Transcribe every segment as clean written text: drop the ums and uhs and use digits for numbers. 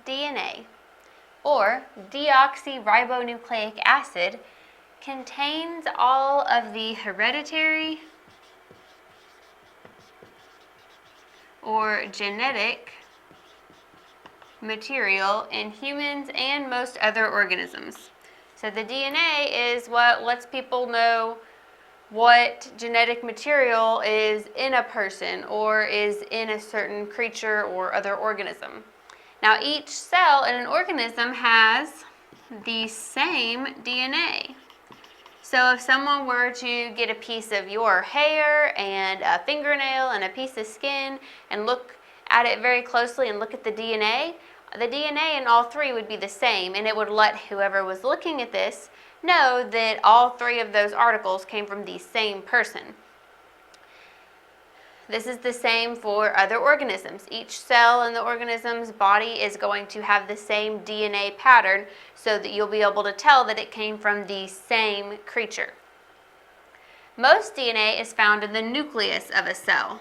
DNA, or deoxyribonucleic acid, contains all of the hereditary or genetic material in humans and most other organisms. So the DNA is what lets people know what genetic material is in a person or is in a certain creature or other organism. Now each cell in an organism has the same DNA. So if someone were to get a piece of your hair and a fingernail and a piece of skin and look at it very closely and look at the DNA in all three would be the same, and it would let whoever was looking at this know that all three of those articles came from the same person. This is the same for other organisms. Each cell in the organism's body is going to have the same DNA pattern so that you'll be able to tell that it came from the same creature. Most DNA is found in the nucleus of a cell.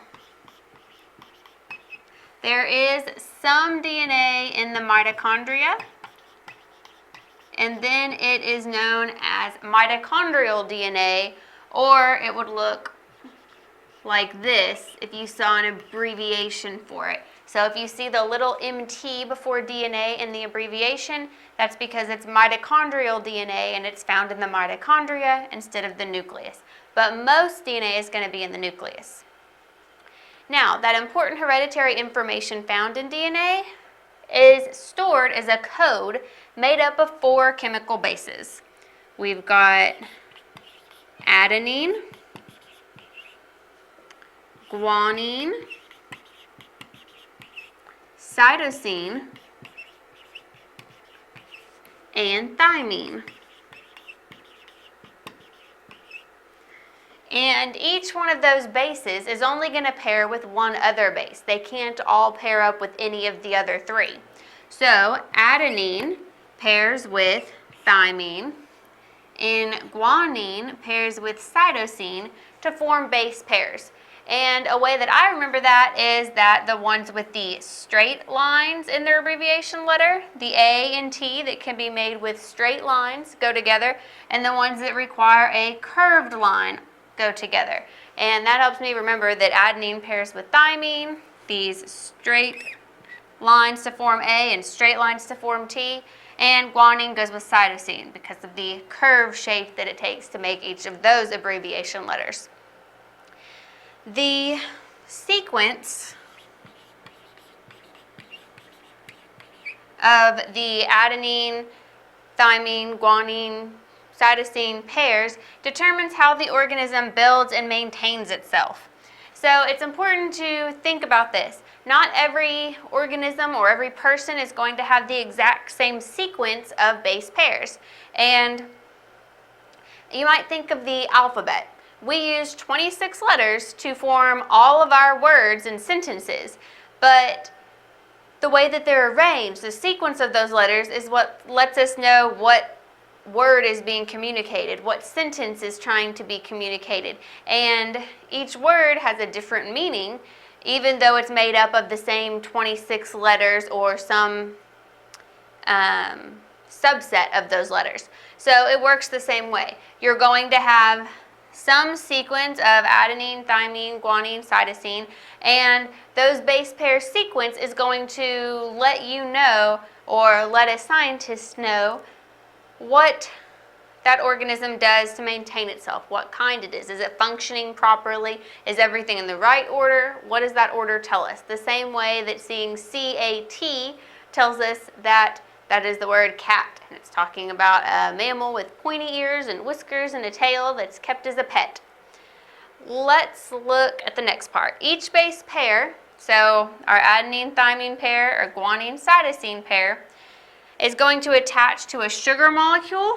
There is some DNA in the mitochondria, and then it is known as mitochondrial DNA, or it would look like this if you saw an abbreviation for it. So if you see the little MT before DNA in the abbreviation, that's because it's mitochondrial DNA and it's found in the mitochondria instead of the nucleus. But most DNA is going to be in the nucleus. Now, that important hereditary information found in DNA is stored as a code made up of 4 chemical bases. We've got adenine, guanine, cytosine, and thymine. And each one of those bases is only going to pair with one other base. They can't all pair up with any of the other 3. So adenine pairs with thymine, and guanine pairs with cytosine to form base pairs. And a way that I remember that is that the ones with the straight lines in their abbreviation letter, the A and T that can be made with straight lines, go together, and the ones that require a curved line go together. And that helps me remember that adenine pairs with thymine, these straight lines to form A and straight lines to form T, and guanine goes with cytosine because of the curved shape that it takes to make each of those abbreviation letters. The sequence of the adenine, thymine, guanine, cytosine pairs determines how the organism builds and maintains itself. So it's important to think about this. Not every organism or every person is going to have the exact same sequence of base pairs. And you might think of the alphabet. We use 26 letters to form all of our words and sentences, but the way that they're arranged, the sequence of those letters, is what lets us know what word is being communicated, what sentence is trying to be communicated. And each word has a different meaning, even though it's made up of the same 26 letters or some subset of those letters. So it works the same way. You're going to have some sequence of adenine, thymine, guanine, cytosine, and those base pair sequence is going to let you know, or let a scientist know, what that organism does to maintain itself, what kind it is. Is it functioning properly? Is everything in the right order? What does that order tell us? The same way that seeing CAT tells us that that is the word cat, and it's talking about a mammal with pointy ears and whiskers and a tail that's kept as a pet. Let's look at the next part. Each base pair, so our adenine-thymine pair or guanine-cytosine pair, is going to attach to a sugar molecule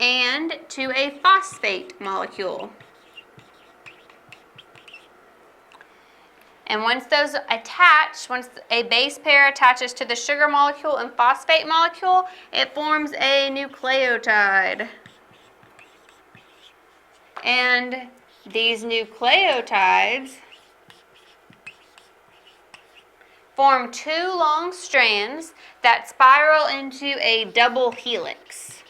and to a phosphate molecule. And once those attach, once a base pair attaches to the sugar molecule and phosphate molecule, it forms a nucleotide. And these nucleotides form two long strands that spiral into a double helix.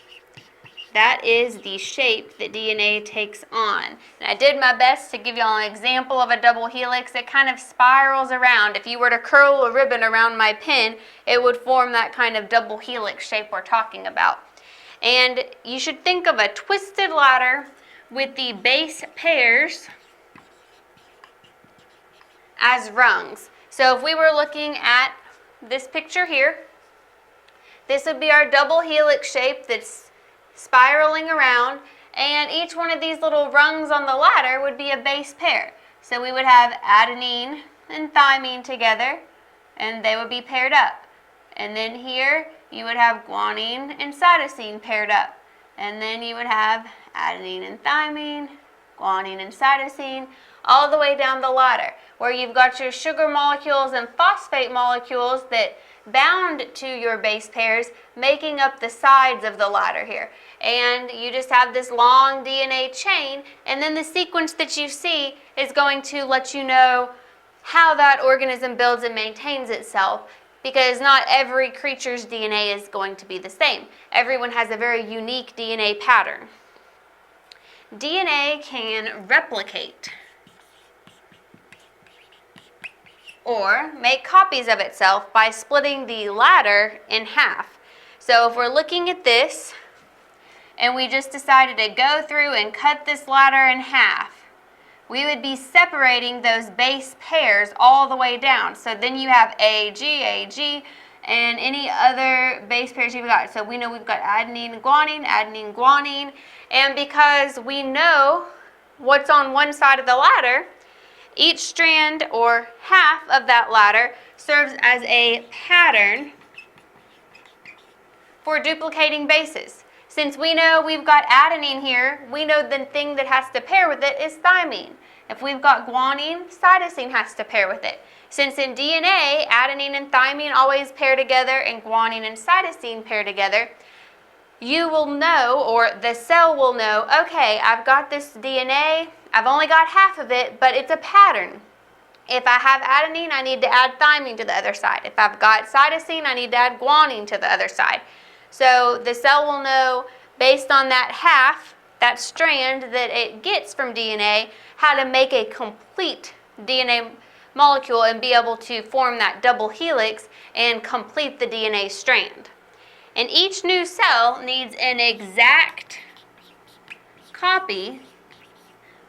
That is the shape that DNA takes on. And I did my best to give you all an example of a double helix. It kind of spirals around. If you were to curl a ribbon around my pen, it would form that kind of double helix shape we're talking about. And you should think of a twisted ladder with the base pairs as rungs. So if we were looking at this picture here, this would be our double helix shape that's spiraling around, and each one of these little rungs on the ladder would be a base pair. So we would have adenine and thymine together, and they would be paired up. And then here you would have guanine and cytosine paired up. And then you would have adenine and thymine, guanine and cytosine, all the way down the ladder, where you've got your sugar molecules and phosphate molecules that bound to your base pairs, making up the sides of the ladder here. And you just have this long DNA chain, and then the sequence that you see is going to let you know how that organism builds and maintains itself, because not every creature's DNA is going to be the same. Everyone has a very unique DNA pattern. DNA can replicate or make copies of itself by splitting the ladder in half. So if we're looking at this and we just decided to go through and cut this ladder in half, we would be separating those base pairs all the way down. So then you have AG, AG, and any other base pairs you've got. So we know we've got adenine, guanine, and because we know what's on one side of the ladder, each strand or half of that ladder serves as a pattern for duplicating bases. Since we know we've got adenine here, we know the thing that has to pair with it is thymine. If we've got guanine, cytosine has to pair with it. Since in DNA, adenine and thymine always pair together and guanine and cytosine pair together, you will know, or the cell will know, okay, I've got this DNA, I've only got half of it, but it's a pattern. If I have adenine, I need to add thymine to the other side. If I've got cytosine, I need to add guanine to the other side. So the cell will know, based on that half, that strand that it gets from DNA, how to make a complete DNA molecule and be able to form that double helix and complete the DNA strand. And each new cell needs an exact copy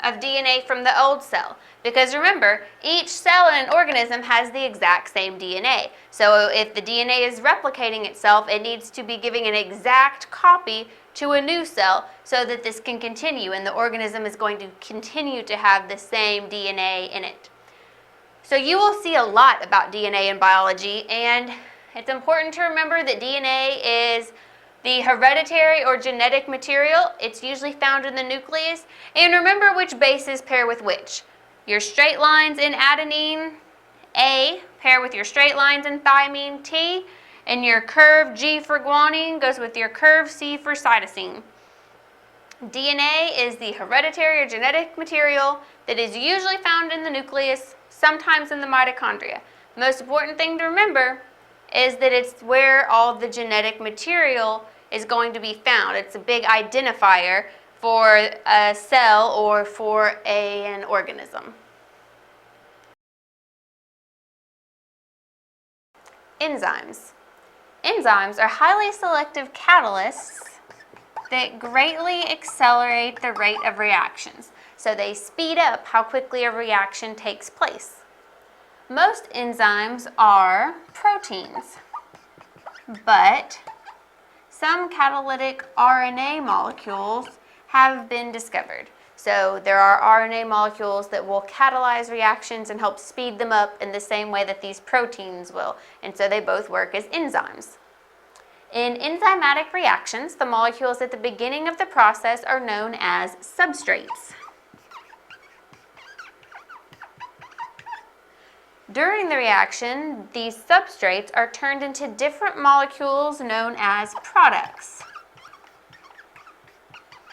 of DNA from the old cell. Because remember, each cell in an organism has the exact same DNA. So if the DNA is replicating itself, it needs to be giving an exact copy to a new cell so that this can continue, and the organism is going to continue to have the same DNA in it. So you will see a lot about DNA in biology, and it's important to remember that DNA is the hereditary or genetic material. It's usually found in the nucleus. And remember which bases pair with which. Your straight lines in adenine, A, pair with your straight lines in thymine, T, and your curve G for guanine goes with your curve C for cytosine. DNA is the hereditary or genetic material that is usually found in the nucleus, sometimes in the mitochondria. The most important thing to remember is that it's where all the genetic material is going to be found. It's a big identifier for a cell or for an organism. Enzymes. Enzymes are highly selective catalysts that greatly accelerate the rate of reactions. So they speed up how quickly a reaction takes place. Most enzymes are proteins, but some catalytic RNA molecules have been discovered. So there are RNA molecules that will catalyze reactions and help speed them up in the same way that these proteins will, and so they both work as enzymes. In enzymatic reactions, the molecules at the beginning of the process are known as substrates. During the reaction, these substrates are turned into different molecules known as products.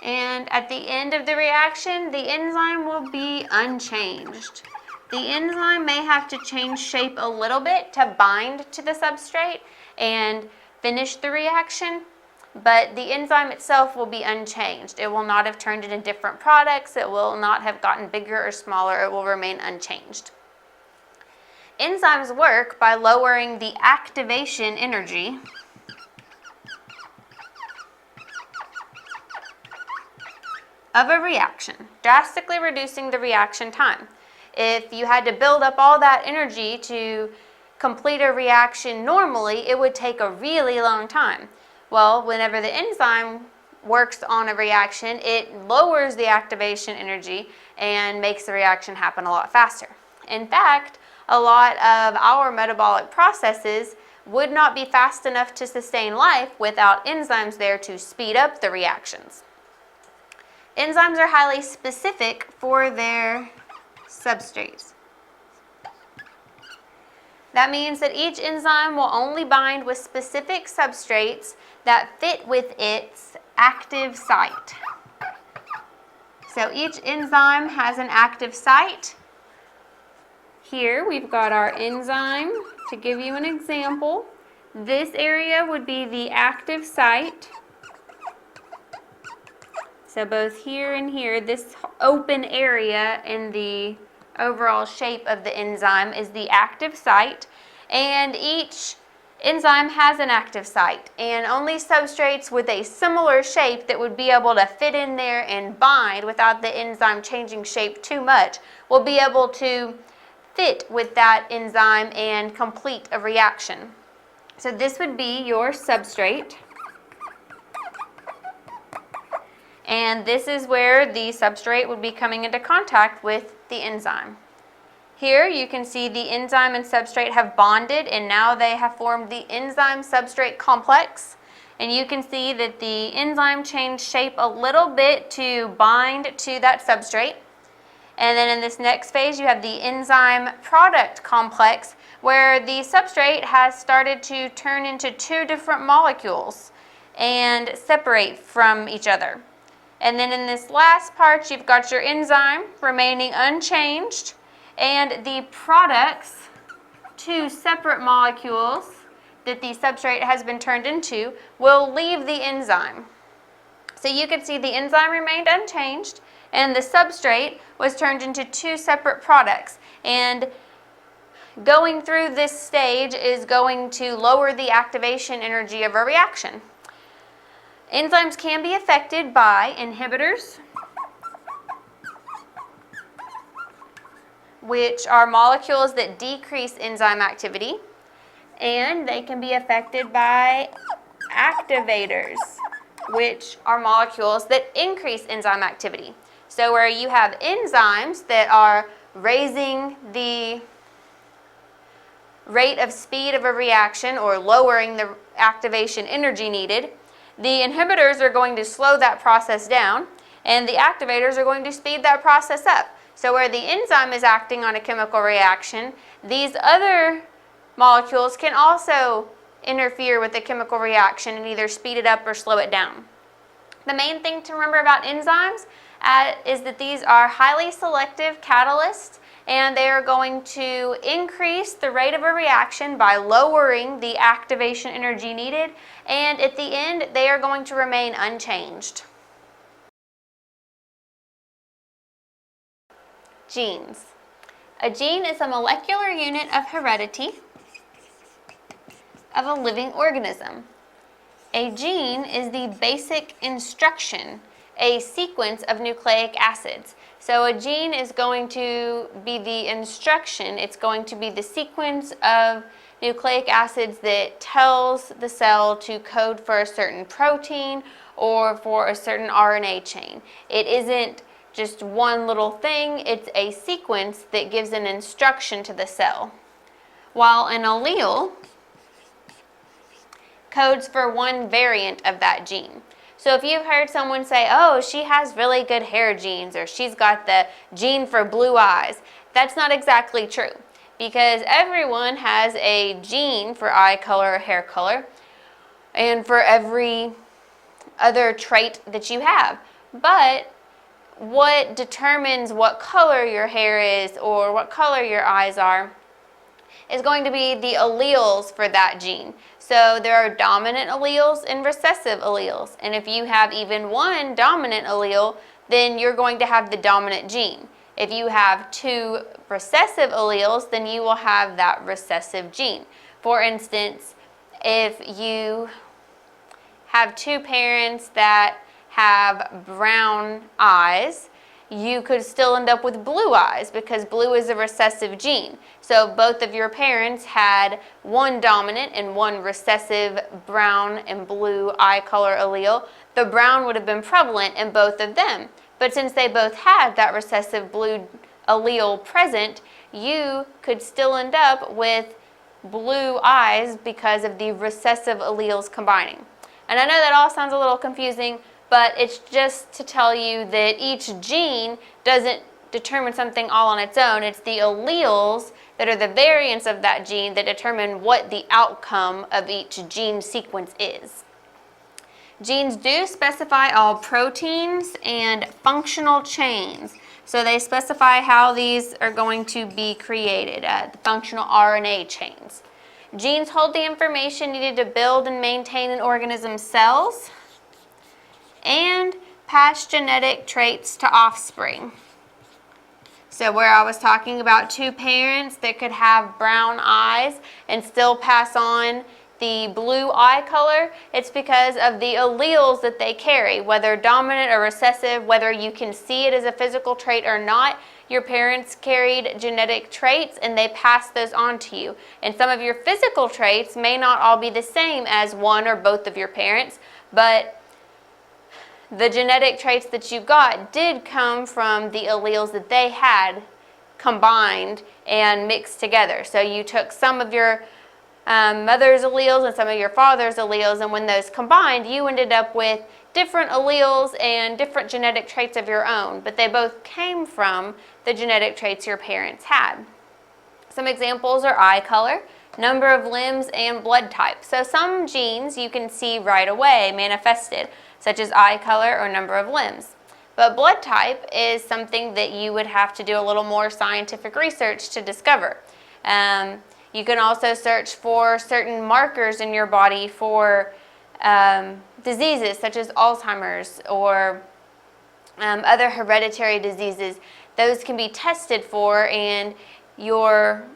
And at the end of the reaction, the enzyme will be unchanged. The enzyme may have to change shape a little bit to bind to the substrate and finish the reaction, but the enzyme itself will be unchanged. It will not have turned into different products. It will not have gotten bigger or smaller. It will remain unchanged. Enzymes work by lowering the activation energy of a reaction, drastically reducing the reaction time. If you had to build up all that energy to complete a reaction normally, it would take a really long time. Well, whenever the enzyme works on a reaction, it lowers the activation energy and makes the reaction happen a lot faster. In fact, a lot of our metabolic processes would not be fast enough to sustain life without enzymes there to speed up the reactions. Enzymes are highly specific for their substrates. That means that each enzyme will only bind with specific substrates that fit with its active site. So each enzyme has an active site. Here we've got our enzyme. To give you an example, this area would be the active site. So both here and here, this open area in the overall shape of the enzyme is the active site, and each enzyme has an active site, and only substrates with a similar shape that would be able to fit in there and bind without the enzyme changing shape too much will be able to fit with that enzyme and complete a reaction. So this would be your substrate. And this is where the substrate would be coming into contact with the enzyme. Here you can see the enzyme and substrate have bonded, and now they have formed the enzyme-substrate complex. And you can see that the enzyme changed shape a little bit to bind to that substrate. And then in this next phase you have the enzyme product complex, where the substrate has started to turn into two different molecules and separate from each other. And then in this last part, you've got your enzyme remaining unchanged, and the products, two separate molecules that the substrate has been turned into, will leave the enzyme. So you can see the enzyme remained unchanged, and the substrate was turned into two separate products. And going through this stage is going to lower the activation energy of a reaction. Enzymes can be affected by inhibitors, which are molecules that decrease enzyme activity, and they can be affected by activators, which are molecules that increase enzyme activity. So where you have enzymes that are raising the rate of speed of a reaction or lowering the activation energy needed, the inhibitors are going to slow that process down, and the activators are going to speed that process up. So where the enzyme is acting on a chemical reaction, these other molecules can also interfere with the chemical reaction and either speed it up or slow it down. The main thing to remember about enzymes is that these are highly selective catalysts, and they are going to increase the rate of a reaction by lowering the activation energy needed, and at the end they are going to remain unchanged. Genes. A gene is a molecular unit of heredity of a living organism. A gene is the basic instruction, a sequence of nucleic acids. So a gene is going to be the instruction, it's going to be the sequence of nucleic acids that tells the cell to code for a certain protein or for a certain RNA chain. It isn't just one little thing, it's a sequence that gives an instruction to the cell. While an allele codes for one variant of that gene. So if you've heard someone say, oh, she has really good hair genes, or she's got the gene for blue eyes, that's not exactly true, because everyone has a gene for eye color or hair color, and for every other trait that you have. But what determines what color your hair is or what color your eyes are is going to be the alleles for that gene. So there are dominant alleles and recessive alleles. And if you have even one dominant allele, then you're going to have the dominant gene. If you have two recessive alleles, then you will have that recessive gene. For instance, if you have two parents that have brown eyes, you could still end up with blue eyes because blue is a recessive gene. So both of your parents had one dominant and one recessive brown and blue eye color allele. The brown would have been prevalent in both of them. But since they both had that recessive blue allele present, you could still end up with blue eyes because of the recessive alleles combining. And I know that all sounds a little confusing, but it's just to tell you that each gene doesn't determine something all on its own. It's the alleles that are the variants of that gene that determine what the outcome of each gene sequence is. Genes do specify all proteins and functional chains. So they specify how these are going to be created, the functional RNA chains. Genes hold the information needed to build and maintain an organism's cells and pass genetic traits to offspring. So where I was talking about two parents that could have brown eyes and still pass on the blue eye color, it's because of the alleles that they carry, whether dominant or recessive, whether you can see it as a physical trait or not. Your parents carried genetic traits and they passed those on to you. And some of your physical traits may not all be the same as one or both of your parents, but the genetic traits that you got did come from the alleles that they had combined and mixed together. So you took some of your mother's alleles and some of your father's alleles, and when those combined, you ended up with different alleles and different genetic traits of your own, but they both came from the genetic traits your parents had. Some examples are eye color, number of limbs, and blood type. So some genes you can see right away manifested, such as eye color or number of limbs. But blood type is something that you would have to do a little more scientific research to discover. You can also search for certain markers in your body for diseases such as Alzheimer's or other hereditary diseases. Those can be tested for, and your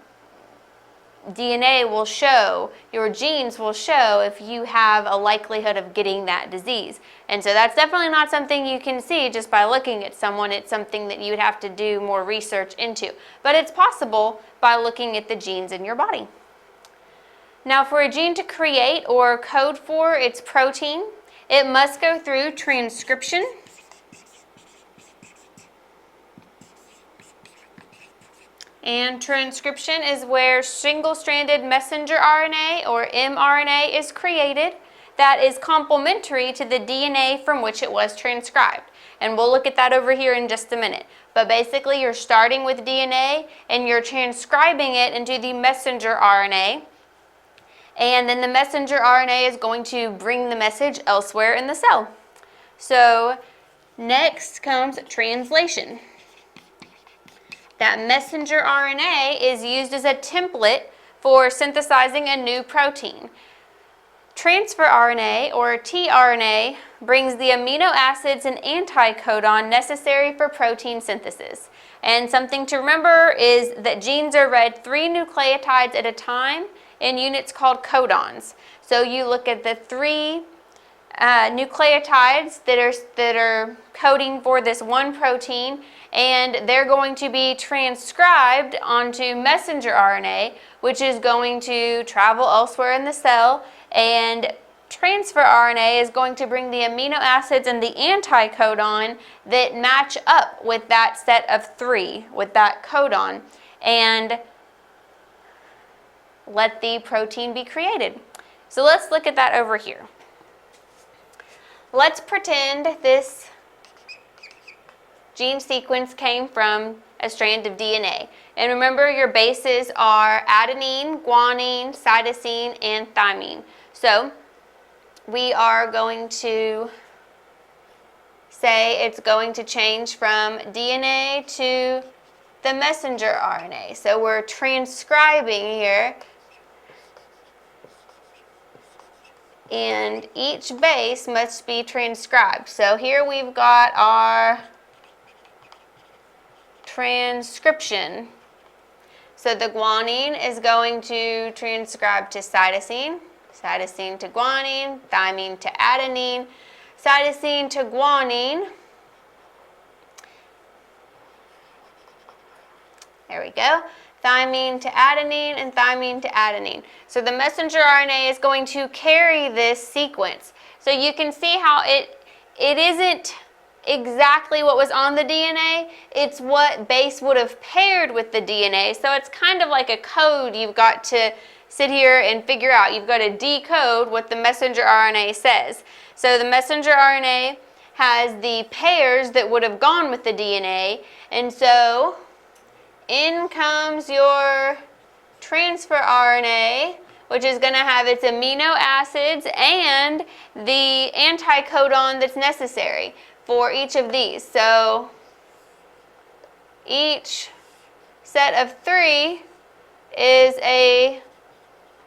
DNA will show, your genes will show if you have a likelihood of getting that disease. And so that's definitely not something you can see just by looking at someone. It's something that you would have to do more research into. But it's possible by looking at the genes in your body. Now, for a gene to create or code for its protein, it must go through transcription, and transcription is where single-stranded messenger RNA or mRNA is created that is complementary to the DNA from which it was transcribed. And we'll look at that over here in just a minute. But basically, you're starting with DNA and you're transcribing it into the messenger RNA. And then the messenger RNA is going to bring the message elsewhere in the cell. So next comes translation. That messenger RNA is used as a template for synthesizing a new protein. Transfer RNA, or tRNA, brings the amino acids and anticodon necessary for protein synthesis. And something to remember is that genes are read 3 nucleotides at a time in units called codons. So you look at the 3 nucleotides that are coding for this one protein, and they're going to be transcribed onto messenger RNA, which is going to travel elsewhere in the cell, and transfer RNA is going to bring the amino acids and the anticodon that match up with that set of 3, with that codon, and let the protein be created. So let's look at that over here. Let's pretend this gene sequence came from a strand of DNA. And remember, your bases are adenine, guanine, cytosine, and thymine. So we are going to say it's going to change from DNA to the messenger RNA. So we're transcribing here, and each base must be transcribed. So here we've got our transcription. So the guanine is going to transcribe to cytosine, cytosine to guanine, thymine to adenine, cytosine to guanine. There we go. Thymine to adenine and thymine to adenine. So the messenger RNA is going to carry this sequence. So you can see how it isn't exactly what was on the DNA, it's what base would have paired with the DNA. So it's kind of like a code you've got to sit here and figure out. You've got to decode what the messenger RNA says. So the messenger RNA has the pairs that would have gone with the DNA, and so in comes your transfer RNA, which is going to have its amino acids and the anticodon that's necessary for each of these. So each set of 3 is a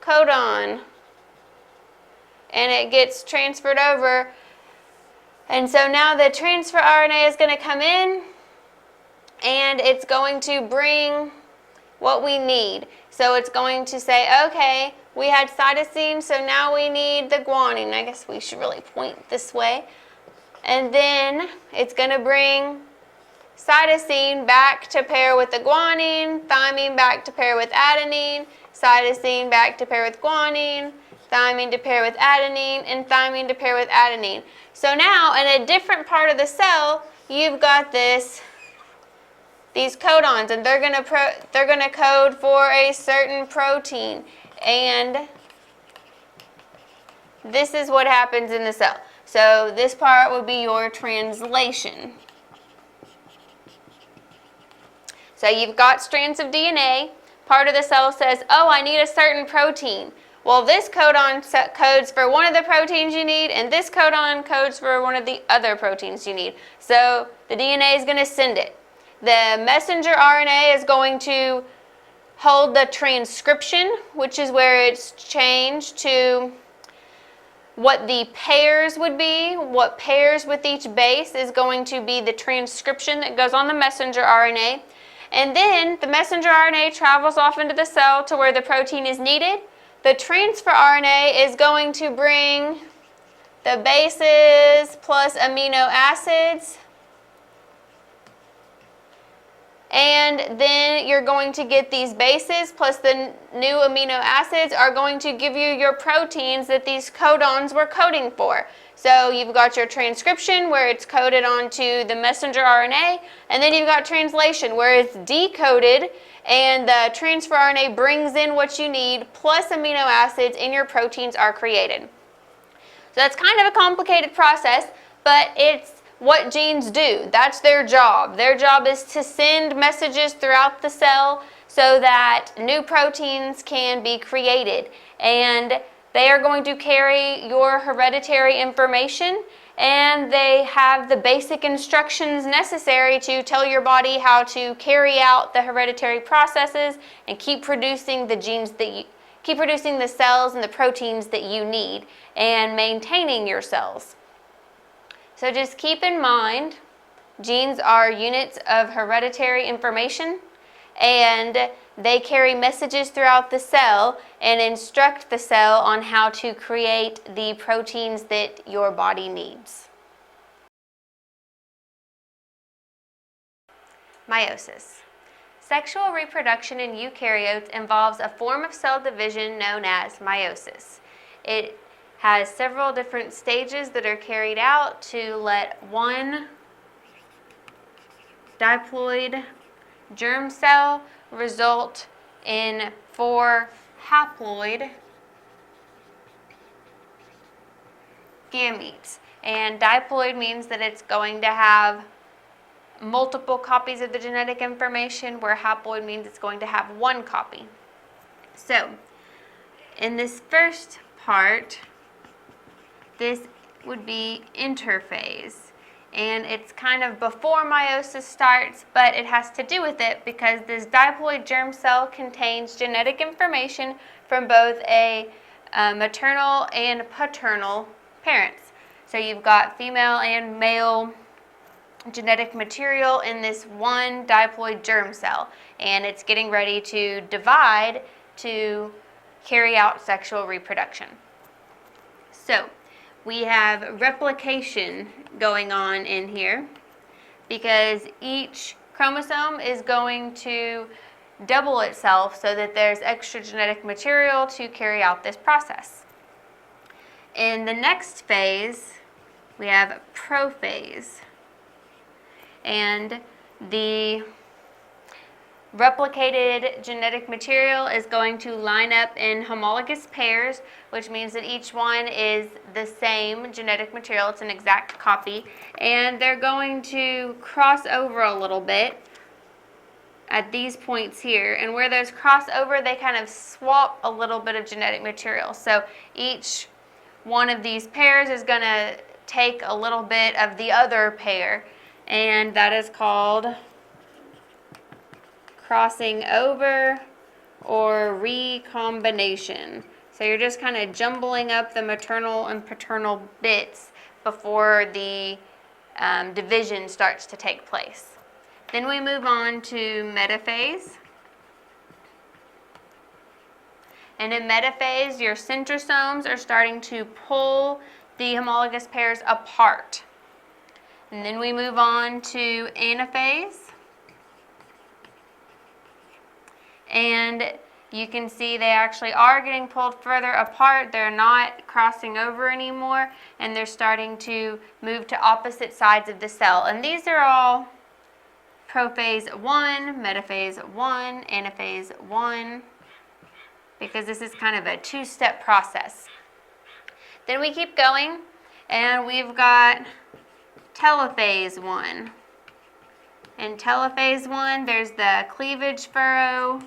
codon, and it gets transferred over. And so now the transfer RNA is going to come in, and it's going to bring what we need. So it's going to say, okay, we had cytosine, so now we need the guanine. I guess we should really point this way. And then it's going to bring cytosine back to pair with the guanine, thymine back to pair with adenine, cytosine back to pair with guanine, thymine to pair with adenine, and thymine to pair with adenine. So now in a different part of the cell, you've got these codons, and they're going to code for a certain protein. And this is what happens in the cell. So this part would be your translation. So you've got strands of DNA. Part of the cell says, oh, I need a certain protein. Well, this codon codes for one of the proteins you need, and this codon codes for one of the other proteins you need. So the DNA is going to send it. The messenger RNA is going to hold the transcription, which is where it's changed to what the pairs would be. What pairs with each base is going to be the transcription that goes on the messenger RNA. And then the messenger RNA travels off into the cell to where the protein is needed. The transfer RNA is going to bring the bases plus amino acids. And then you're going to get these bases plus the new amino acids are going to give you your proteins that these codons were coding for. So you've got your transcription where it's coded onto the messenger RNA, and then you've got translation where it's decoded and the transfer RNA brings in what you need plus amino acids and your proteins are created. So that's kind of a complicated process, but it's what genes do. That's their job. Their job is to send messages throughout the cell so that new proteins can be created. And they are going to carry your hereditary information, and they have the basic instructions necessary to tell your body how to carry out the hereditary processes and keep producing the genes that keep producing the cells and the proteins that you need and maintaining your cells. So just keep in mind, genes are units of hereditary information, and they carry messages throughout the cell and instruct the cell on how to create the proteins that your body needs. Meiosis. Sexual reproduction in eukaryotes involves a form of cell division known as meiosis. It has several different stages that are carried out to let one diploid germ cell result in 4 haploid gametes. And diploid means that it's going to have multiple copies of the genetic information, where haploid means it's going to have 1 copy. So, in this first part, this would be interphase. and it's kind of before meiosis starts, but it has to do with it because this diploid germ cell contains genetic information from both a maternal and paternal parents. So you've got female and male genetic material in this one diploid germ cell, and it's getting ready to divide to carry out sexual reproduction. So we have replication going on in here because each chromosome is going to double itself so that there's extra genetic material to carry out this process. In the next phase, we have prophase. And the replicated genetic material is going to line up in homologous pairs, which means that each one is the same genetic material. It's an exact copy. And they're going to cross over a little bit at these points here. And where those cross over, they kind of swap a little bit of genetic material. So each one of these pairs is going to take a little bit of the other pair. And that is called crossing over or recombination. So you're just kind of jumbling up the maternal and paternal bits before the division starts to take place. Then we move on to metaphase. And in metaphase, your centrosomes are starting to pull the homologous pairs apart. And then we move on to anaphase. And you can see they actually are getting pulled further apart. They're not crossing over anymore, and they're starting to move to opposite sides of the cell. And these are all prophase 1, metaphase 1, anaphase 1, because this is kind of a two-step process. Then we keep going, and we've got telophase 1. In telophase 1, there's the cleavage furrow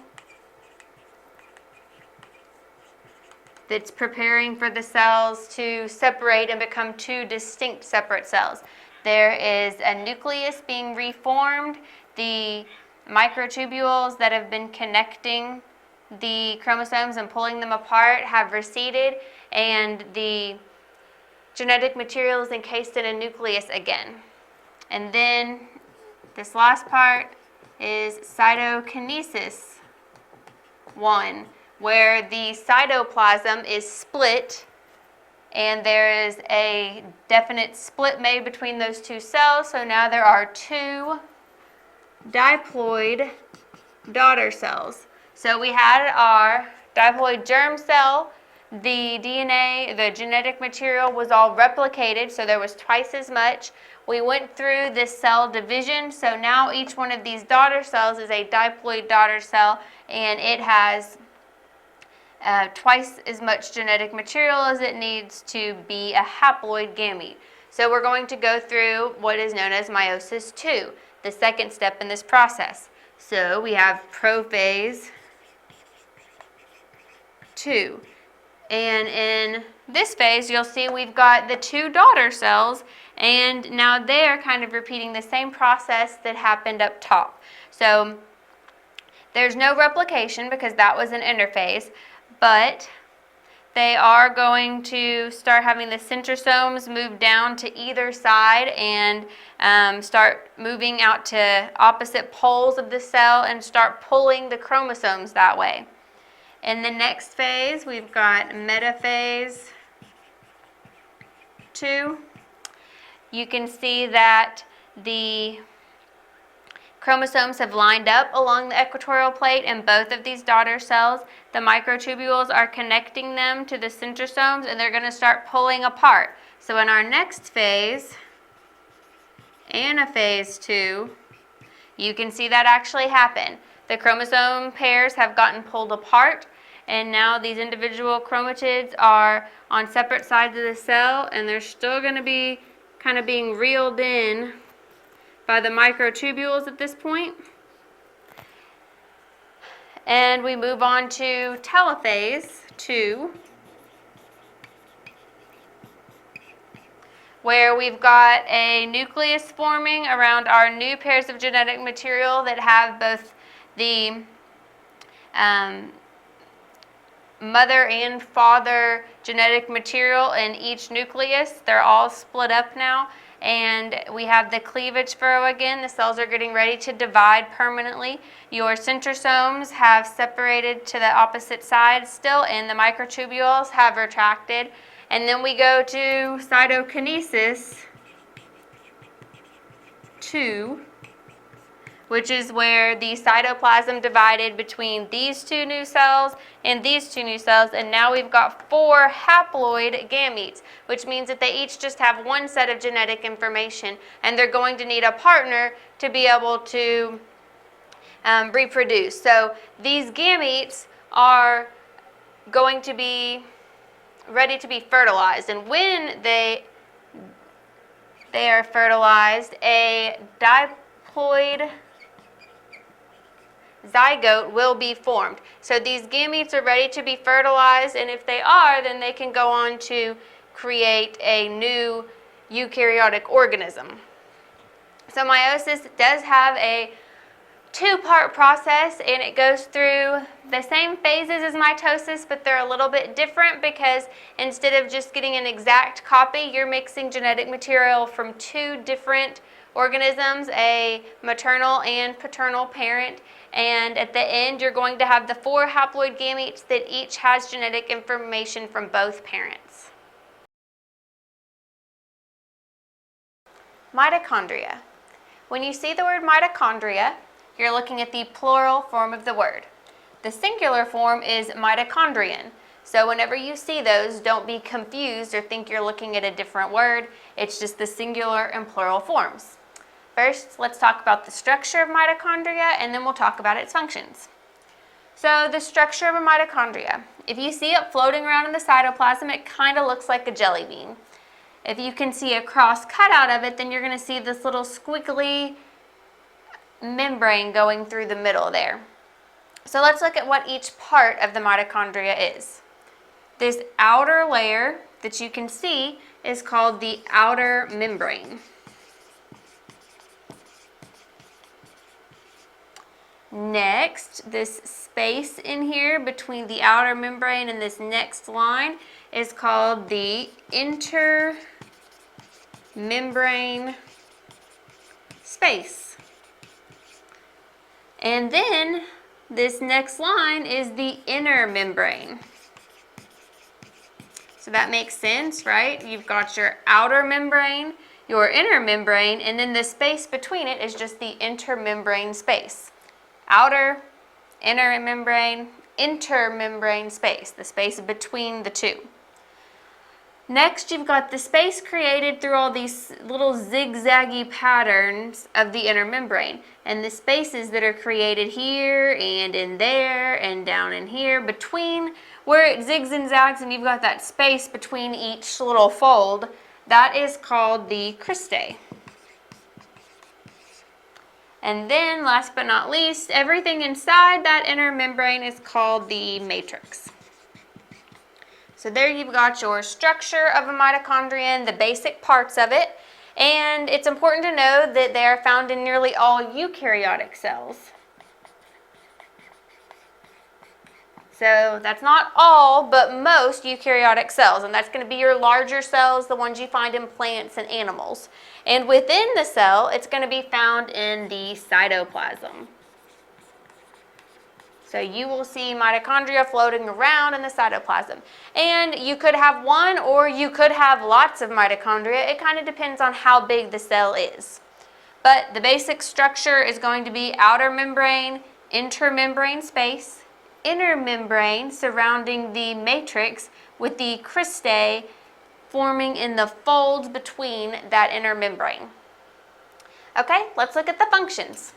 that's preparing for the cells to separate and become two distinct separate cells. There is a nucleus being reformed. The microtubules that have been connecting the chromosomes and pulling them apart have receded, and the genetic material is encased in a nucleus again. And then this last part is cytokinesis 1, where the cytoplasm is split, and there is a definite split made between those two cells. So now there are two diploid daughter cells. So we had our diploid germ cell. The DNA, the genetic material was all replicated, so there was twice as much. We went through this cell division, so now each one of these daughter cells is a diploid daughter cell, and it has twice as much genetic material as it needs to be a haploid gamete. So we're going to go through what is known as meiosis 2, the second step in this process. So we have prophase 2. And in this phase, you'll see we've got the two daughter cells, and now they're kind of repeating the same process that happened up top. So there's no replication because that was an interphase, but they are going to start having the centrosomes move down to either side and start moving out to opposite poles of the cell and start pulling the chromosomes that way. In the next phase, we've got metaphase 2. You can see that the chromosomes have lined up along the equatorial plate in both of these daughter cells. The microtubules are connecting them to the centrosomes, and they're going to start pulling apart. So in our next phase, anaphase 2, you can see that actually happen. The chromosome pairs have gotten pulled apart, and now these individual chromatids are on separate sides of the cell, and they're still going to be kind of being reeled in by the microtubules at this point. And we move on to telophase 2, where we've got a nucleus forming around our new pairs of genetic material that have both the mother and father genetic material in each nucleus. They're all split up now, and we have the cleavage furrow again. The cells are getting ready to divide permanently. Your centrosomes have separated to the opposite side still, and the microtubules have retracted. And then we go to cytokinesis 2, which is where the cytoplasm divided between these two new cells and these two new cells, and now we've got 4 haploid gametes, which means that they each just have one set of genetic information, and they're going to need a partner to be able to reproduce. So these gametes are going to be ready to be fertilized, and when they are fertilized, a diploid zygote will be formed. So these gametes are ready to be fertilized, and if they are, then they can go on to create a new eukaryotic organism. So meiosis does have a 2-part process, and it goes through the same phases as mitosis, but they're a little bit different because instead of just getting an exact copy, you're mixing genetic material from 2 different organisms, a maternal and paternal parent, and at the end you're going to have the 4 haploid gametes that each has genetic information from both parents. Mitochondria. When you see the word mitochondria, you're looking at the plural form of the word. The singular form is mitochondrion. So whenever you see those, don't be confused or think you're looking at a different word. It's just the singular and plural forms. First, let's talk about the structure of mitochondria, and then we'll talk about its functions. So the structure of a mitochondria. If you see it floating around in the cytoplasm, it kind of looks like a jelly bean. If you can see a cross cut out of it, then you're going to see this little squiggly membrane going through the middle there. So let's look at what each part of the mitochondria is. This outer layer that you can see is called the outer membrane. Next, this space in here between the outer membrane and this next line is called the intermembrane space. And then this next line is the inner membrane. So that makes sense, right? You've got your outer membrane, your inner membrane, and then the space between it is just the intermembrane space. Outer, inner membrane, intermembrane space, the space between the two. Next, you've got the space created through all these little zigzaggy patterns of the inner membrane, and the spaces that are created here and in there and down in here between where it zigs and zags, and you've got that space between each little fold. That is called the cristae. And then, last but not least, everything inside that inner membrane is called the matrix. So there you've got your structure of a mitochondrion, the basic parts of it, and it's important to know that they are found in nearly all eukaryotic cells. So that's not all, but most eukaryotic cells, and that's going to be your larger cells, the ones you find in plants and animals. And within the cell, it's going to be found in the cytoplasm. So you will see mitochondria floating around in the cytoplasm. And you could have one or you could have lots of mitochondria. It kind of depends on how big the cell is. But the basic structure is going to be outer membrane, intermembrane space, inner membrane surrounding the matrix with the cristae forming in the folds between that inner membrane. Okay, let's look at the functions.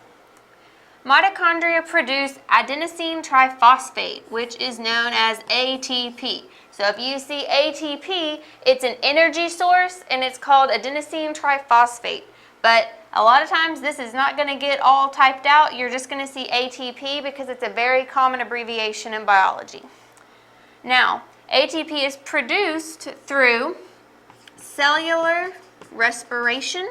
Mitochondria produce adenosine triphosphate, which is known as ATP. So if you see ATP, it's an energy source and it's called adenosine triphosphate. But a lot of times this is not going to get all typed out. You're just going to see ATP because it's a very common abbreviation in biology. Now, ATP is produced through cellular respiration,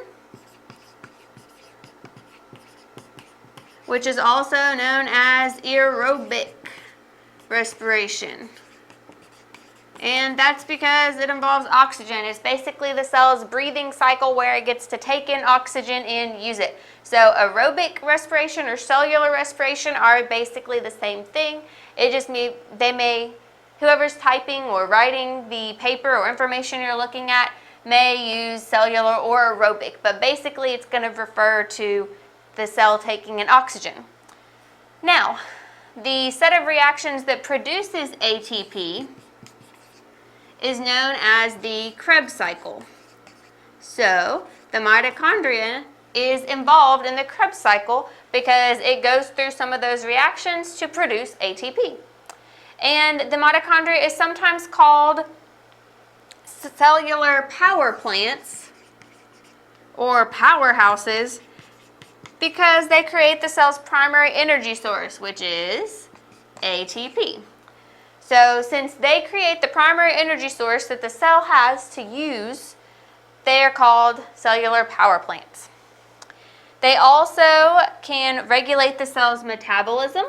which is also known as aerobic respiration. And that's because it involves oxygen. It's basically the cell's breathing cycle where it gets to take in oxygen and use it. So aerobic respiration or cellular respiration are basically the same thing. It just whoever's typing or writing the paper or information you're looking at may use cellular or aerobic, but basically it's going to refer to the cell taking in oxygen. Now, the set of reactions that produces ATP is known as the Krebs cycle. So the mitochondria is involved in the Krebs cycle because it goes through some of those reactions to produce ATP. And the mitochondria is sometimes called cellular power plants or powerhouses because they create the cell's primary energy source, which is ATP. So since they create the primary energy source that the cell has to use, they are called cellular power plants. They also can regulate the cell's metabolism,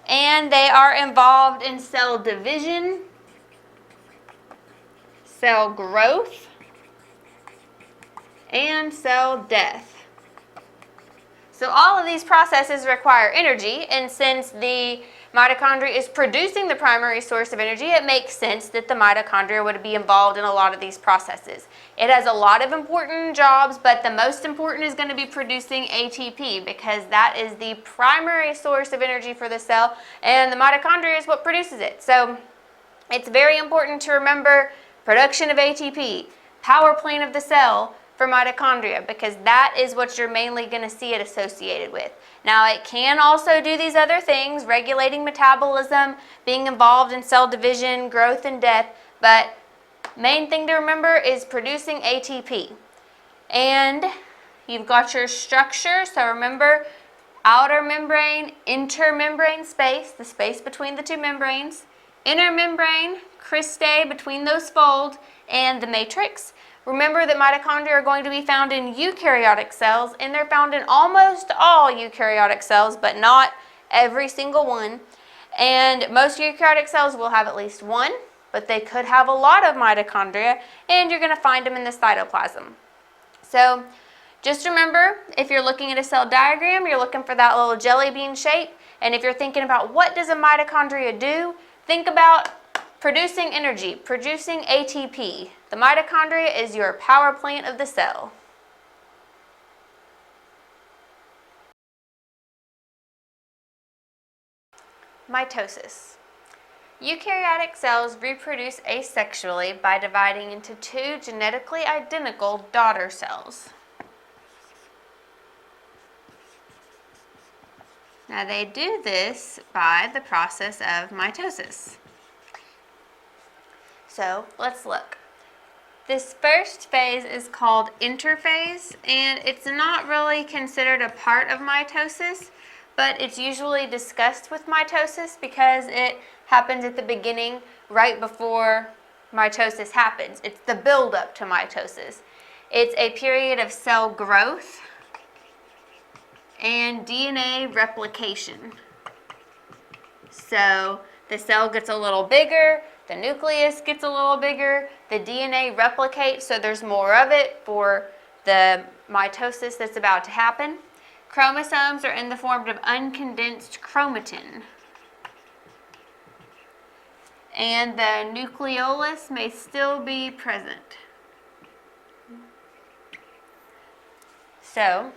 and they are involved in cell division, cell growth, and cell death. So all of these processes require energy, and since the mitochondria is producing the primary source of energy, it makes sense that the mitochondria would be involved in a lot of these processes. It has a lot of important jobs, but the most important is going to be producing ATP because that is the primary source of energy for the cell, and the mitochondria is what produces it. So it's very important to remember production of ATP, power plant of the cell, for mitochondria, because that is what you're mainly going to see it associated with. Now, it can also do these other things, regulating metabolism, being involved in cell division, growth, and death, but main thing to remember is producing ATP. And you've got your structure, so remember outer membrane, intermembrane space, the space between the two membranes, inner membrane, cristae between those folds, and the matrix. Remember that mitochondria are going to be found in eukaryotic cells, and they're found in almost all eukaryotic cells, but not every single one. And most eukaryotic cells will have at least one, but they could have a lot of mitochondria, and you're going to find them in the cytoplasm. So just remember, if you're looking at a cell diagram, you're looking for that little jelly bean shape, and if you're thinking about what does a mitochondria do, think about producing energy, producing ATP. The mitochondria is your power plant of the cell. Mitosis. Eukaryotic cells reproduce asexually by dividing into two genetically identical daughter cells. Now they do this by the process of mitosis. So let's look. This first phase is called interphase, and it's not really considered a part of mitosis, but it's usually discussed with mitosis because it happens at the beginning right before mitosis happens. It's the build-up to mitosis. It's a period of cell growth and DNA replication. So the cell gets a little bigger, the nucleus gets a little bigger, the DNA replicates, so there's more of it for the mitosis that's about to happen. Chromosomes are in the form of uncondensed chromatin. And the nucleolus may still be present. So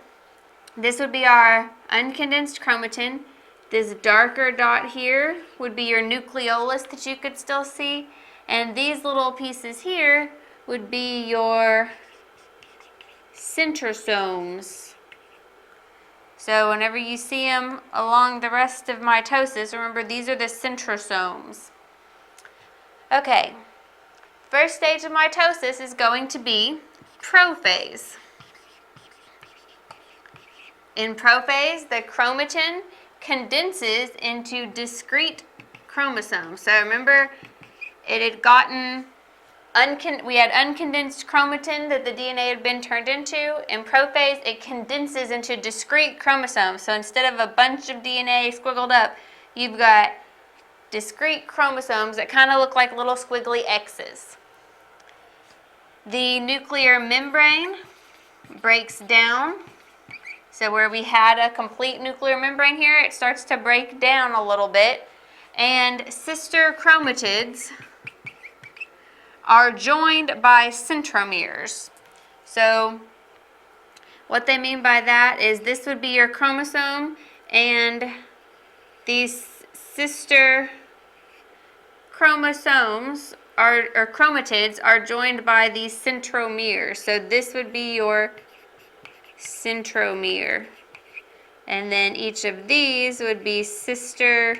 this would be our uncondensed chromatin. This darker dot here would be your nucleolus that you could still see. And these little pieces here would be your centrosomes. So whenever you see them along the rest of mitosis, remember these are the centrosomes. Okay, first stage of mitosis is going to be prophase. In prophase, the chromatin condenses into discrete chromosomes. So remember, it had gotten, we had uncondensed chromatin that the DNA had been turned into. In prophase, it condenses into discrete chromosomes. So instead of a bunch of DNA squiggled up, you've got discrete chromosomes that kind of look like little squiggly X's. The nuclear membrane breaks down. So where we had a complete nuclear membrane here, it starts to break down a little bit. And sister chromatids are joined by centromeres. So what they mean by that is this would be your chromosome, and these sister chromosomes or chromatids are joined by these centromeres. So this would be your centromere. And then each of these would be sister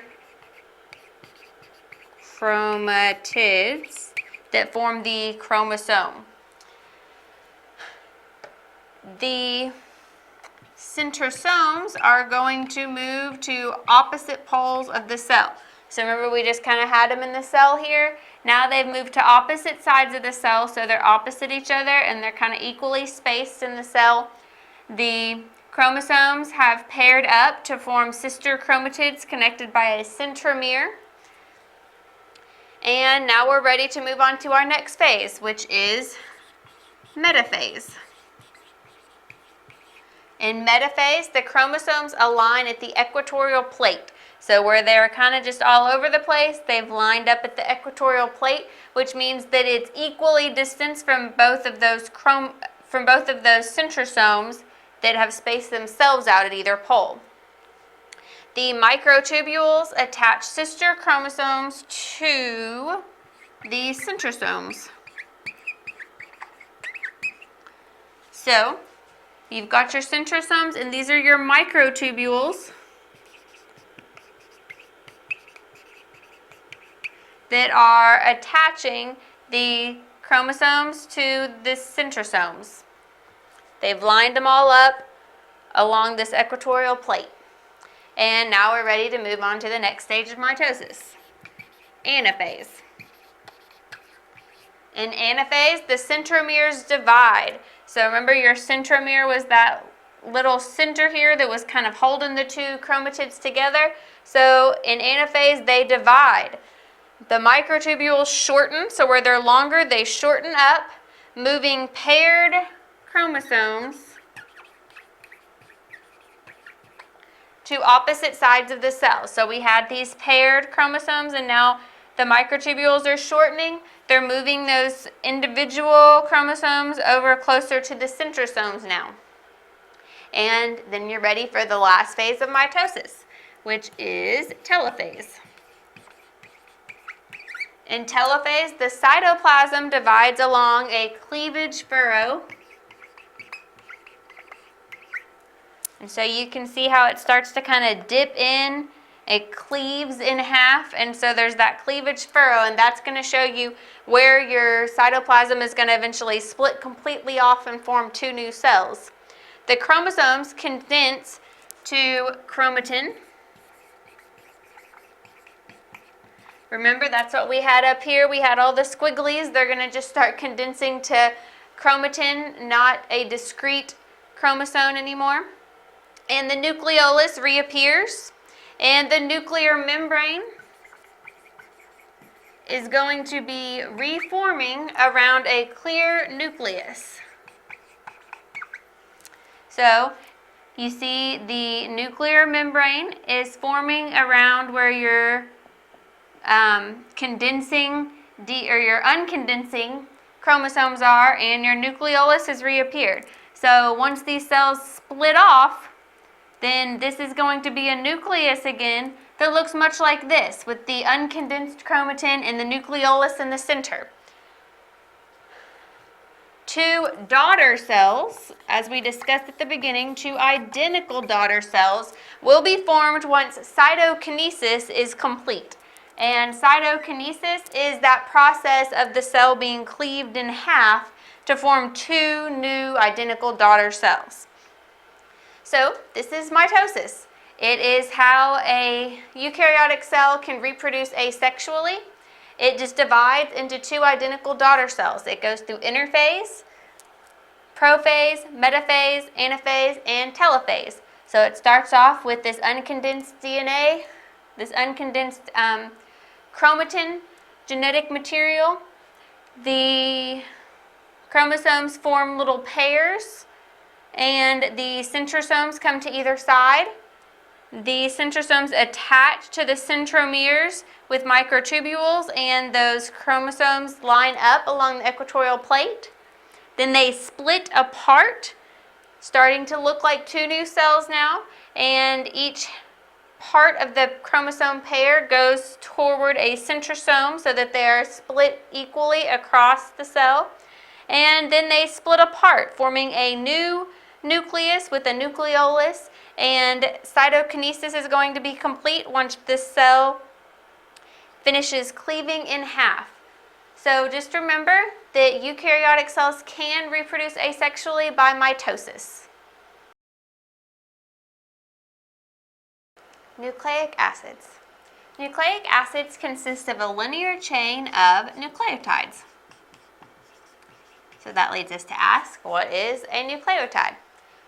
chromatids that form the chromosome. The centrosomes are going to move to opposite poles of the cell. So remember, we just kind of had them in the cell here. Now they've moved to opposite sides of the cell, so they're opposite each other and they're kind of equally spaced in the cell. The chromosomes have paired up to form sister chromatids connected by a centromere. And now we're ready to move on to our next phase, which is metaphase. In metaphase, the chromosomes align at the equatorial plate. So where they're kind of just all over the place, they've lined up at the equatorial plate, which means that it's equally distanced from both of those centrosomes that have spaced themselves out at either pole. The microtubules attach sister chromosomes to the centrosomes. So you've got your centrosomes, and these are your microtubules that are attaching the chromosomes to the centrosomes. They've lined them all up along this equatorial plate. And now we're ready to move on to the next stage of mitosis, anaphase. In anaphase, the centromeres divide. So remember, your centromere was that little center here that was kind of holding the two chromatids together. So in anaphase, they divide. The microtubules shorten, so where they're longer, they shorten up, moving paired chromosomes to opposite sides of the cell. So we had these paired chromosomes, and now the microtubules are shortening. They're moving those individual chromosomes over closer to the centrosomes now. And then you're ready for the last phase of mitosis, which is telophase. In telophase, the cytoplasm divides along a cleavage furrow. And so you can see how it starts to kind of dip in. It cleaves in half, and so there's that cleavage furrow, and that's going to show you where your cytoplasm is going to eventually split completely off and form two new cells. The chromosomes condense to chromatin. Remember, that's what we had up here. We had all the squigglies. They're going to just start condensing to chromatin, not a discrete chromosome anymore. And the nucleolus reappears, and the nuclear membrane is going to be reforming around a clear nucleus. So you see the nuclear membrane is forming around where your condensing or your uncondensing chromosomes are, and your nucleolus has reappeared. So once these cells split off, then this is going to be a nucleus again that looks much like this, with the uncondensed chromatin and the nucleolus in the center. Two daughter cells, as we discussed at the beginning, two identical daughter cells will be formed once cytokinesis is complete. And cytokinesis is that process of the cell being cleaved in half to form two new identical daughter cells. So this is mitosis. It is how a eukaryotic cell can reproduce asexually. It just divides into two identical daughter cells. It goes through interphase, prophase, metaphase, anaphase, and telophase. So it starts off with this uncondensed DNA, this uncondensed chromatin genetic material. The chromosomes form little pairs, and the centrosomes come to either side. The centrosomes attach to the centromeres with microtubules, and those chromosomes line up along the equatorial plate. Then they split apart, starting to look like two new cells now, and each part of the chromosome pair goes toward a centrosome so that they are split equally across the cell. And then they split apart, forming a new nucleus with a nucleolus, and cytokinesis is going to be complete once this cell finishes cleaving in half. So just remember that eukaryotic cells can reproduce asexually by mitosis. Nucleic acids. Nucleic acids consist of a linear chain of nucleotides. So that leads us to ask, what is a nucleotide?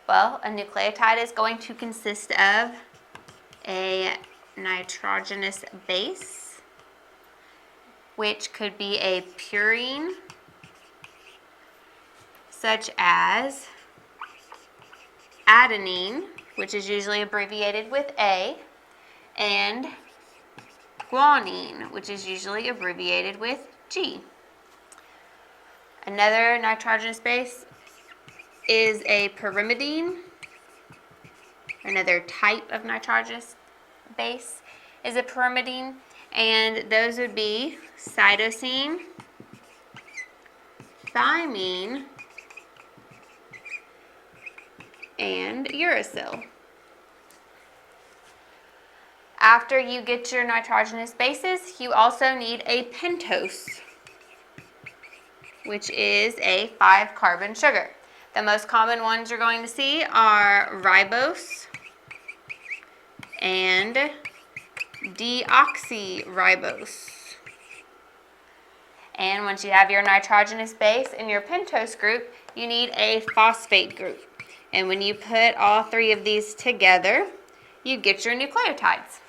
Well, a nucleotide is going to consist of a nitrogenous base, which could be a purine, such as adenine, which is usually abbreviated with A, and guanine, which is usually abbreviated with G. Another nitrogenous base is a pyrimidine. Another type of nitrogenous base is a pyrimidine, and those would be cytosine, thymine, and uracil. After you get your nitrogenous bases, you also need a pentose, which is a 5-carbon sugar. The most common ones you're going to see are ribose and deoxyribose. And once you have your nitrogenous base in your pentose group, you need a phosphate group. And when you put all three of these together, you get your nucleotides.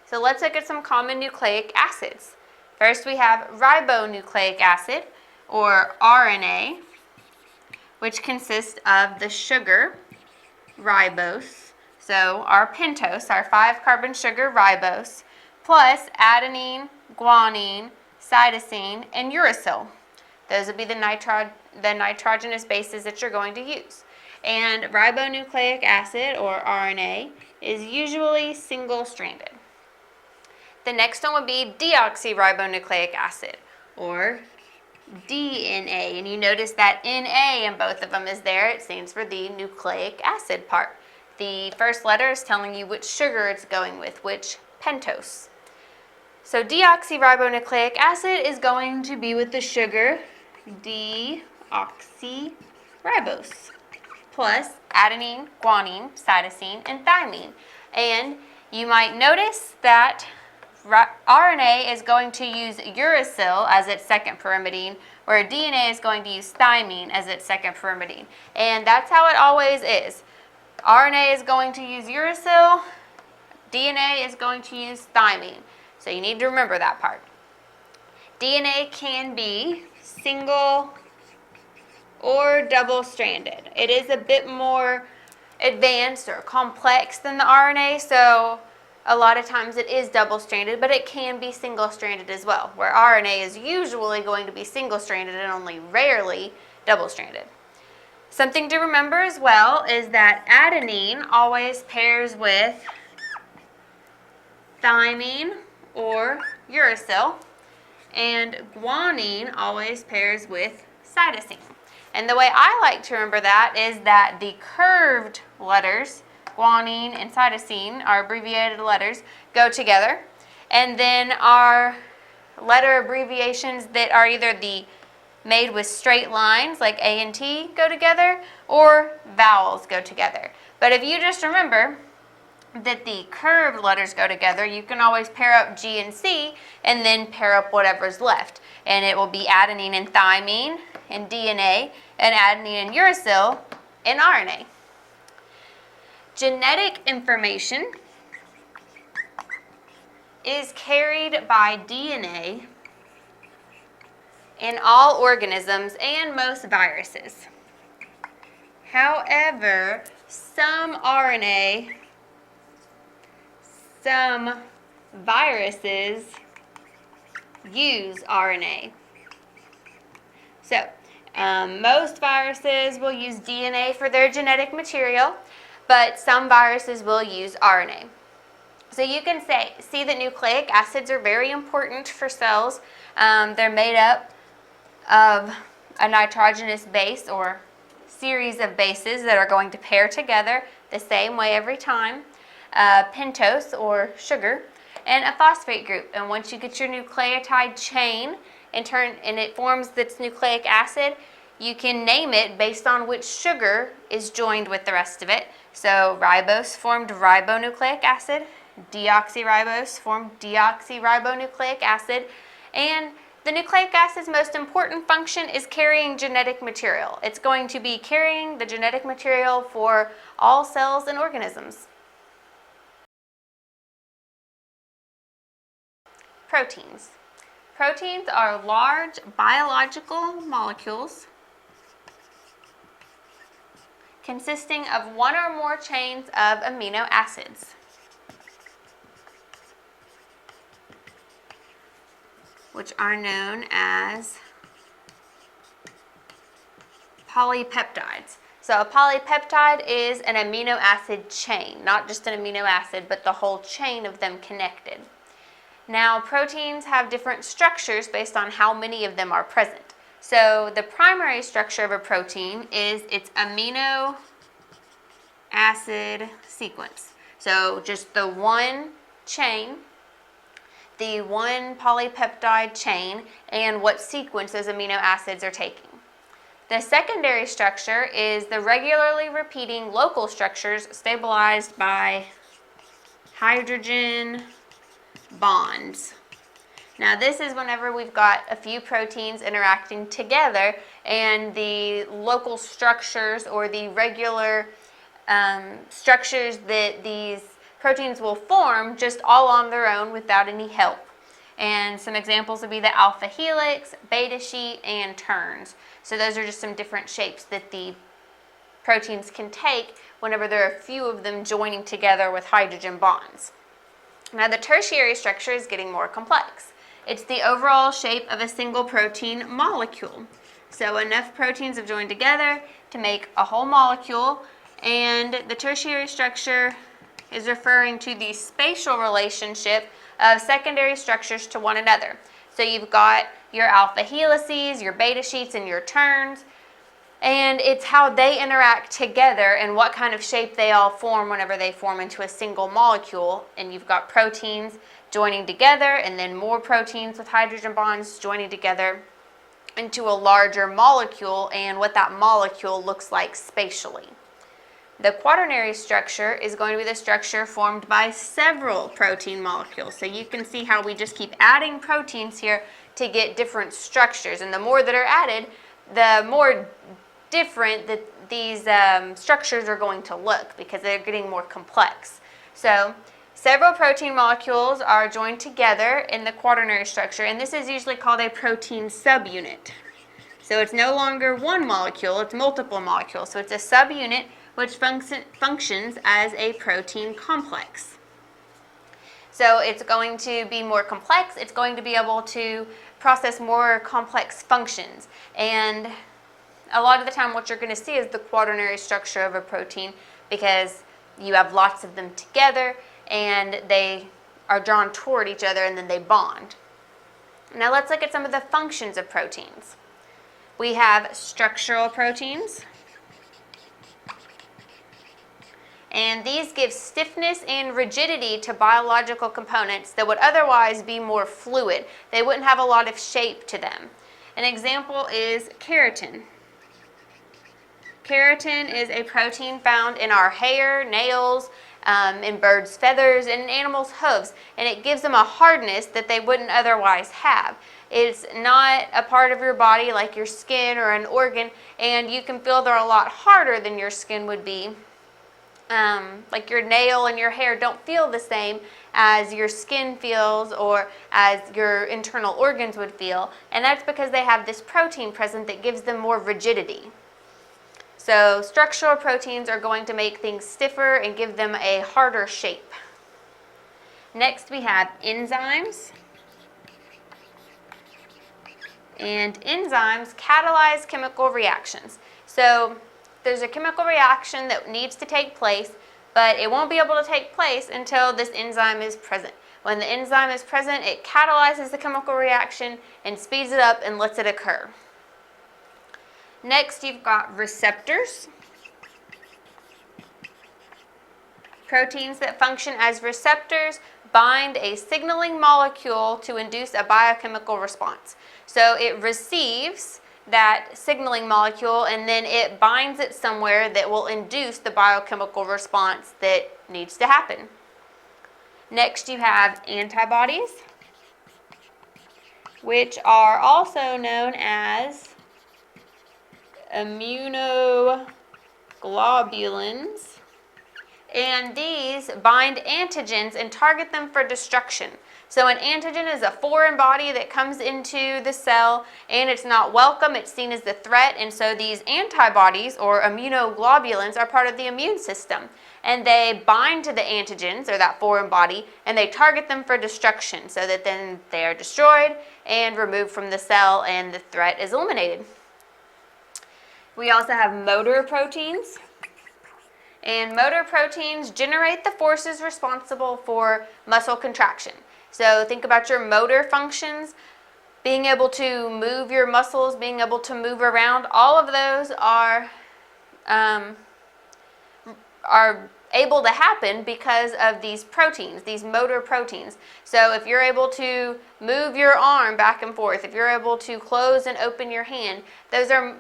So let's look at some common nucleic acids. First, we have ribonucleic acid, or RNA, which consists of the sugar ribose, so our pentose, our 5-carbon sugar ribose, plus adenine, guanine, cytosine, and uracil. Those would be the nitrogenous bases that you're going to use. And ribonucleic acid, or RNA, is usually single-stranded. The next one would be deoxyribonucleic acid, or DNA, and you notice that Na in both of them is there. It stands for the nucleic acid part. The first letter is telling you which sugar it's going with, which pentose. So deoxyribonucleic acid is going to be with the sugar deoxyribose, plus adenine, guanine, cytosine, and thymine. And you might notice that RNA is going to use uracil as its second pyrimidine, where DNA is going to use thymine as its second pyrimidine. And that's how it always is. RNA is going to use uracil, DNA is going to use thymine. So you need to remember that part. DNA can be single or double-stranded. It is a bit more advanced or complex than the RNA, so a lot of times it is double-stranded, but it can be single-stranded as well, where RNA is usually going to be single-stranded and only rarely double-stranded. Something to remember as well is that adenine always pairs with thymine or uracil, and guanine always pairs with cytosine. And the way I like to remember that is that the curved letters, guanine and cytosine, our abbreviated letters, go together. And then our letter abbreviations that are either made with straight lines, like A and T, go together, or vowels go together. But if you just remember that the curved letters go together, you can always pair up G and C and then pair up whatever's left. And it will be adenine and thymine in DNA and adenine and uracil in RNA. Genetic information is carried by DNA in all organisms and most viruses. However, some RNA, some viruses use RNA. So, most viruses will use DNA for their genetic material, but some viruses will use RNA. So you can see that nucleic acids are very important for cells. They're made up of a nitrogenous base or series of bases that are going to pair together the same way every time, pentose or sugar, and a phosphate group. And once you get your nucleotide chain and it forms its nucleic acid, you can name it based on which sugar is joined with the rest of it. So ribose formed ribonucleic acid, deoxyribose formed deoxyribonucleic acid, and the nucleic acid's most important function is carrying genetic material. It's going to be carrying the genetic material for all cells and organisms. Proteins. Proteins are large biological molecules consisting of one or more chains of amino acids, which are known as polypeptides. So a polypeptide is an amino acid chain, not just an amino acid, but the whole chain of them connected. Now, proteins have different structures based on how many of them are present. So the primary structure of a protein is its amino acid sequence. So just the one chain, the one polypeptide chain, and what sequence those amino acids are taking. The secondary structure is the regularly repeating local structures stabilized by hydrogen bonds. Now this is whenever we've got a few proteins interacting together and the local structures or the regular structures that these proteins will form just all on their own without any help. And some examples would be the alpha helix, beta sheet, and turns. So those are just some different shapes that the proteins can take whenever there are a few of them joining together with hydrogen bonds. Now the tertiary structure is getting more complex. It's the overall shape of a single protein molecule. So enough proteins have joined together to make a whole molecule, and the tertiary structure is referring to the spatial relationship of secondary structures to one another. So you've got your alpha helices, your beta sheets, and your turns, and it's how they interact together and what kind of shape they all form whenever they form into a single molecule. And you've got proteins joining together and then more proteins with hydrogen bonds joining together into a larger molecule and what that molecule looks like spatially. The quaternary structure is going to be the structure formed by several protein molecules. So you can see how we just keep adding proteins here to get different structures. And the more that are added, the more different that these structures are going to look because they're getting more complex. So several protein molecules are joined together in the quaternary structure, and this is usually called a protein subunit. So it's no longer one molecule, it's multiple molecules. So it's a subunit which functions as a protein complex. So it's going to be more complex, it's going to be able to process more complex functions. And a lot of the time what you're going to see is the quaternary structure of a protein because you have lots of them together and they are drawn toward each other and then they bond. Now let's look at some of the functions of proteins. We have structural proteins, and these give stiffness and rigidity to biological components that would otherwise be more fluid. They wouldn't have a lot of shape to them. An example is keratin. Keratin is a protein found in our hair, nails, in birds' feathers, and in animals' hooves, and it gives them a hardness that they wouldn't otherwise have. It's not a part of your body like your skin or an organ, and you can feel they're a lot harder than your skin would be. Like your nail and your hair don't feel the same as your skin feels or as your internal organs would feel, and that's because they have this protein present that gives them more rigidity. So structural proteins are going to make things stiffer and give them a harder shape. Next we have enzymes. And enzymes catalyze chemical reactions. So there's a chemical reaction that needs to take place, but it won't be able to take place until this enzyme is present. When the enzyme is present, it catalyzes the chemical reaction and speeds it up and lets it occur. Next, you've got receptors. Proteins that function as receptors bind a signaling molecule to induce a biochemical response. So it receives that signaling molecule and then it binds it somewhere that will induce the biochemical response that needs to happen. Next, you have antibodies, which are also known as immunoglobulins, and these bind antigens and target them for destruction. So an antigen is a foreign body that comes into the cell and it's not welcome, it's seen as the threat, and so these antibodies or immunoglobulins are part of the immune system, and they bind to the antigens or that foreign body and they target them for destruction so that then they are destroyed and removed from the cell and the threat is eliminated. We also have motor proteins. And motor proteins generate the forces responsible for muscle contraction. So think about your motor functions, being able to move your muscles, being able to move around. All of those are able to happen because of these proteins, these motor proteins. So if you're able to move your arm back and forth, if you're able to close and open your hand, those are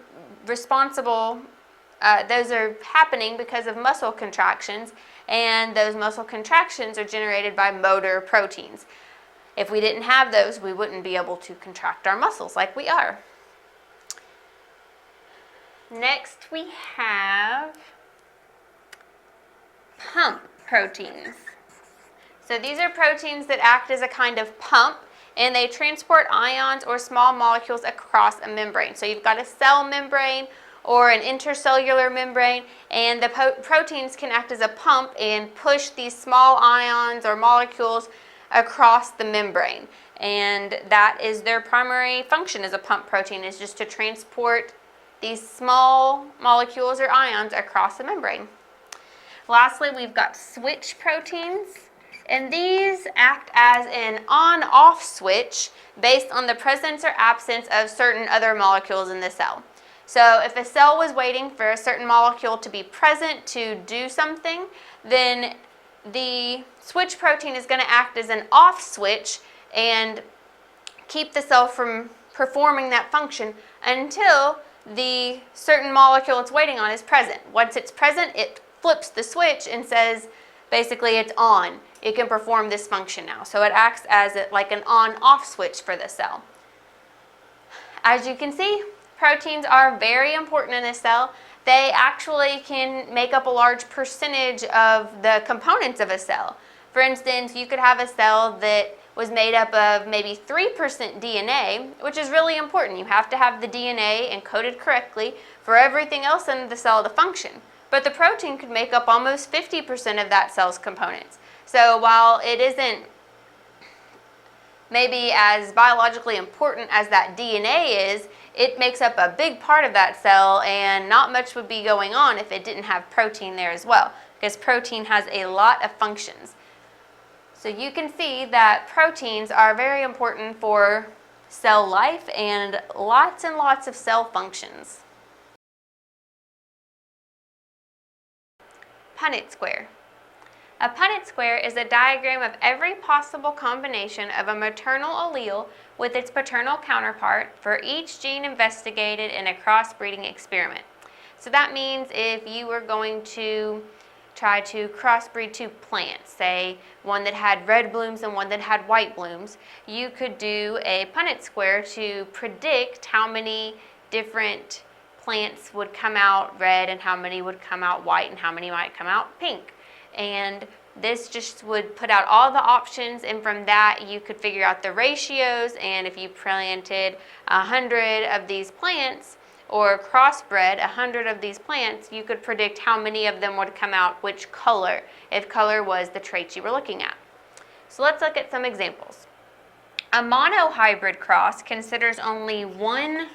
those are happening because of muscle contractions, and those muscle contractions are generated by motor proteins. If we didn't have those, we wouldn't be able to contract our muscles like we are. Next, we have pump proteins. So these are proteins that act as a kind of pump, and they transport ions or small molecules across a membrane. So you've got a cell membrane or an intercellular membrane, and the proteins can act as a pump and push these small ions or molecules across the membrane. And that is their primary function as a pump protein, is just to transport these small molecules or ions across the membrane. Lastly, we've got switch proteins, and these act as an on-off switch based on the presence or absence of certain other molecules in the cell. So if a cell was waiting for a certain molecule to be present to do something, then the switch protein is going to act as an off switch and keep the cell from performing that function until the certain molecule it's waiting on is present. Once it's present, it flips the switch and says, basically, it's on. It can perform this function now. So it acts as like an on-off switch for the cell. As you can see, proteins are very important in a cell. They actually can make up a large percentage of the components of a cell. For instance, you could have a cell that was made up of maybe 3% DNA, which is really important. You have to have the DNA encoded correctly for everything else in the cell to function. But the protein could make up almost 50% of that cell's components. So while it isn't maybe as biologically important as that DNA is, it makes up a big part of that cell, and not much would be going on if it didn't have protein there as well, because protein has a lot of functions. So you can see that proteins are very important for cell life and lots of cell functions. Punnett Square. A Punnett square is a diagram of every possible combination of a maternal allele with its paternal counterpart for each gene investigated in a crossbreeding experiment. So that means if you were going to try to crossbreed two plants, say one that had red blooms and one that had white blooms, you could do a Punnett Square to predict how many different plants would come out red and how many would come out white and how many might come out pink. And this just would put out all the options, and from that you could figure out the ratios, and if you planted 100 of these plants or crossbred 100 of these plants, you could predict how many of them would come out which color, if color was the trait you were looking at. So let's look at some examples. A monohybrid cross considers only one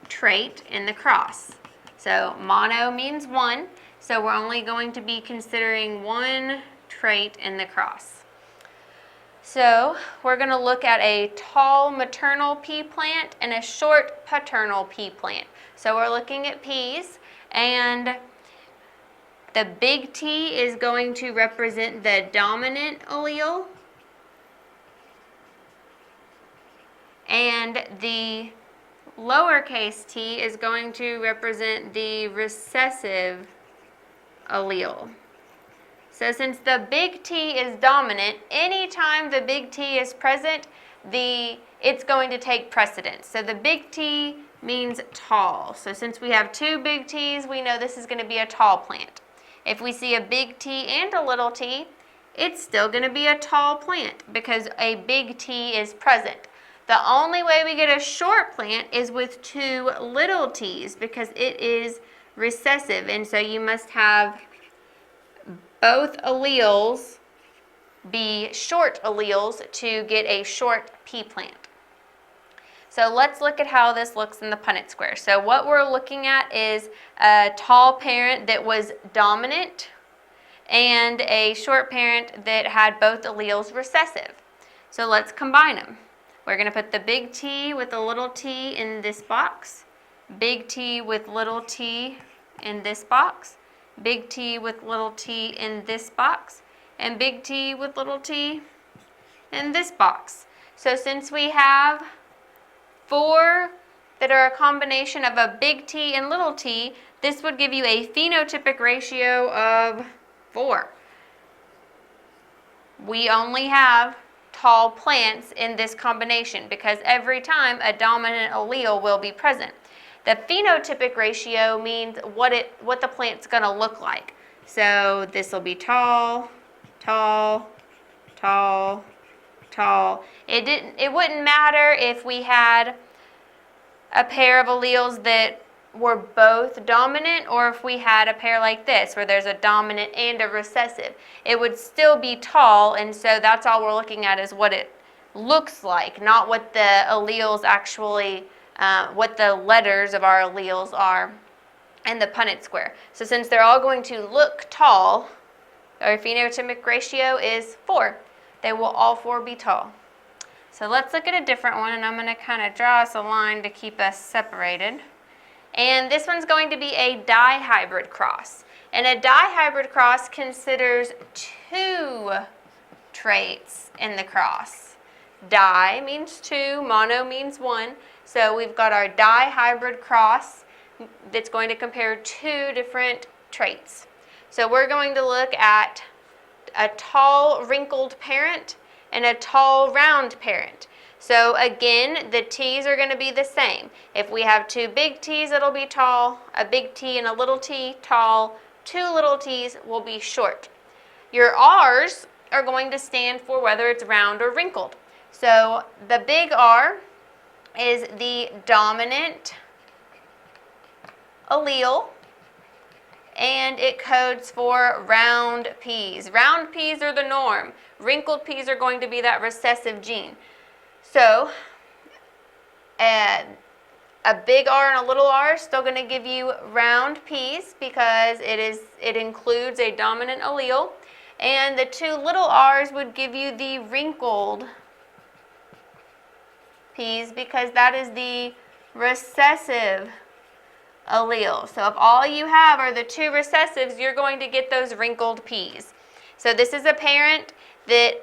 trait in the cross. So mono means one, so we're only going to be considering one trait in the cross. So we're going to look at a tall maternal pea plant and a short paternal pea plant. So we're looking at peas, and the big T is going to represent the dominant allele, and the lowercase t is going to represent the recessive allele. So since the big T is dominant, anytime the big T is present, it's going to take precedence. So the big T means tall. So since we have two big T's, we know this is going to be a tall plant. If we see a big T and a little t, it's still going to be a tall plant because a big T is present. The only way we get a short plant is with two little t's because it is recessive, and so you must have both alleles be short alleles to get a short pea plant. So let's look at how this looks in the Punnett Square. So what we're looking at is a tall parent that was dominant and a short parent that had both alleles recessive. So let's combine them. We're going to put the big T with a little t in this box, big T with little t in this box, big T with little t in this box, and big T with little t in this box. So since we have 4 that are a combination of a big T and little t, this would give you a phenotypic ratio of 4. We only have tall plants in this combination because every time a dominant allele will be present. The phenotypic ratio means what the plant's going to look like. So this will be tall, tall, tall, tall. It wouldn't matter if we had a pair of alleles that were both dominant or if we had a pair like this where there's a dominant and a recessive. It would still be tall, and so that's all we're looking at is what it looks like, not what the alleles actually, what the letters of our alleles are in the Punnett Square. So since they're all going to look tall, our phenotypic ratio is 4. They will all 4 be tall. So let's look at a different one, and I'm going to kind of draw us a line to keep us separated. And this one's going to be a dihybrid cross. And a dihybrid cross considers 2 traits in the cross. Di means 2, mono means 1. So we've got our dihybrid cross that's going to compare 2 different traits. So we're going to look at a tall wrinkled parent and a tall round parent. So again, the T's are going to be the same. If we have 2 big T's, it'll be tall. A big T and a little t, tall. 2 little t's will be short. Your R's are going to stand for whether it's round or wrinkled. So the big R is the dominant allele, and it codes for round peas. Round peas are the norm. Wrinkled peas are going to be that recessive gene. So a big R and a little r is still going to give you round peas because it includes a dominant allele, and the 2 little r's would give you the wrinkled peas because that is the recessive allele. So if all you have are the 2 recessives, you're going to get those wrinkled peas. So this is a parent that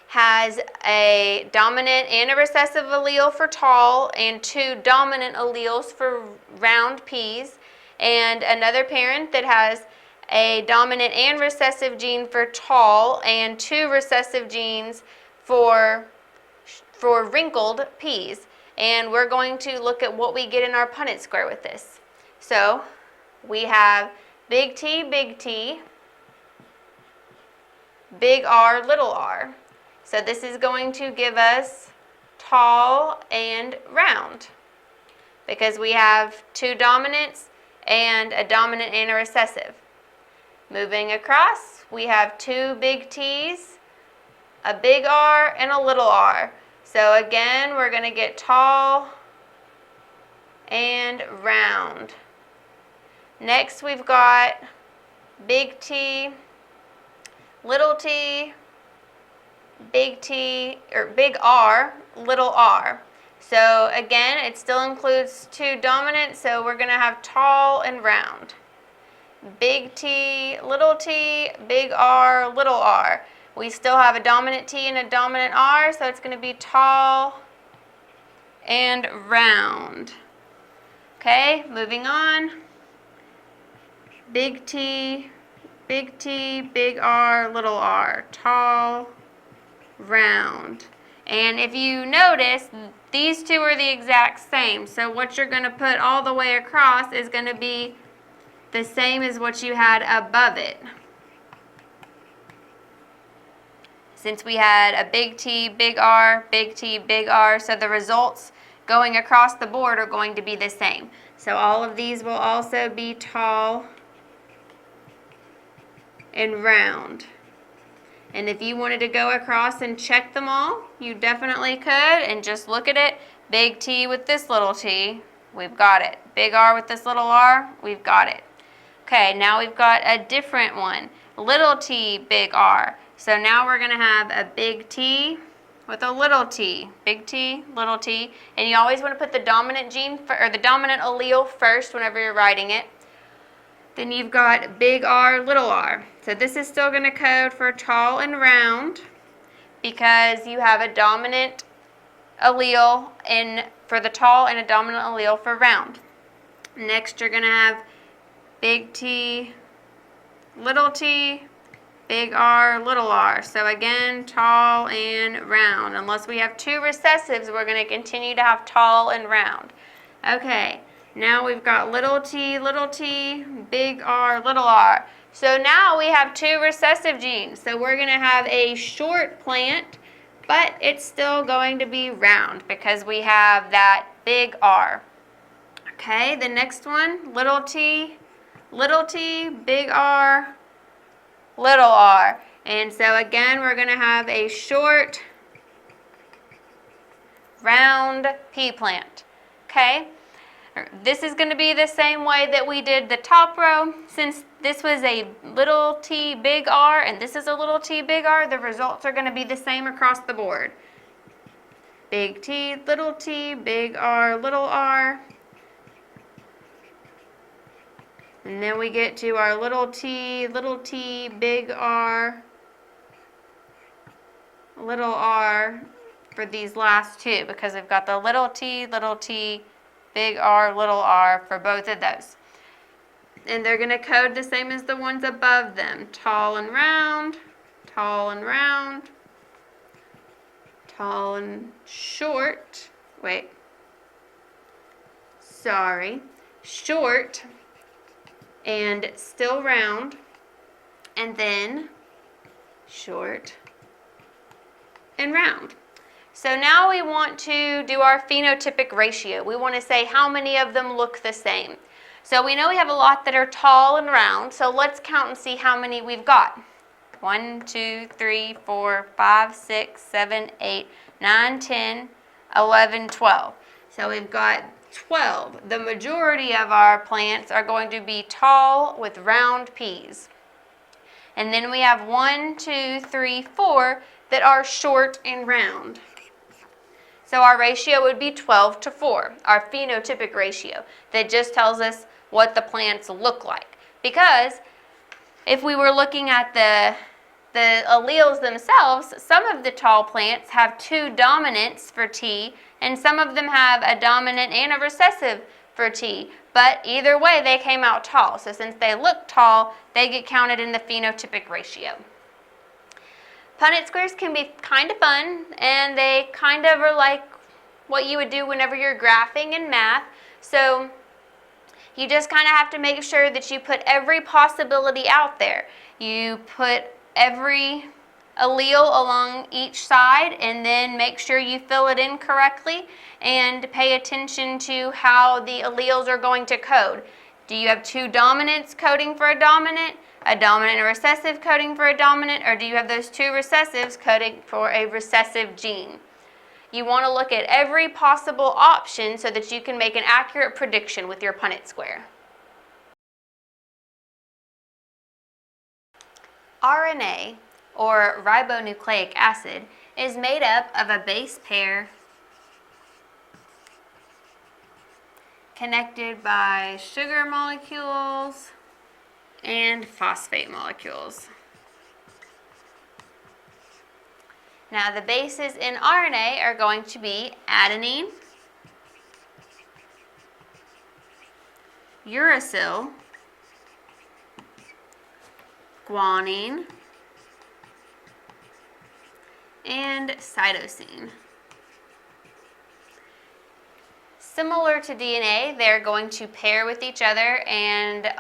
has a dominant and a recessive allele for tall and 2 dominant alleles for round peas, and another parent that has a dominant and recessive gene for tall and 2 recessive genes for wrinkled peas. And we're going to look at what we get in our Punnett square with this. So we have big T, big R, little r. So this is going to give us tall and round because we have 2 dominants and a dominant and a recessive. Moving across, we have 2 big T's, a big R, and a little r. So again, we're going to get tall and round. Next, we've got big T, big R, little r. So again, it still includes 2 dominants, so we're going to have tall and round. Big T, big R, little r. We still have a dominant T and a dominant R, so it's going to be tall and round. Okay, moving on. Big T, big R, little r. Tall, round. And if you notice, these two are the exact same. So what you're going to put all the way across is going to be the same as what you had above it. Since we had a big T, big R, big T, big R, so the results going across the board are going to be the same. So all of these will also be tall and round. And if you wanted to go across and check them all, you definitely could, and just look at it. Big T with this little t, we've got it. Big R with this little r, we've got it. Okay, now we've got a different one. Little t, big R. So now we're going to have a big T with a little t. Big T, little t. And you always want to put the dominant gene or the dominant allele first whenever you're writing it. Then you've got big R, little r. So this is still going to code for tall and round because you have a dominant allele for the tall and a dominant allele for round. Next you're going to have big T, big R, little r. So again, tall and round. Unless we have 2 recessives, we're going to continue to have tall and round. Okay, now we've got little t, big R, little r. So now we have 2 recessive genes. So we're going to have a short plant, but it's still going to be round because we have that big R. Okay, the next one, little t, big R, little r. And so again, we're going to have a short, round pea plant. Okay, this is going to be the same way that we did the top row. Since this was a little t, big R, and this is a little t, big R, the results are going to be the same across the board. Big T, big R, little r. And then we get to our little t, big R, little r for these last 2 because we've got the little t, big R, little r for both of those. And they're going to code the same as the ones above them. Tall and round, tall and round, tall and short. Short and still round, and then short and round. So now we want to do our phenotypic ratio. We want to say how many of them look the same. So we know we have a lot that are tall and round, so let's count and see how many we've got. 1, 2, 3, 4, 5, 6, 7, 8, 9, 10, 11, 12. So we've got 12. The majority of our plants are going to be tall with round peas. And then we have 1, 2, 3, 4 that are short and round. So our ratio would be 12 to 4, our phenotypic ratio. That just tells us what the plants look like. Because if we were looking at the alleles themselves, some of the tall plants have 2 dominants for T, and some of them have a dominant and a recessive for T, but either way they came out tall. So since they look tall, they get counted in the phenotypic ratio. Punnett squares can be kind of fun, and they kind of are like what you would do whenever you're graphing in math. So you just kind of have to make sure that you put every possibility out there. You put every allele along each side and then make sure you fill it in correctly and pay attention to how the alleles are going to code. Do you have two dominants coding for a dominant and a recessive coding for a dominant, or do you have those two recessives coding for a recessive gene? You want to look at every possible option so that you can make an accurate prediction with your Punnett square. RNA, or ribonucleic acid, is made up of a base pair connected by sugar molecules and phosphate molecules. Now the bases in RNA are going to be adenine, uracil, guanine, and cytosine. Similar to DNA, they're going to pair with each other, and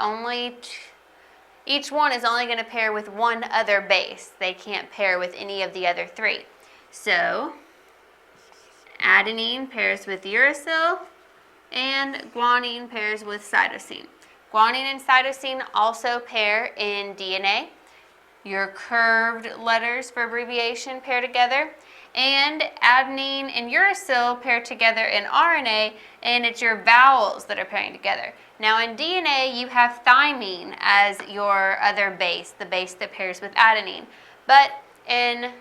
each one is only going to pair with one other base. They can't pair with any of the other three. So adenine pairs with uracil, and guanine pairs with cytosine. Guanine and cytosine also pair in DNA. Your curved letters for abbreviation pair together, and adenine and uracil pair together in RNA, and it's your vowels that are pairing together. Now in DNA, you have thymine as your other base, the base that pairs with adenine. But in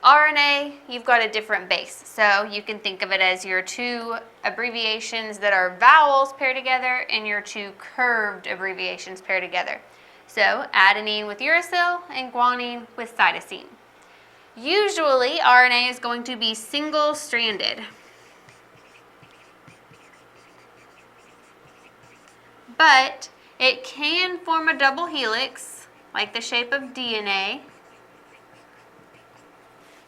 RNA, you've got a different base. So you can think of it as your two abbreviations that are vowels paired together and your two curved abbreviations paired together. So adenine with uracil and guanine with cytosine. Usually, RNA is going to be single-stranded. But it can form a double helix, like the shape of DNA,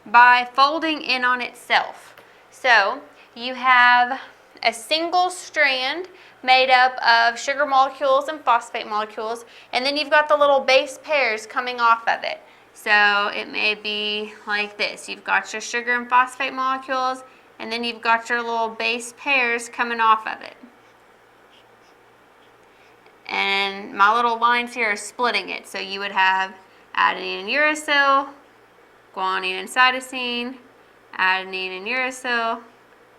by folding in on itself. So you have a single strand made up of sugar molecules and phosphate molecules, and then you've got the little base pairs coming off of it. So it may be like this. You've got your sugar and phosphate molecules, and then you've got your little base pairs coming off of it. And my little lines here are splitting it. So you would have adenine and uracil, guanine and cytosine, adenine and uracil,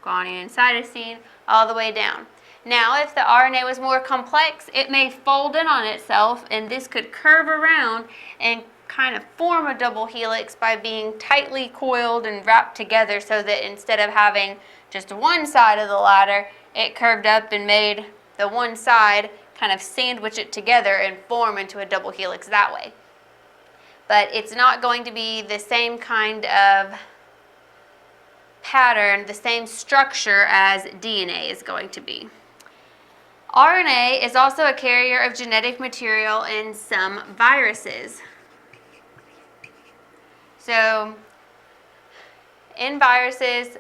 guanine and cytosine, all the way down. Now, if the RNA was more complex, it may fold in on itself, and this could curve around and kind of form a double helix by being tightly coiled and wrapped together, so that instead of having just one side of the ladder, it curved up and made the one side kind of sandwich it together and form into a double helix that way. But it's not going to be the same kind of pattern, the same structure as DNA is going to be. RNA is also a carrier of genetic material in some viruses. So in viruses,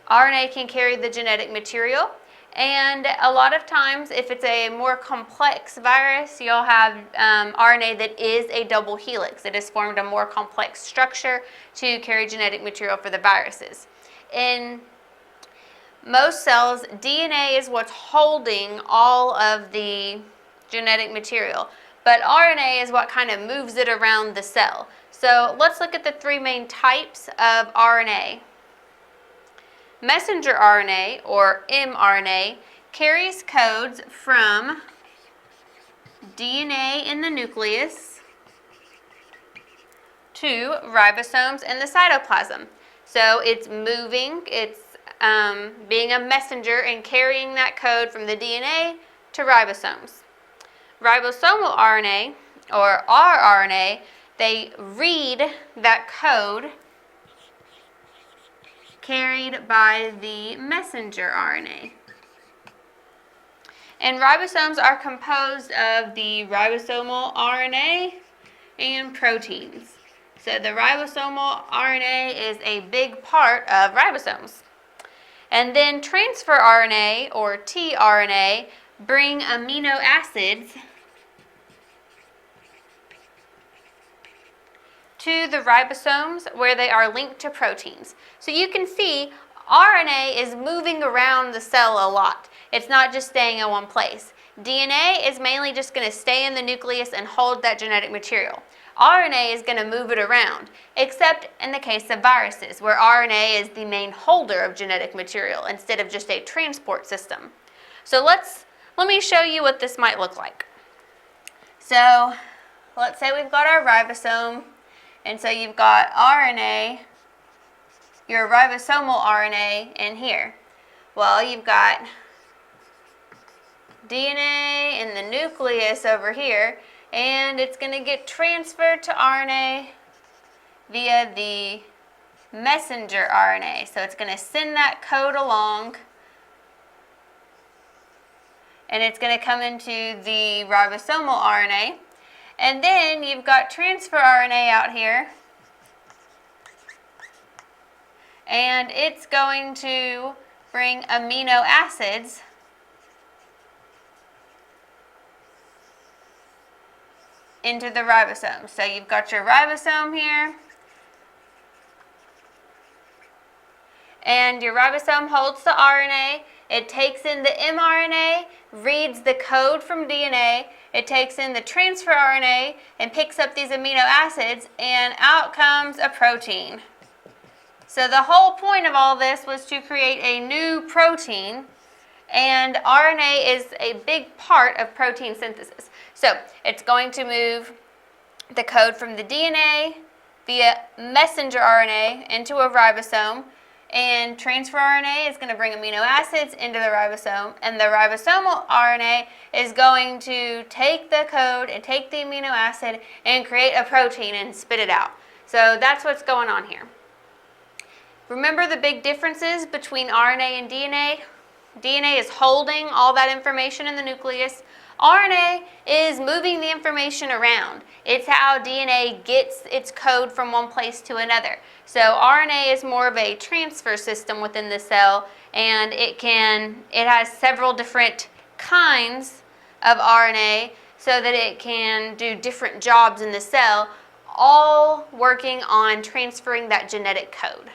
RNA can carry the genetic material, and a lot of times if it's a more complex virus, you'll have RNA that is a double helix. It has formed a more complex structure to carry genetic material for the viruses. In most cells, DNA is what's holding all of the genetic material, but RNA is what kind of moves it around the cell. So let's look at the three main types of RNA. Messenger RNA, or mRNA, carries codes from DNA in the nucleus to ribosomes in the cytoplasm. So it's moving, it's being a messenger and carrying that code from the DNA to ribosomes. Ribosomal RNA, or rRNA, they read that code carried by the messenger RNA. And ribosomes are composed of the ribosomal RNA and proteins. So the ribosomal RNA is a big part of ribosomes. And then transfer RNA, or tRNA, bring amino acids to the ribosomes where they are linked to proteins. So you can see RNA is moving around the cell a lot. It's not just staying in one place. DNA is mainly just going to stay in the nucleus and hold that genetic material. RNA is going to move it around, except in the case of viruses, where RNA is the main holder of genetic material instead of just a transport system. So let me show you what this might look like. So let's say we've got our ribosome, and so you've got RNA, your ribosomal RNA in here. Well, you've got DNA in the nucleus over here, and it's going to get transferred to RNA via the messenger RNA. So it's going to send that code along, and it's going to come into the ribosomal RNA. And then you've got transfer RNA out here, and it's going to bring amino acids into the ribosome. So you've got your ribosome here, and your ribosome holds the RNA. It takes in the mRNA, reads the code from DNA, it takes in the transfer RNA and picks up these amino acids, and out comes a protein. So the whole point of all this was to create a new protein, and RNA is a big part of protein synthesis. So it's going to move the code from the DNA via messenger RNA into a ribosome, and transfer RNA is going to bring amino acids into the ribosome, and the ribosomal RNA is going to take the code and take the amino acid and create a protein and spit it out. So that's what's going on here. Remember the big differences between RNA and DNA? DNA is holding all that information in the nucleus. RNA is moving the information around. It's how DNA gets its code from one place to another. So RNA is more of a transfer system within the cell, and it has several different kinds of RNA so that it can do different jobs in the cell, all working on transferring that genetic code.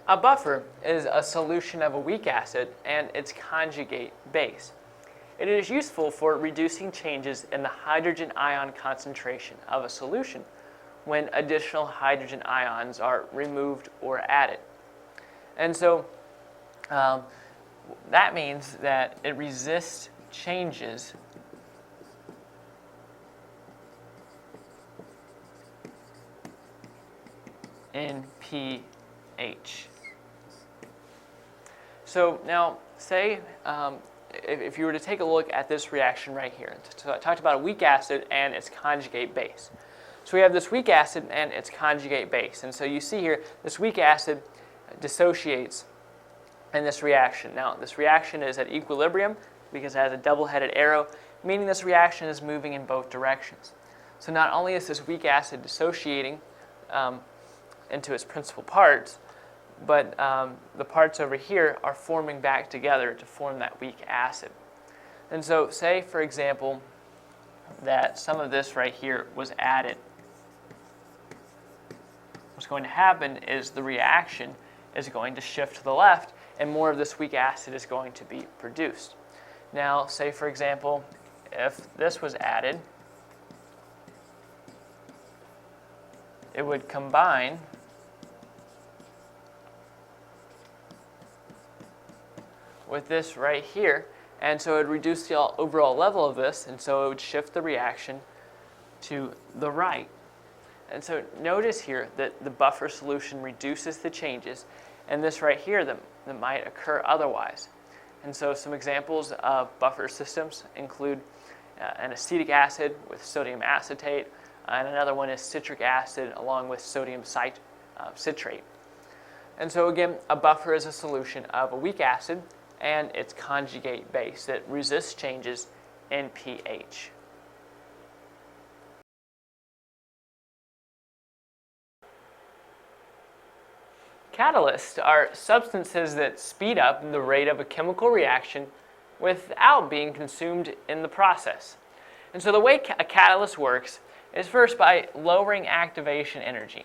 A buffer is a solution of a weak acid and its conjugate base. It is useful for reducing changes in the hydrogen ion concentration of a solution when additional hydrogen ions are removed or added. And so that means that it resists changes in pH. So now, say if you were to take a look at this reaction right here, I talked about a weak acid and its conjugate base. So we have this weak acid and its conjugate base. And so you see here, this weak acid dissociates in this reaction. Now, this reaction is at equilibrium because it has a double-headed arrow, meaning this reaction is moving in both directions. So not only is this weak acid dissociating into its principal parts, but the parts over here are forming back together to form that weak acid. And so say, for example, that some of this right here was added. What's going to happen is the reaction is going to shift to the left, and more of this weak acid is going to be produced. Now, say, for example, if this was added, it would combine with this right here, and so it would reduce the overall level of this, and so it would shift the reaction to the right. And so notice here that the buffer solution reduces the changes, and this right here that might occur otherwise. And so some examples of buffer systems include an acetic acid with sodium acetate, and another one is citric acid along with sodium citrate. And so again, a buffer is a solution of a weak acid and its conjugate base that resists changes in pH. Catalysts are substances that speed up the rate of a chemical reaction without being consumed in the process. And so the way a catalyst works is first by lowering activation energy.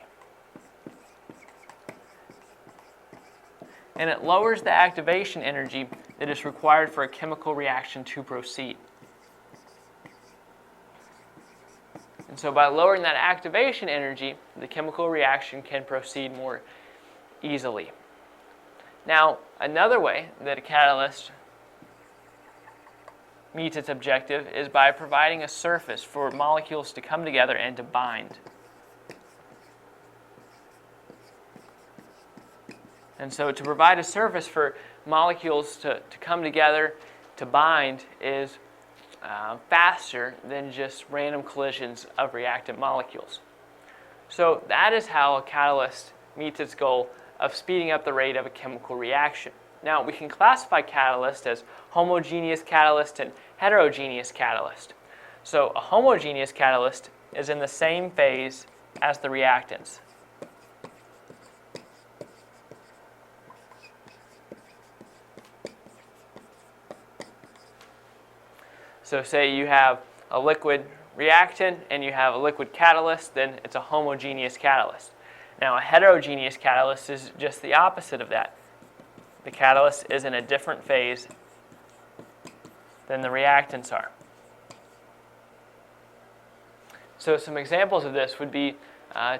And it lowers the activation energy that is required for a chemical reaction to proceed. And so by lowering that activation energy, the chemical reaction can proceed more easily. Now, another way that a catalyst meets its objective is by providing a surface for molecules to come together and to bind. And so to provide a surface for molecules to come together, to bind, is faster than just random collisions of reactant molecules. So that is how a catalyst meets its goal of speeding up the rate of a chemical reaction. Now, we can classify catalyst as homogeneous catalyst and heterogeneous catalyst. So a homogeneous catalyst is in the same phase as the reactants. So say you have a liquid reactant and you have a liquid catalyst, then it's a homogeneous catalyst. Now, a heterogeneous catalyst is just the opposite of that. The catalyst is in a different phase than the reactants are. So some examples of this would be,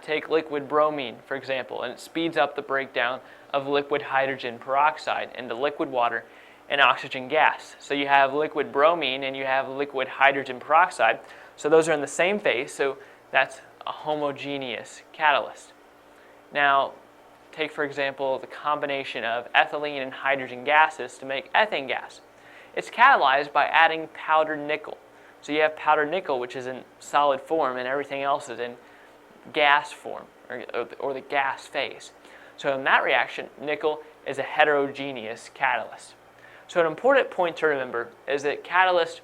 take liquid bromine, for example, and it speeds up the breakdown of liquid hydrogen peroxide into liquid water and oxygen gas. So you have liquid bromine and you have liquid hydrogen peroxide. So those are in the same phase, so that's a homogeneous catalyst. Now, take, for example, the combination of ethylene and hydrogen gases to make ethane gas. It's catalyzed by adding powdered nickel. So you have powdered nickel, which is in solid form, and everything else is in gas form, or the gas phase. So in that reaction, nickel is a heterogeneous catalyst. So an important point to remember is that catalysts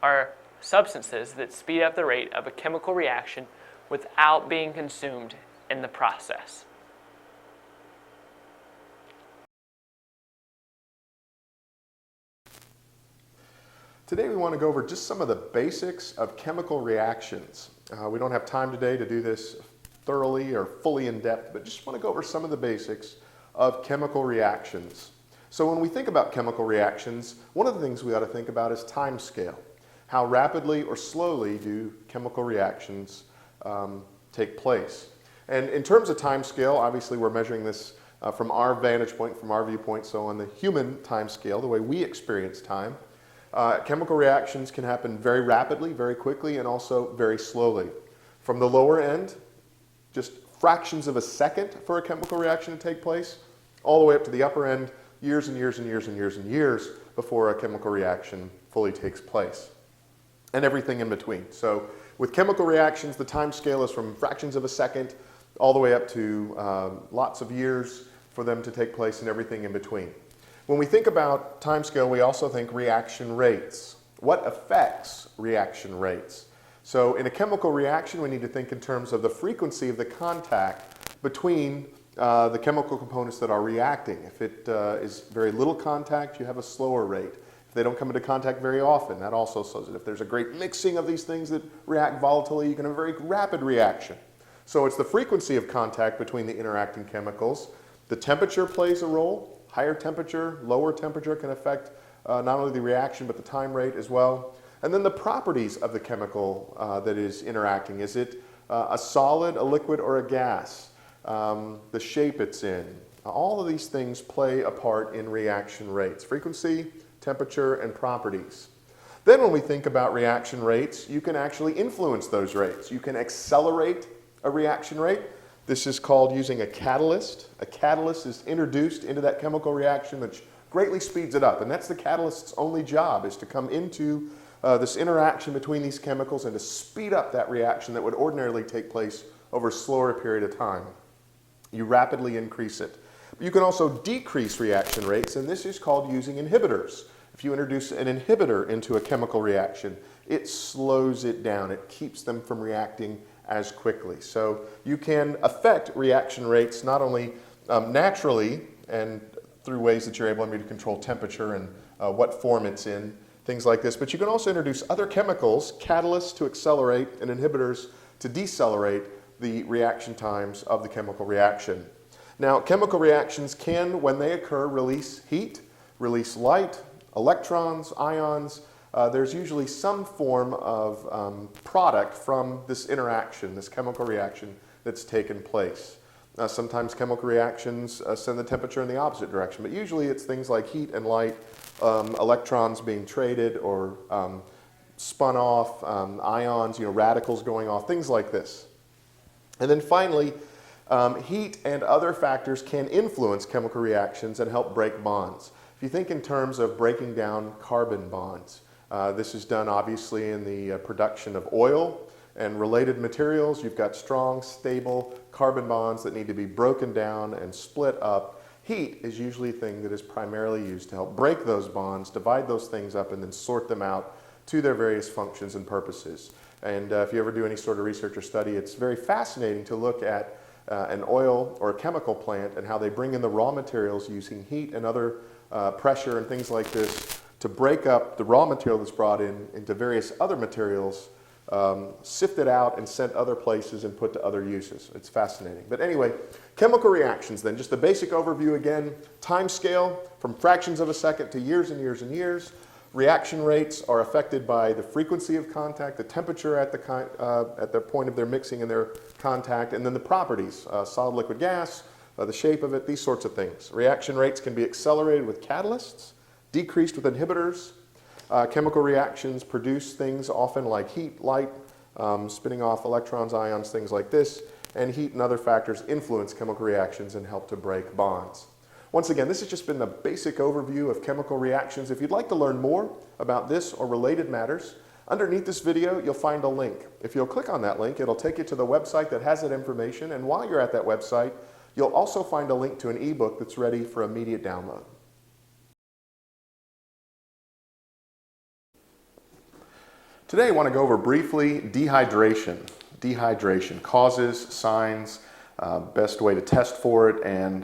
are substances that speed up the rate of a chemical reaction without being consumed in the process. Today we want to go over just some of the basics of chemical reactions. We don't have time today to do this thoroughly or fully in depth, but just want to go over some of the basics of chemical reactions. So when we think about chemical reactions, one of the things we ought to think about is time scale. How rapidly or slowly do chemical reactions take place? And in terms of time scale, obviously we're measuring this from our vantage point, from our viewpoint, so on the human time scale, the way we experience time. Chemical reactions can happen very rapidly, very quickly, and also very slowly. From the lower end, just fractions of a second for a chemical reaction to take place, all the way up to the upper end, years and years and years and years and years before a chemical reaction fully takes place. And everything in between. So with chemical reactions, the time scale is from fractions of a second all the way up to lots of years for them to take place and everything in between. When we think about time scale, we also think reaction rates. What affects reaction rates? So in a chemical reaction, we need to think in terms of the frequency of the contact between the chemical components that are reacting. If it is very little contact, you have a slower rate. If they don't come into contact very often, that also slows it. If there's a great mixing of these things that react volatilely, you can have a very rapid reaction. So it's the frequency of contact between the interacting chemicals. The temperature plays a role. Higher temperature, lower temperature can affect not only the reaction but the time rate as well. And then the properties of the chemical that is interacting. Is it a solid, a liquid, or a gas? The shape it's in. All of these things play a part in reaction rates. Frequency, temperature, and properties. Then when we think about reaction rates, you can actually influence those rates. You can accelerate a reaction rate. This is called using a catalyst. A catalyst is introduced into that chemical reaction, which greatly speeds it up. And that's the catalyst's only job, is to come into this interaction between these chemicals and to speed up that reaction that would ordinarily take place over a slower period of time. You rapidly increase it. You can also decrease reaction rates, and this is called using inhibitors. If you introduce an inhibitor into a chemical reaction, it slows it down. It keeps them from reacting as quickly. So you can affect reaction rates not only naturally and through ways that you're able to control temperature and what form it's in, things like this, but you can also introduce other chemicals, catalysts to accelerate and inhibitors to decelerate the reaction times of the chemical reaction. Now, chemical reactions can, when they occur, release heat, release light, electrons, ions. There's usually some form of product from this interaction, this chemical reaction that's taken place. Sometimes chemical reactions send the temperature in the opposite direction, but usually it's things like heat and light, electrons being traded or spun off, ions, radicals going off, things like this. And then finally, heat and other factors can influence chemical reactions and help break bonds. If you think in terms of breaking down carbon bonds, this is done obviously in the production of oil and related materials. You've got strong, stable carbon bonds that need to be broken down and split up. Heat is usually a thing that is primarily used to help break those bonds, divide those things up, and then sort them out to their various functions and purposes. And if you ever do any sort of research or study, it's very fascinating to look at an oil or a chemical plant and how they bring in the raw materials using heat and other pressure and things like this to break up the raw material that's brought in into various other materials, sifted out and sent other places and put to other uses. It's fascinating. But anyway, chemical reactions then, just a basic overview again, time scale from fractions of a second to years and years and years. Reaction rates are affected by the frequency of contact, the temperature at the point of their mixing and their contact, and then the properties, solid, liquid, gas, the shape of it, these sorts of things. Reaction rates can be accelerated with catalysts, decreased with inhibitors. Chemical reactions produce things often like heat, light, spinning off electrons, ions, things like this, and heat and other factors influence chemical reactions and help to break bonds. Once again, this has just been the basic overview of chemical reactions. If you'd like to learn more about this or related matters, underneath this video you'll find a link. If you'll click on that link, it'll take you to the website that has that information, and while you're at that website, you'll also find a link to an ebook that's ready for immediate download. Today I want to go over briefly dehydration. Dehydration, causes, signs, best way to test for it, and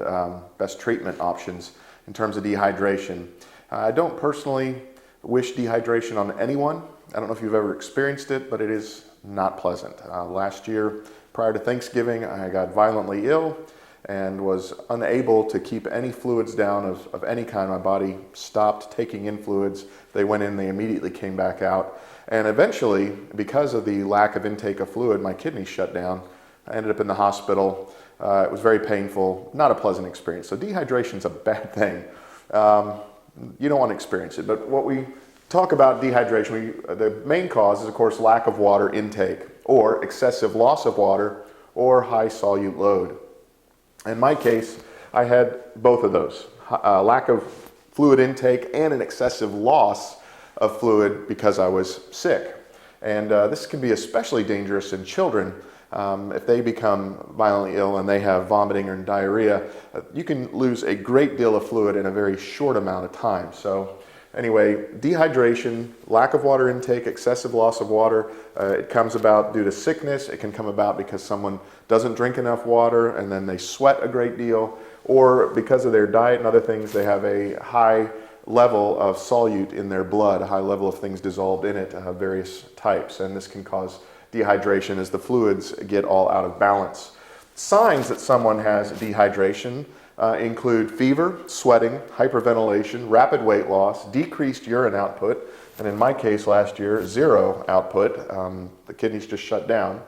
best treatment options in terms of dehydration. I don't personally wish dehydration on anyone. I don't know if you've ever experienced it, but it is not pleasant. Last year, prior to Thanksgiving, I got violently ill and was unable to keep any fluids down of any kind. My body stopped taking in fluids. They went in, they immediately came back out. And eventually, because of the lack of intake of fluid, my kidneys shut down. I ended up in the hospital. It was very painful, not a pleasant experience. So dehydration is a bad thing. You don't want to experience it. But what we talk about dehydration, the main cause is, of course, lack of water intake or excessive loss of water or high solute load. In my case, I had both of those, lack of fluid intake and an excessive loss of fluid because I was sick. And this can be especially dangerous in children. If they become violently ill and they have vomiting or diarrhea, you can lose a great deal of fluid in a very short amount of time. So anyway, dehydration, lack of water intake, excessive loss of water, it comes about due to sickness. It can come about because someone doesn't drink enough water and then they sweat a great deal, or because of their diet and other things, they have a high level of solute in their blood, a high level of things dissolved in it, various types, and this can cause dehydration as the fluids get all out of balance. Signs that someone has dehydration include fever, sweating, hyperventilation, rapid weight loss, decreased urine output, and in my case last year, zero output. The kidneys just shut down.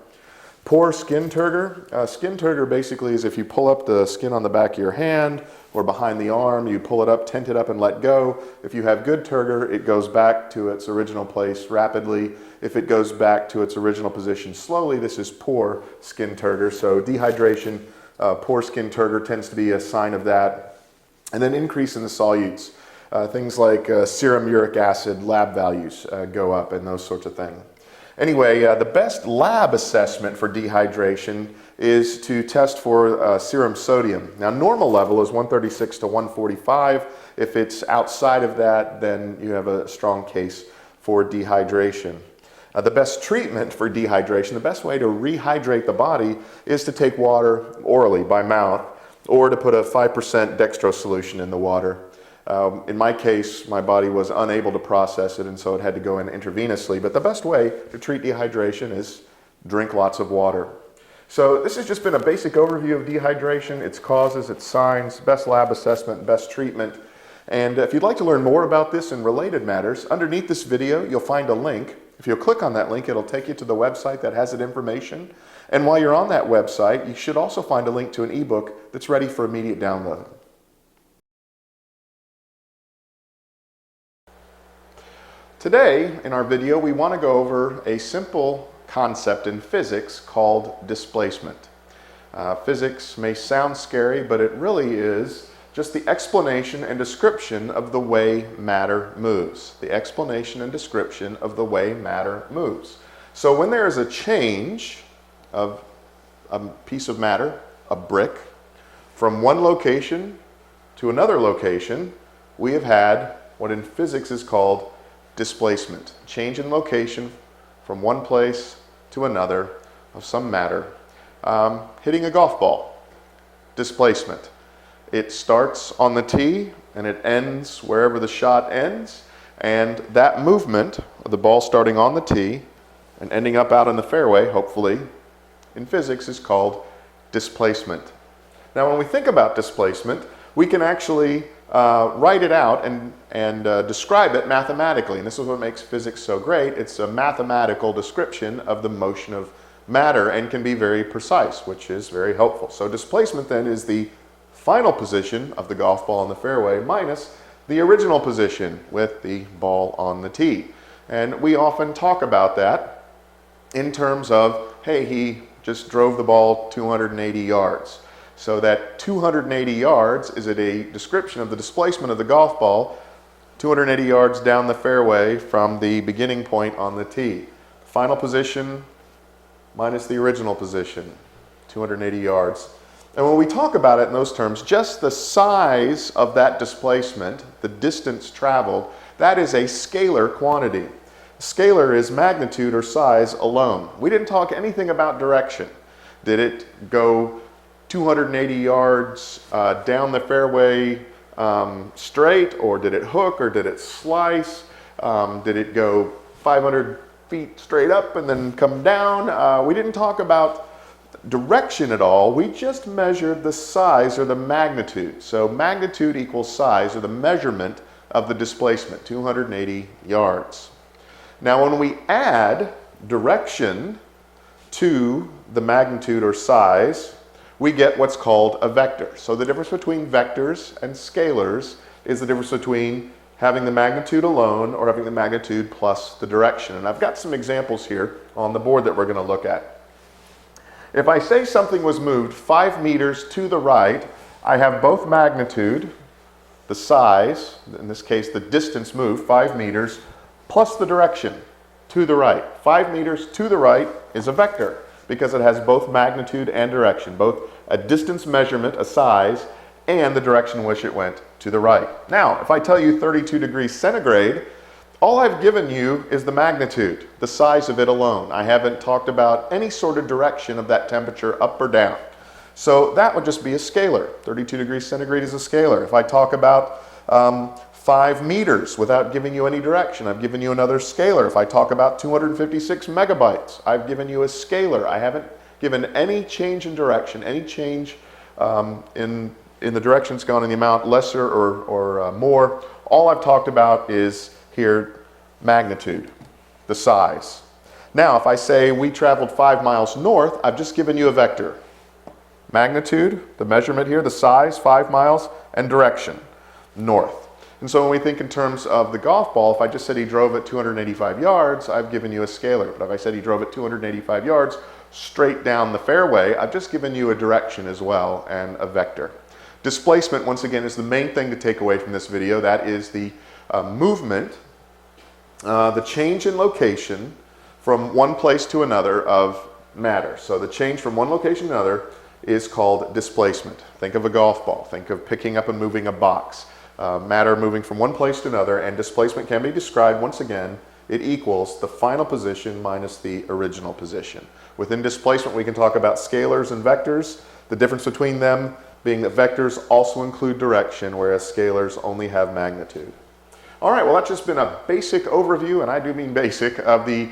Poor skin turgor. Skin turgor basically is if you pull up the skin on the back of your hand or behind the arm, you pull it up, tent it up, and let go. If you have good turgor, it goes back to its original place rapidly. If it goes back to its original position slowly, this is poor skin turgor. So dehydration, poor skin turgor tends to be a sign of that. And then increase in the solutes. Things like serum uric acid lab values go up and those sorts of things. Anyway, the best lab assessment for dehydration is to test for serum sodium. Now, normal level is 136 to 145. If it's outside of that, then you have a strong case for dehydration. The best treatment for dehydration, the best way to rehydrate the body, is to take water orally by mouth, or to put a 5% dextrose solution in the water. In my case, my body was unable to process it, and so it had to go in intravenously. But the best way to treat dehydration is drink lots of water. So this has just been a basic overview of dehydration, its causes, its signs, best lab assessment, best treatment. And if you'd like to learn more about this and related matters, underneath this video you'll find a link. If you'll click on that link, it'll take you to the website that has that information. And while you're on that website, you should also find a link to an ebook that's ready for immediate download. Today, in our video, we want to go over a simple concept in physics called displacement. Physics may sound scary, but it really is just the explanation and description of the way matter moves. The explanation and description of the way matter moves. So when there is a change of a piece of matter, a brick, from one location to another location, we have had what in physics is called displacement. Change in location from one place to another of some matter. Hitting a golf ball, displacement. It starts on the tee and it ends wherever the shot ends, and that movement of the ball starting on the tee and ending up out in the fairway, hopefully, in physics is called displacement. Now when we think about displacement, we can actually write it out and describe it mathematically. And this is what makes physics so great. It's a mathematical description of the motion of matter and can be very precise, which is very helpful. So displacement then is the final position of the golf ball in the fairway minus the original position with the ball on the tee. And we often talk about that in terms of, hey, he just drove the ball 280 yards. So that 280 yards is a description of the displacement of the golf ball 280 yards down the fairway from the beginning point on the tee. Final position minus the original position, 280 yards. And when we talk about it in those terms, just the size of that displacement, the distance traveled, that is a scalar quantity. Scalar is magnitude or size alone. We didn't talk anything about direction. Did it go 280 yards down the fairway straight, or did it hook, or did it slice? Did it go 500 feet straight up and then come down? We didn't talk about direction at all. We just measured the size or the magnitude. So magnitude equals size, or the measurement of the displacement, 280 yards. Now when we add direction to the magnitude or size, we get what's called a vector. So the difference between vectors and scalars is the difference between having the magnitude alone or having the magnitude plus the direction. And I've got some examples here on the board that we're going to look at. If I say something was moved 5 meters to the right, I have both magnitude, the size, in this case the distance moved, 5 meters, plus the direction to the right. 5 meters to the right is a vector, because it has both magnitude and direction, both a distance measurement, a size, and the direction in which it went to the right. Now, if I tell you 32 degrees centigrade, all I've given you is the magnitude, the size of it alone. I haven't talked about any sort of direction of that temperature up or down. So that would just be a scalar. 32 degrees centigrade is a scalar. If I talk about 5 meters without giving you any direction, I've given you another scalar. If I talk about 256 megabytes, I've given you a scalar. I haven't given any change in direction, any change in the direction it's gone in the amount, lesser or more. All I've talked about is here magnitude, the size. Now if I say we traveled 5 miles north, I've just given you a vector. Magnitude, the measurement here, the size, 5 miles, and direction, north. And so when we think in terms of the golf ball, if I just said he drove it 285 yards, I've given you a scalar. But if I said he drove it 285 yards straight down the fairway, I've just given you a direction as well and a vector. Displacement, once again, is the main thing to take away from this video. That is the movement, the change in location from one place to another of matter. So the change from one location to another is called displacement. Think of a golf ball. Think of picking up and moving a box. Matter moving from one place to another, and displacement can be described, once again, it equals the final position minus the original position. Within displacement, we can talk about scalars and vectors. The difference between them being that vectors also include direction, whereas scalars only have magnitude. All right, well, that's just been a basic overview, and I do mean basic, of the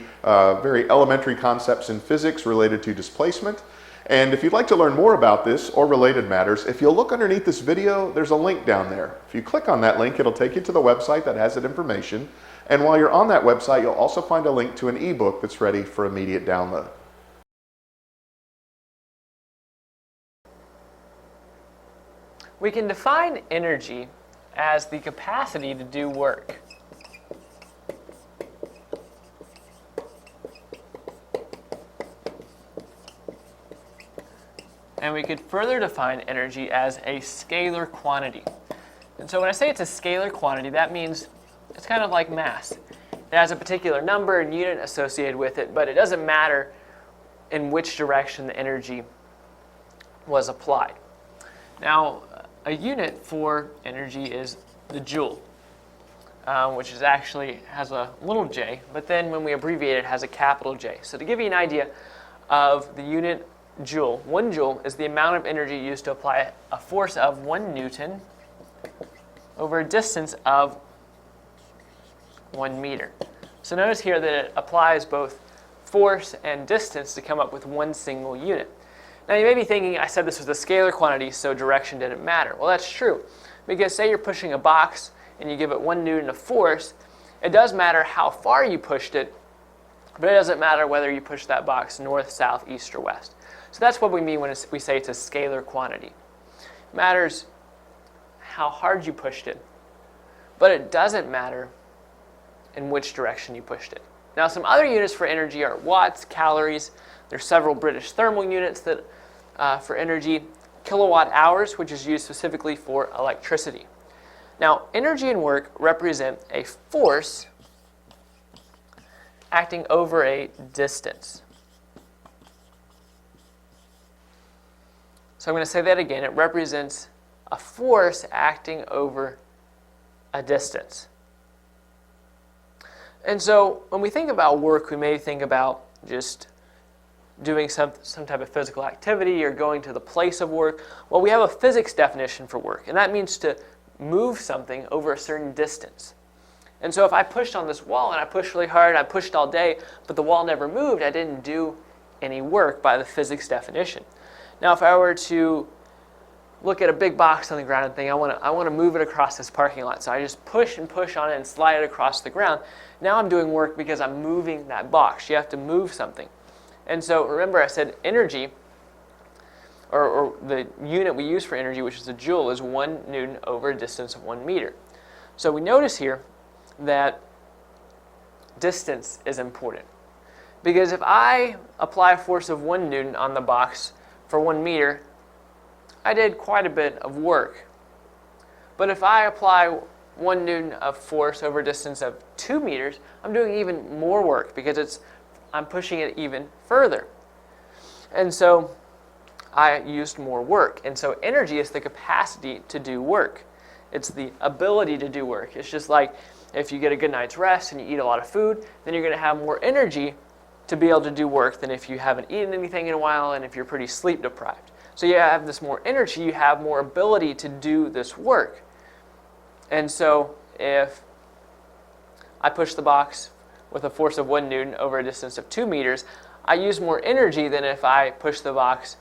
very elementary concepts in physics related to displacement. And if you'd like to learn more about this or related matters, if you'll look underneath this video, there's a link down there. If you click on that link, it'll take you to the website that has that information. And while you're on that website, you'll also find a link to an ebook that's ready for immediate download. We can define energy as the capacity to do work. And we could further define energy as a scalar quantity. And so when I say it's a scalar quantity, that means it's kind of like mass. It has a particular number and unit associated with it, but it doesn't matter in which direction the energy was applied. Now, a unit for energy is the joule, which is actually has a little j, but then when we abbreviate it, it has a capital J. So to give you an idea of the unit joule, 1 joule is the amount of energy used to apply a force of 1 Newton over a distance of 1 meter. So notice here that it applies both force and distance to come up with one single unit. Now you may be thinking, I said this was a scalar quantity, so direction didn't matter. Well, that's true, because say you're pushing a box and you give it 1 Newton of force, it does matter how far you pushed it, but it doesn't matter whether you push that box north, south, east, or west. So that's what we mean when we say it's a scalar quantity. It matters how hard you pushed it, but it doesn't matter in which direction you pushed it. Now, some other units for energy are watts, calories. There's several British thermal units that for energy, kilowatt hours, which is used specifically for electricity. Now, energy and work represent a force acting over a distance. So I'm going to say that again. It represents a force acting over a distance. And so when we think about work, we may think about just doing some type of physical activity or going to the place of work. Well, we have a physics definition for work, and that means to move something over a certain distance. And so if I pushed on this wall and I pushed really hard, I pushed all day, but the wall never moved, I didn't do any work by the physics definition. Now, if I were to look at a big box on the ground and think, I want to move it across this parking lot, so I just push and push on it and slide it across the ground, now I'm doing work because I'm moving that box. You have to move something. And so remember I said energy, or the unit we use for energy, which is a joule, is 1 Newton over a distance of 1 meter. So we notice here that distance is important. Because if I apply a force of 1 Newton on the box for 1 meter, I did quite a bit of work. But if I apply 1 Newton of force over a distance of 2 meters, I'm doing even more work because I'm pushing it even further. And so I used more work. And so energy is the capacity to do work. It's the ability to do work. It's just like if you get a good night's rest and you eat a lot of food, then you're going to have more energy to be able to do work than if you haven't eaten anything in a while and if you're pretty sleep deprived. So you have this more energy, you have more ability to do this work. And so if I push the box with a force of 1 Newton over a distance of 2 meters, I use more energy than if I push the box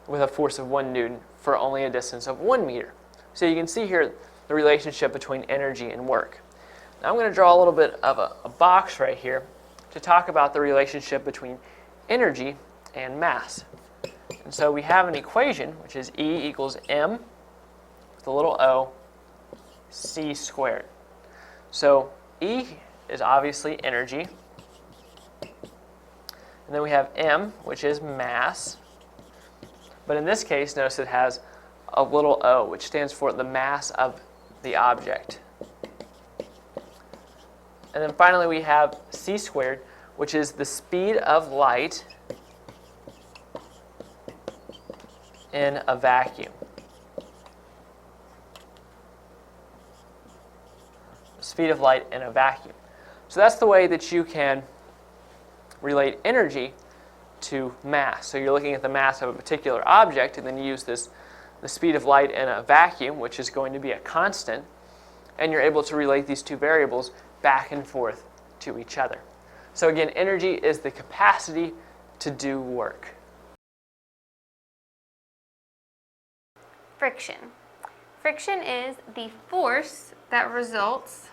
with a force of 1 Newton for only a distance of 1 meter. So you can see here the relationship between energy and work. Now I'm going to draw a little bit of a box right here to talk about the relationship between energy and mass. And so we have an equation, which is E equals m with a little o c squared. So E is obviously energy. And then we have m, which is mass. But in this case, notice it has a little o, which stands for the mass of the object. And then finally we have c squared, which is the speed of light in a vacuum. The speed of light in a vacuum. So that's the way that you can relate energy to mass. So you're looking at the mass of a particular object, and then you use the speed of light in a vacuum, which is going to be a constant, and you're able to relate these two variables back and forth to each other. So again, energy is the capacity to do work. Friction. Friction is the force that results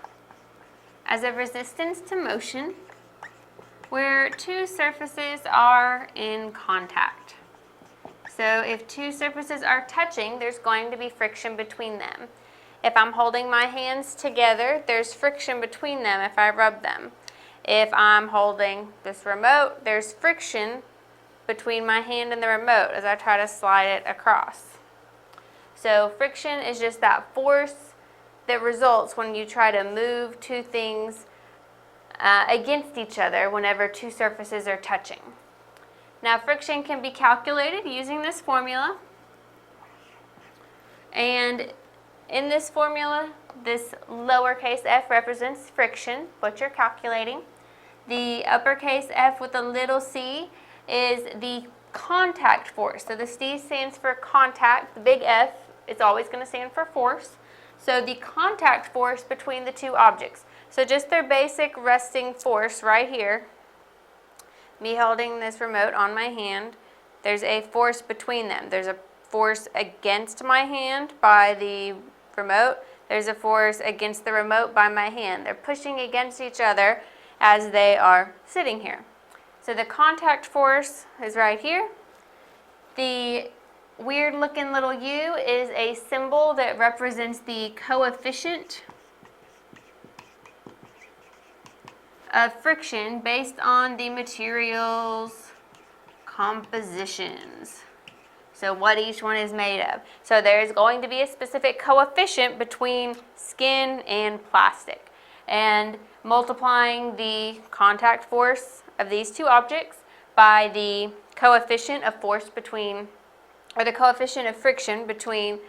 as a resistance to motion where two surfaces are in contact. So if two surfaces are touching, there's going to be friction between them. If I'm holding my hands together, there's friction between them if I rub them. If I'm holding this remote, there's friction between my hand and the remote as I try to slide it across. So friction is just that force that results when you try to move two things against each other whenever two surfaces are touching. Now friction can be calculated using this formula, and in this formula this lowercase f represents friction, what you're calculating. The uppercase F with a little c is the contact force. So the C stands for contact, the big F is always going to stand for force. So the contact force between the two objects. So just their basic resting force right here, me holding this remote on my hand, there's a force between them. There's a force against my hand by the remote. There's a force against the remote by my hand. They're pushing against each other as they are sitting here. So the contact force is right here. The weird looking little U is a symbol that represents the coefficient of friction based on the material's compositions. So what each one is made of. So there's going to be a specific coefficient between skin and plastic. And multiplying the contact force of these two objects by the coefficient of force between, or the coefficient of friction between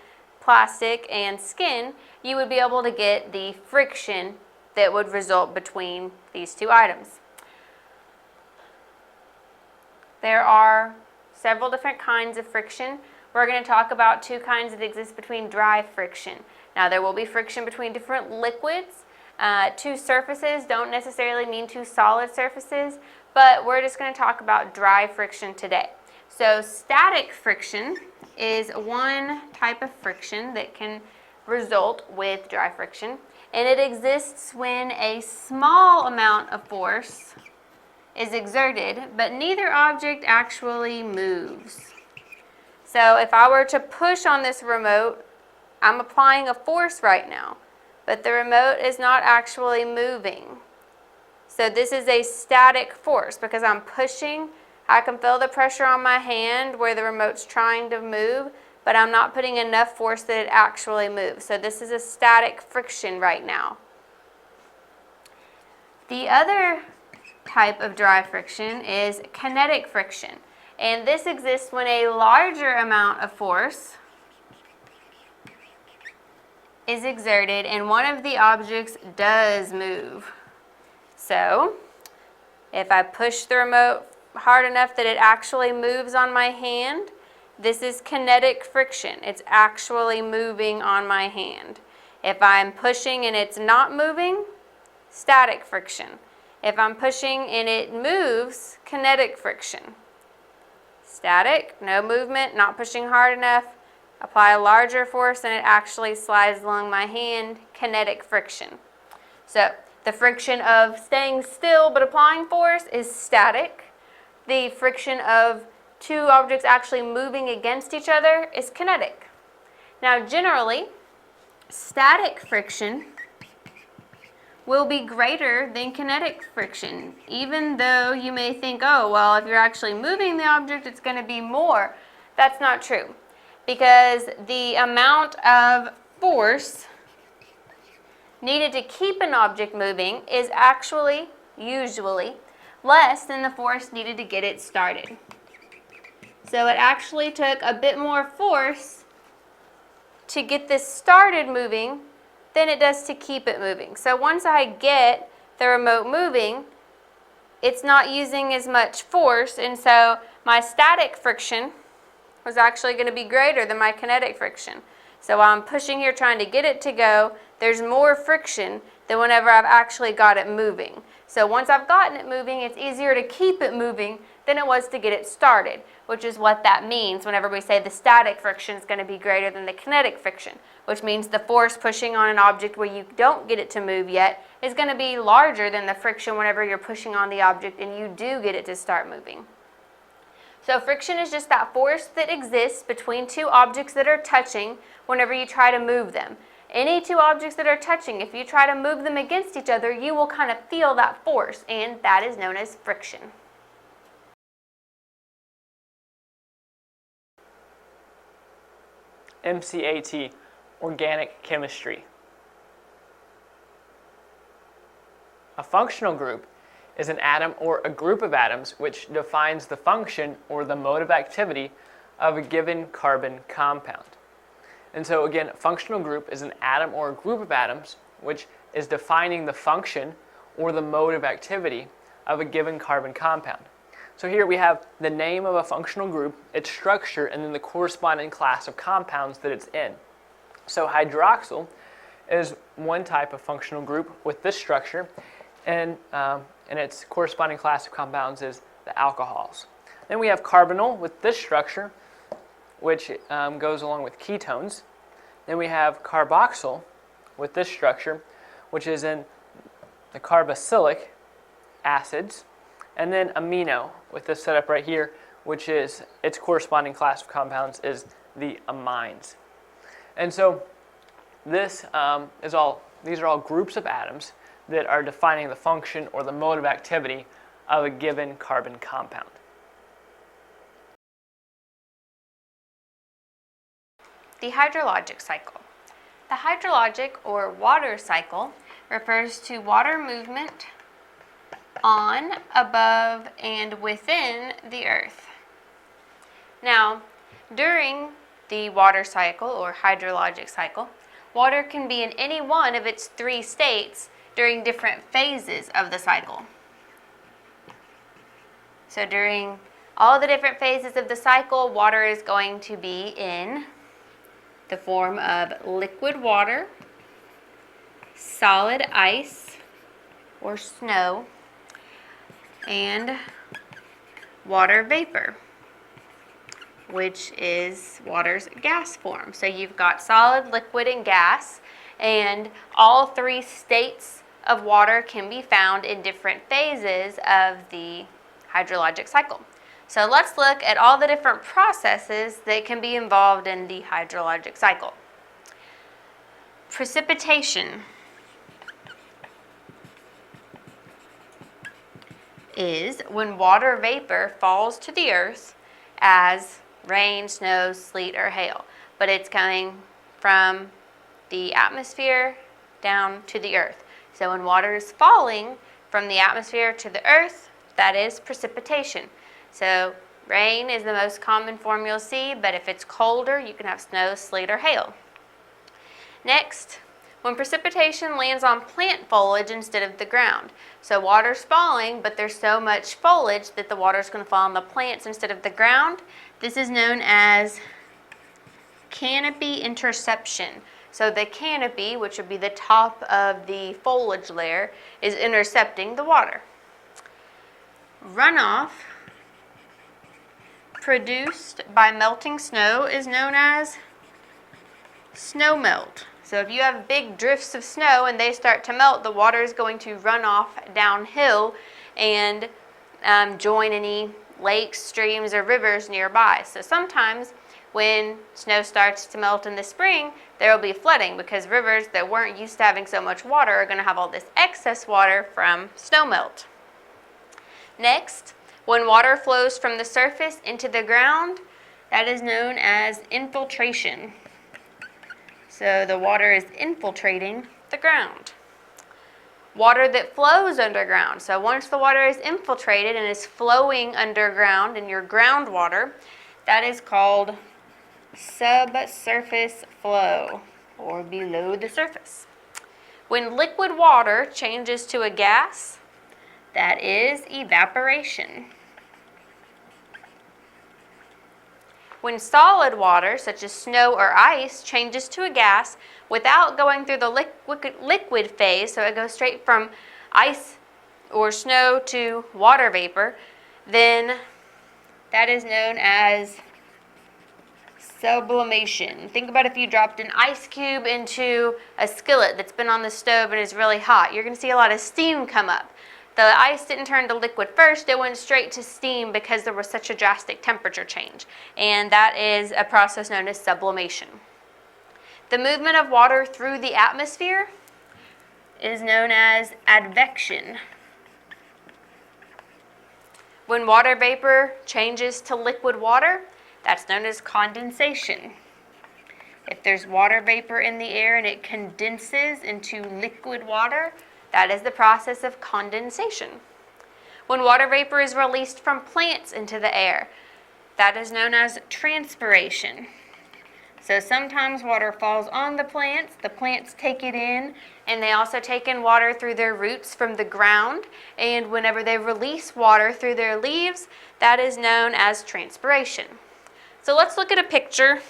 plastic and skin, you would be able to get the friction that would result between these two items. There are several different kinds of friction. We're going to talk about two kinds that exist between dry friction. Now there will be friction between different liquids. Two surfaces don't necessarily mean two solid surfaces, but we're just going to talk about dry friction today. So static friction is one type of friction that can result with dry friction, and it exists when a small amount of force is exerted, but neither object actually moves. So if I were to push on this remote, I'm applying a force right now, but the remote is not actually moving. So this is a static force because I'm pushing. I can feel the pressure on my hand where the remote's trying to move, but I'm not putting enough force that it actually moves. So this is a static friction right now. The other type of dry friction is kinetic friction, and this exists when a larger amount of force is exerted and one of the objects does move. So if I push the remote hard enough that it actually moves on my hand, this is kinetic friction. It's actually moving on my hand. If I'm pushing and it's not moving, static friction. If I'm pushing and it moves, kinetic friction. Static, no movement, not pushing hard enough. Apply a larger force and it actually slides along my hand, kinetic friction. So the friction of staying still but applying force is static. The friction of two objects actually moving against each other is kinetic. Now generally, static friction will be greater than kinetic friction, even though you may think, oh, well, if you're actually moving the object, it's going to be more. That's not true, because the amount of force needed to keep an object moving is actually, usually, less than the force needed to get it started. So it actually took a bit more force to get this started moving than it does to keep it moving. So once I get the remote moving, it's not using as much force, and so my static friction was actually going to be greater than my kinetic friction. So while I'm pushing here trying to get it to go, there's more friction than whenever I've actually got it moving. So once I've gotten it moving, it's easier to keep it moving than it was to get it started, which is what that means whenever we say the static friction is going to be greater than the kinetic friction, which means the force pushing on an object where you don't get it to move yet is going to be larger than the friction whenever you're pushing on the object and you do get it to start moving. So friction is just that force that exists between two objects that are touching whenever you try to move them. Any two objects that are touching, if you try to move them against each other, you will kind of feel that force, and that is known as friction. MCAT, organic chemistry. A functional group is an atom or a group of atoms which defines the function or the mode of activity of a given carbon compound. And so again, a functional group is an atom or a group of atoms which is defining the function or the mode of activity of a given carbon compound. So here we have the name of a functional group, its structure, and then the corresponding class of compounds that it's in. So hydroxyl is one type of functional group with this structure, and its corresponding class of compounds is the alcohols. Then we have carbonyl with this structure, which goes along with ketones. Then we have carboxyl with this structure, which is in the carboxylic acids. And then amino with this setup right here, which is its corresponding class of compounds is the amines. And so these are all groups of atoms that are defining the function or the mode of activity of a given carbon compound. The hydrologic cycle. The hydrologic or water cycle refers to water movement on, above, and within the Earth. Now, during the water cycle or hydrologic cycle, water can be in any one of its three states during different phases of the cycle. So during all the different phases of the cycle, water is going to be in the form of liquid water, solid ice or snow, and water vapor, which is water's gas form. So you've got solid, liquid, and gas, and all three states of water can be found in different phases of the hydrologic cycle. So let's look at all the different processes that can be involved in the hydrologic cycle. Precipitation is when water vapor falls to the earth as rain, snow, sleet, or hail, but it's coming from the atmosphere down to the earth. So when water is falling from the atmosphere to the earth, that is precipitation. So rain is the most common form you'll see, but if it's colder, you can have snow, sleet, or hail. Next, when precipitation lands on plant foliage instead of the ground. So water's falling, but there's so much foliage that the water's going to fall on the plants instead of the ground. This is known as canopy interception. So the canopy, which would be the top of the foliage layer, is intercepting the water. Runoff produced by melting snow is known as snowmelt. So if you have big drifts of snow and they start to melt, the water is going to run off downhill and join any lakes, streams, or rivers nearby. So sometimes when snow starts to melt in the spring, there will be flooding because rivers that weren't used to having so much water are going to have all this excess water from snowmelt. Next, when water flows from the surface into the ground, that is known as infiltration. So the water is infiltrating the ground. Water that flows underground. So once the water is infiltrated and is flowing underground in your groundwater, That is called subsurface flow, or below the surface. When liquid water changes to a gas, that is evaporation. When solid water, such as snow or ice, changes to a gas without going through the liquid phase, so it goes straight from ice or snow to water vapor, then that is known as sublimation. Think about if you dropped an ice cube into a skillet that's been on the stove and is really hot. You're going to see a lot of steam come up. The ice didn't turn to liquid first, it went straight to steam because there was such a drastic temperature change. And that is a process known as sublimation. The movement of water through the atmosphere is known as advection. When water vapor changes to liquid water, that's known as condensation. If there's water vapor in the air and it condenses into liquid water, that is the process of condensation. When water vapor is released from plants into the air, that is known as transpiration. So sometimes water falls on the plants take it in, and they also take in water through their roots from the ground, and whenever they release water through their leaves, that is known as transpiration. So let's look at a picture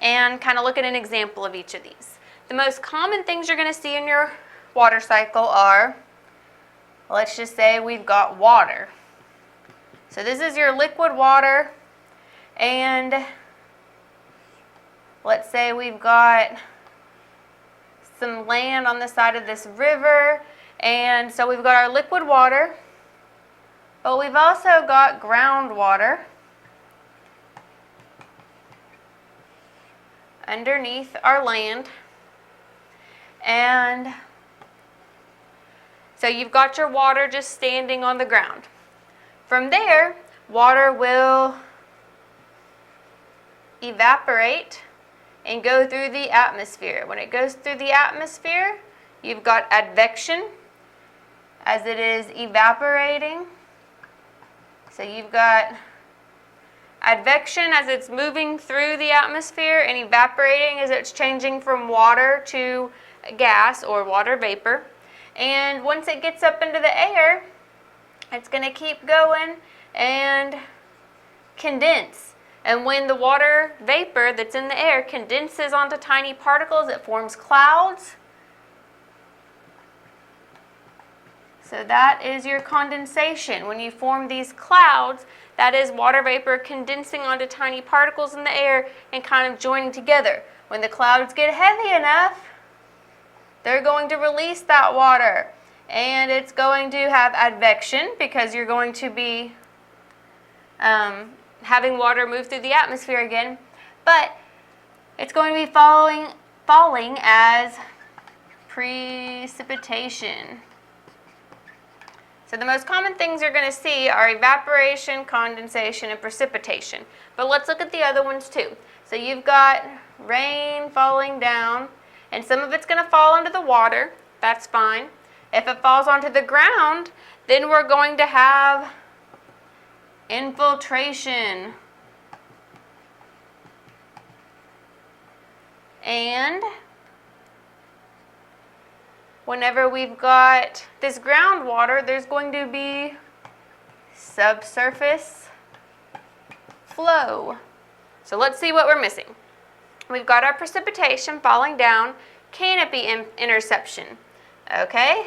and kind of look at an example of each of these. The most common things you're going to see in your water cycle are, let's just say we've got water. So this is your liquid water, and let's say we've got some land on the side of this river, and so we've got our liquid water, but we've also got groundwater underneath our land. And so you've got your water just standing on the ground. From there, water will evaporate and go through the atmosphere. When it goes through the atmosphere, you've got advection as it is evaporating. So you've got advection as it's moving through the atmosphere, and evaporating as it's changing from water to gas or water vapor. And once it gets up into the air, it's going to keep going and condense. And when the water vapor that's in the air condenses onto tiny particles, it forms clouds. So that is your condensation. When you form these clouds, that is water vapor condensing onto tiny particles in the air and kind of joining together. When the clouds get heavy enough, they're going to release that water, and it's going to have advection because you're going to be having water move through the atmosphere again, but it's going to be falling as precipitation. So the most common things you're going to see are evaporation, condensation, and precipitation. But let's look at the other ones too. So you've got rain falling down, and some of it's going to fall into the water. That's fine. If it falls onto the ground, then we're going to have infiltration. And whenever we've got this groundwater, there's going to be subsurface flow. So let's see what we're missing. We've got our precipitation falling down, canopy interception. Okay,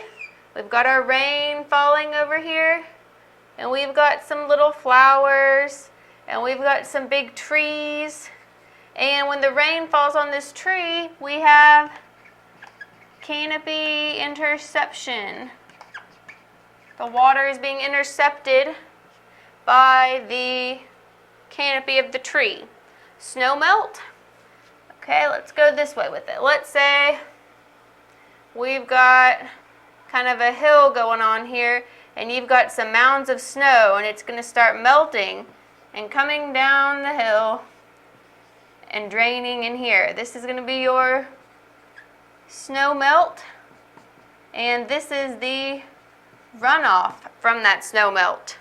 we've got our rain falling over here, and we've got some little flowers, and we've got some big trees. And when the rain falls on this tree, we have canopy interception. The water is being intercepted by the canopy of the tree. Snow melt. Okay, let's go this way with it. Let's say we've got kind of a hill going on here, and you've got some mounds of snow, and it's going to start melting and coming down the hill and draining in here. This is going to be your snow melt, and this is the runoff from that snow melt.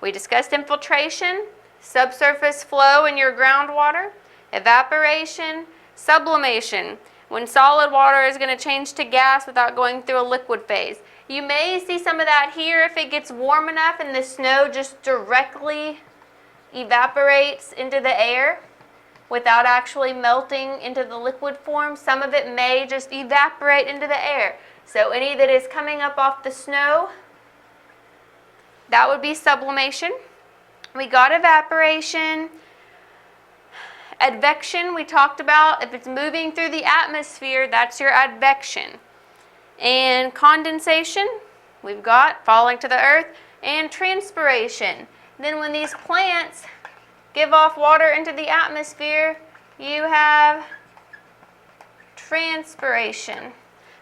We discussed infiltration. subsurface flow in your groundwater, evaporation, sublimation, when solid water is going to change to gas without going through a liquid phase. You may see some of that here if it gets warm enough and the snow just directly evaporates into the air without actually melting into the liquid form. Some of it may just evaporate into the air. So any that is coming up off the snow, that would be sublimation. We got evaporation. Advection, we talked about. If it's moving through the atmosphere, that's your advection. And condensation, we've got falling to the earth. And transpiration. Then when these plants give off water into the atmosphere, you have transpiration.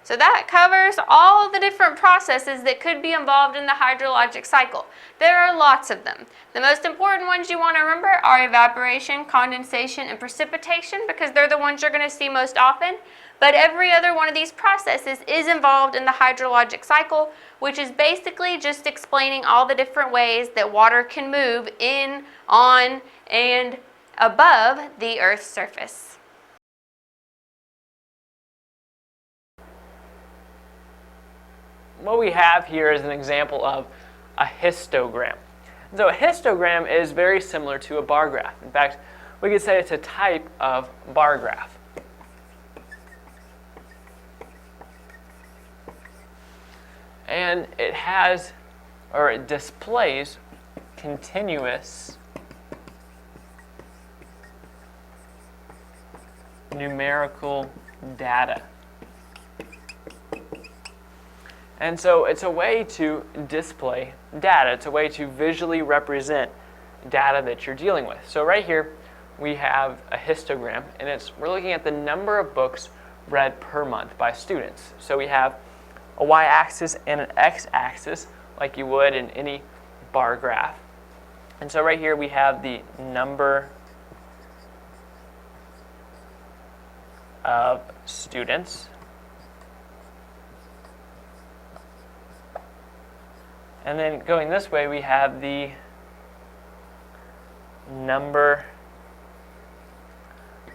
So that covers all of the different processes that could be involved in the hydrologic cycle. There are lots of them. The most important ones you want to remember are evaporation, condensation, and precipitation, because they're the ones you're going to see most often. But every other one of these processes is involved in the hydrologic cycle, which is basically just explaining all the different ways that water can move in, on, and above the Earth's surface. What we have here is an example of a histogram. So a histogram is very similar to a bar graph. In fact, we could say it's a type of bar graph. And it has, or it displays, continuous numerical data. And so it's a way to display data. It's a way to visually represent data that you're dealing with. So right here we have a histogram, and we're looking at the number of books read per month by students. So we have a y-axis and an x-axis like you would in any bar graph. And so right here we have the number of students. And then going this way, we have the number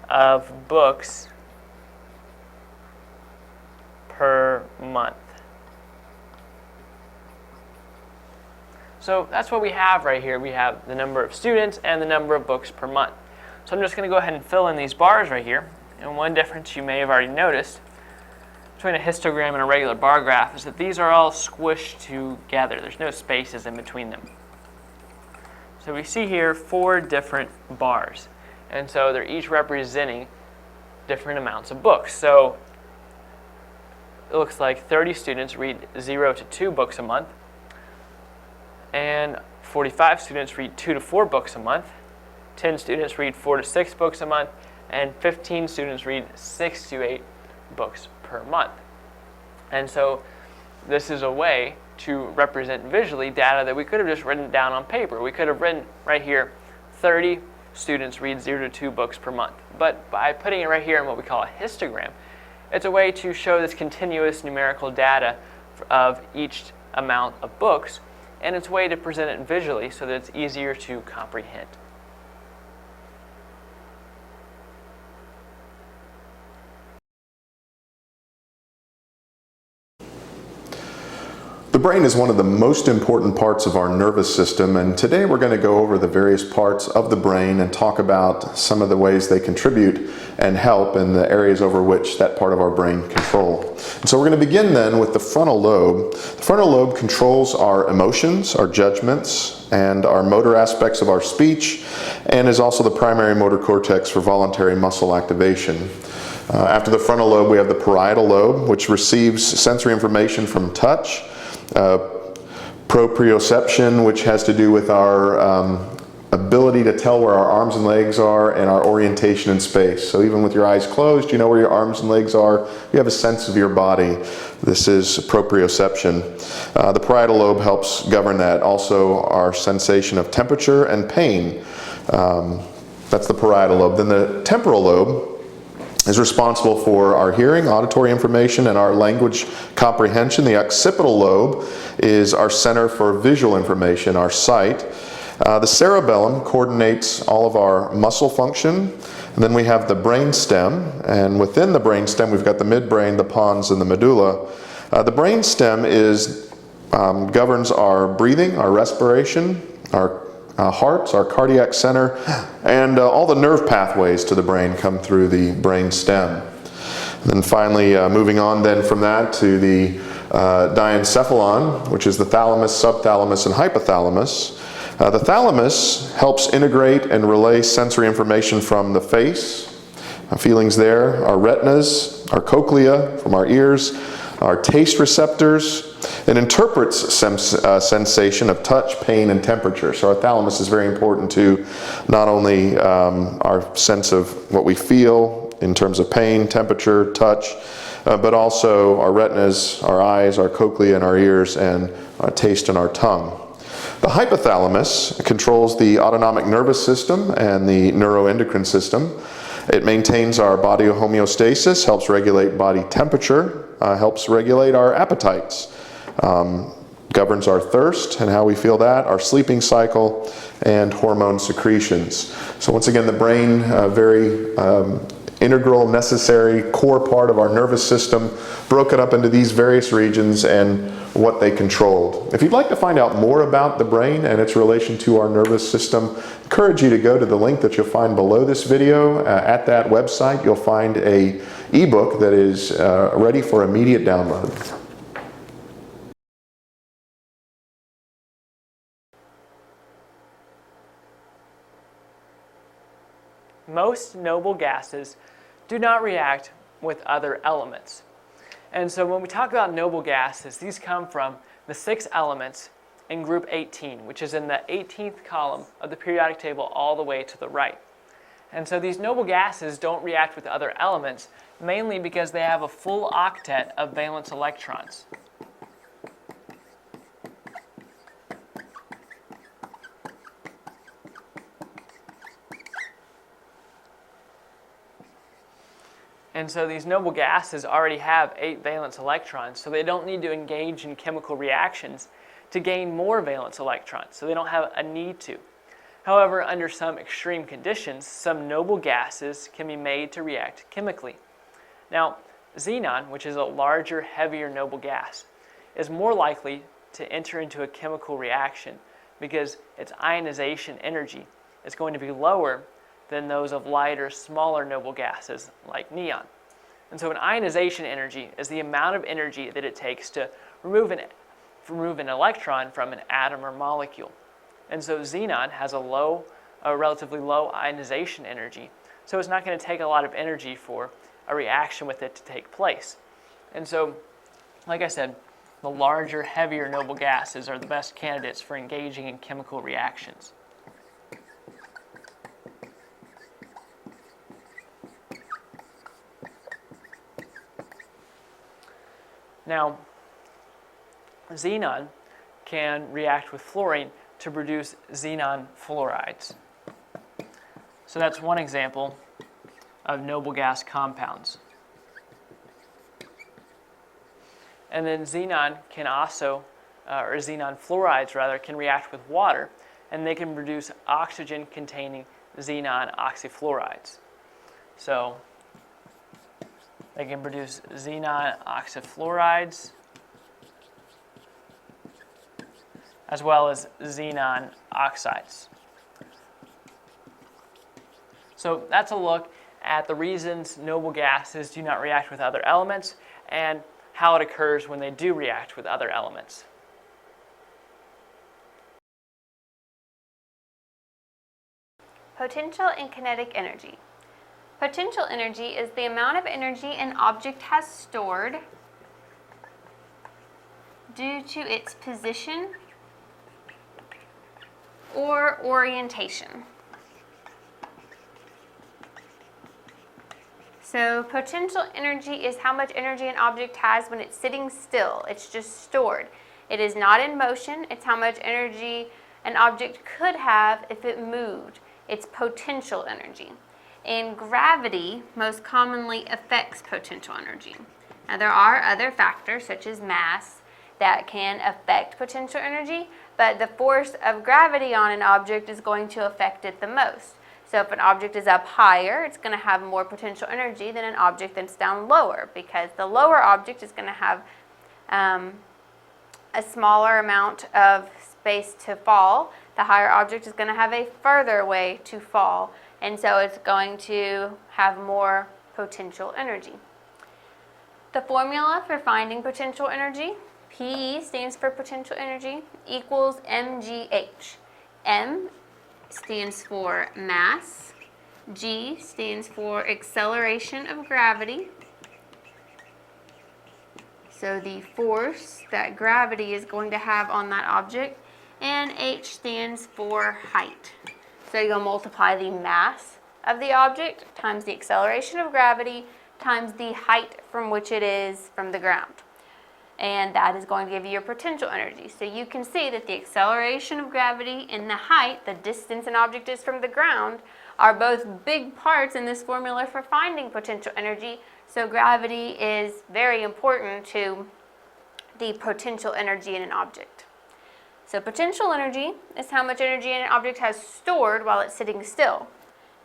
of books per month. So that's what we have right here. We have the number of students and the number of books per month. So I'm just going to go ahead and fill in these bars right here. And one difference you may have already noticed between a histogram and a regular bar graph is that these are all squished together. There's no spaces in between them. So we see here 4 different bars. And so they're each representing different amounts of books. So it looks like 30 students read 0 to 2 books a month. And 45 students read 2 to 4 books a month. 10 students read 4 to 6 books a month. And 15 students read 6 to 8 books per month. And so this is a way to represent visually data that we could have just written down on paper. We could have written right here 30 students read 0 to 2 books per month. But by putting it right here in what we call a histogram, it's a way to show this continuous numerical data of each amount of books, and it's a way to present it visually so that it's easier to comprehend. The brain is one of the most important parts of our nervous system, and today we're going to go over the various parts of the brain and talk about some of the ways they contribute and help in the areas over which that part of our brain control. And so we're going to begin then with the frontal lobe. The frontal lobe controls our emotions, our judgments, and our motor aspects of our speech, and is also the primary motor cortex for voluntary muscle activation. After the frontal lobe, we have the parietal lobe, which receives sensory information from touch, proprioception, which has to do with our ability to tell where our arms and legs are and our orientation in space. So even with your eyes closed, you know where your arms and legs are. You have a sense of your body. This is proprioception. The parietal lobe helps govern that. Also our sensation of temperature and pain. That's the parietal lobe. Then the temporal lobe is responsible for our hearing, auditory information, and our language comprehension. The occipital lobe is our center for visual information, our sight. The cerebellum coordinates all of our muscle function, and then we have the brain stem, and within the brain stem we've got the midbrain, the pons, and the medulla. The brain stem governs our breathing, our respiration, our hearts, our cardiac center, and all the nerve pathways to the brain come through the brain stem. And then finally, moving on then from that to the diencephalon, which is the thalamus, subthalamus, and hypothalamus. The thalamus helps integrate and relay sensory information from the face, feelings there, our retinas, our cochlea from our ears, our taste receptors. It interprets sensation of touch, pain, and temperature. So our thalamus is very important to not only our sense of what we feel in terms of pain, temperature, touch, but also our retinas, our eyes, our cochlea, and our ears, and our taste and our tongue. The hypothalamus controls the autonomic nervous system and the neuroendocrine system. It maintains our body homeostasis, helps regulate body temperature, helps regulate our appetites, governs our thirst and how we feel that, our sleeping cycle, and hormone secretions. So once again, the brain, very integral, necessary, core part of our nervous system, broken up into these various regions and what they controlled. If you'd like to find out more about the brain and its relation to our nervous system, I encourage you to go to the link that you'll find below this video. At that website, you'll find an ebook that is ready for immediate download. Most noble gases do not react with other elements. And so when we talk about noble gases, these come from the 6 elements in group 18, which is in the 18th column of the periodic table all the way to the right. And so these noble gases don't react with other elements, mainly because they have a full octet of valence electrons. And so these noble gases already have 8 valence electrons, so they don't need to engage in chemical reactions to gain more valence electrons, so they don't have a need to. However, under some extreme conditions, some noble gases can be made to react chemically. Now, xenon, which is a larger, heavier noble gas, is more likely to enter into a chemical reaction because its ionization energy is going to be lower than those of lighter, smaller noble gases like neon. And so an ionization energy is the amount of energy that it takes to remove an electron from an atom or molecule. And so xenon has a relatively low ionization energy, so it's not going to take a lot of energy for a reaction with it to take place. And so, like I said, the larger, heavier noble gases are the best candidates for engaging in chemical reactions. Now, xenon can react with fluorine to produce xenon fluorides. So that's one example of noble gas compounds. And then xenon can also, or xenon fluorides rather, can react with water, and they can produce oxygen-containing xenon oxyfluorides. So they can produce xenon oxyfluorides as well as xenon oxides. So that's a look at the reasons noble gases do not react with other elements and how it occurs when they do react with other elements. Potential and kinetic energy. Potential energy is the amount of energy an object has stored due to its position or orientation. So potential energy is how much energy an object has when it's sitting still. It's just stored. It is not in motion. It's how much energy an object could have if it moved. It's potential energy. And gravity most commonly affects potential energy. Now there are other factors such as mass that can affect potential energy, but the force of gravity on an object is going to affect it the most. So if an object is up higher, it's going to have more potential energy than an object that's down lower, because the lower object is going to have a smaller amount of space to fall. The higher object is going to have a further way to fall, and so it's going to have more potential energy. The formula for finding potential energy, P stands for potential energy, equals mgh. M stands for mass, G stands for acceleration of gravity, so the force that gravity is going to have on that object, and H stands for height. So you'll multiply the mass of the object times the acceleration of gravity times the height from which it is from the ground. And that is going to give you your potential energy. So you can see that the acceleration of gravity and the height, the distance an object is from the ground, are both big parts in this formula for finding potential energy. So gravity is very important to the potential energy in an object. So potential energy is how much energy an object has stored while it's sitting still.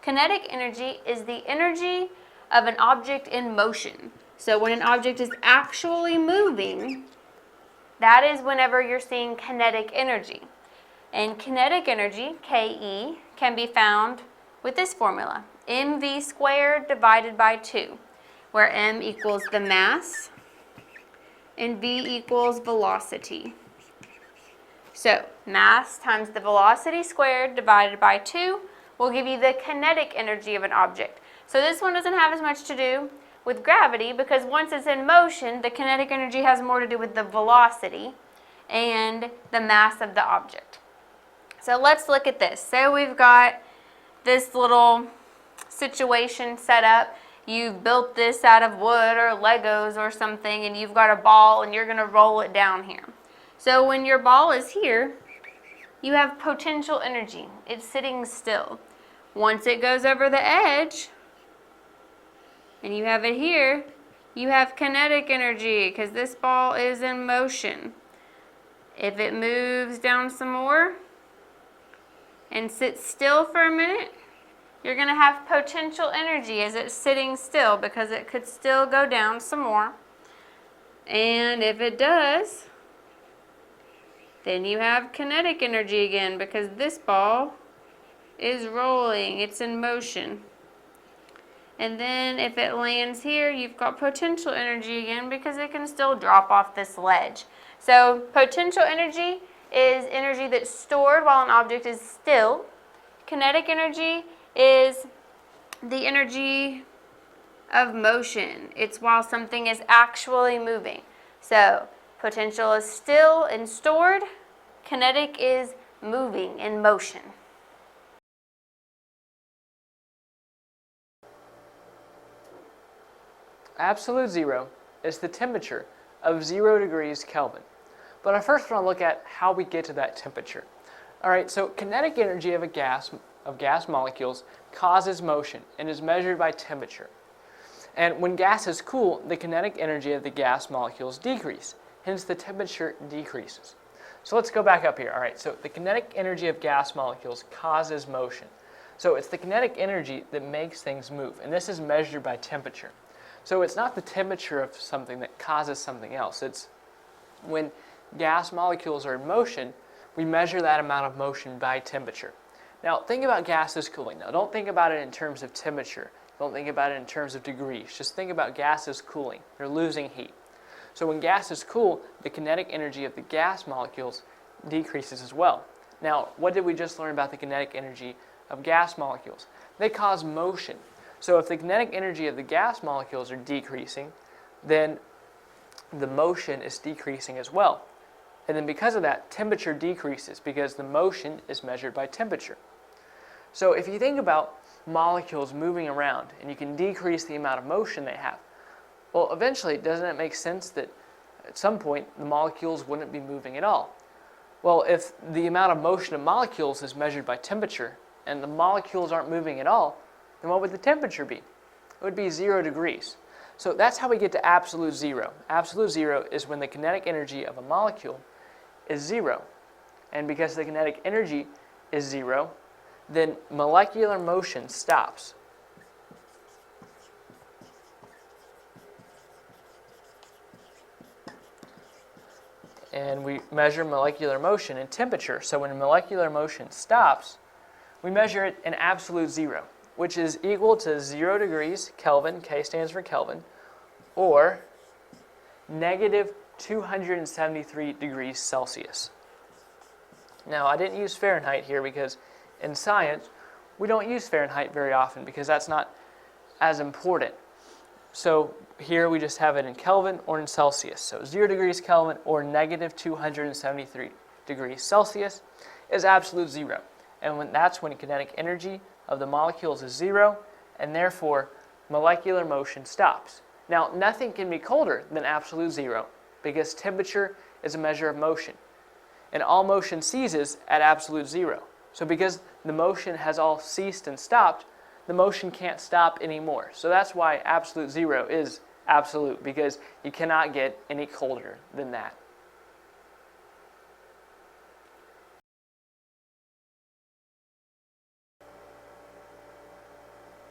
Kinetic energy is the energy of an object in motion. So when an object is actually moving, that is whenever you're seeing kinetic energy. And kinetic energy, Ke, can be found with this formula, mv squared divided by 2, where m equals the mass and v equals velocity. So mass times the velocity squared divided by 2 will give you the kinetic energy of an object. So this one doesn't have as much to do with gravity, because once it's in motion, the kinetic energy has more to do with the velocity and the mass of the object. So let's look at this. So we've got this little situation set up. You've built this out of wood or Legos or something, and you've got a ball and you're going to roll it down here. So when your ball is here, you have potential energy. It's sitting still. Once it goes over the edge, and you have it here, you have kinetic energy because this ball is in motion. If it moves down some more and sits still for a minute, you're going to have potential energy as it's sitting still, because it could still go down some more. And if it does, then you have kinetic energy again, because this ball is rolling, it's in motion. And then if it lands here, you've got potential energy again, because it can still drop off this ledge. So potential energy is energy that's stored while an object is still. Kinetic energy is the energy of motion. It's while something is actually moving. So potential is still and stored. Kinetic is moving in motion. Absolute zero is the temperature of 0 degrees Kelvin. But I first want to look at how we get to that temperature. All right, so kinetic energy of gas molecules causes motion and is measured by temperature. And when gas is cool, the kinetic energy of the gas molecules decrease, hence the temperature decreases. So let's go back up here. All right, so the kinetic energy of gas molecules causes motion. So it's the kinetic energy that makes things move, and this is measured by temperature. So it's not the temperature of something that causes something else. It's when gas molecules are in motion, we measure that amount of motion by temperature. Now think about gases cooling. Now don't think about it in terms of temperature. Don't think about it in terms of degrees. Just think about gases cooling. They're losing heat. So when gases cool, the kinetic energy of the gas molecules decreases as well. Now what did we just learn about the kinetic energy of gas molecules? They cause motion. So if the kinetic energy of the gas molecules are decreasing, then the motion is decreasing as well. And then because of that, temperature decreases, because the motion is measured by temperature. So if you think about molecules moving around and you can decrease the amount of motion they have, well, eventually, doesn't it make sense that at some point the molecules wouldn't be moving at all? Well, if the amount of motion of molecules is measured by temperature and the molecules aren't moving at all, then what would the temperature be? It would be 0 degrees. So that's how we get to absolute zero. Absolute zero is when the kinetic energy of a molecule is zero. And because the kinetic energy is zero, then molecular motion stops. And we measure molecular motion in temperature. So when molecular motion stops, we measure it in absolute zero, which is equal to 0 degrees Kelvin, K stands for Kelvin, or negative 273 degrees Celsius. Now, I didn't use Fahrenheit here because in science, we don't use Fahrenheit very often because that's not as important. So here we just have it in Kelvin or in Celsius. So 0 degrees Kelvin or negative 273 degrees Celsius is absolute zero. And that's when kinetic energy of the molecules is zero, and therefore molecular motion stops. Now, nothing can be colder than absolute zero because temperature is a measure of motion. And all motion ceases at absolute zero. So because the motion has all ceased and stopped, the motion can't stop anymore. So that's why absolute zero is absolute, because you cannot get any colder than that.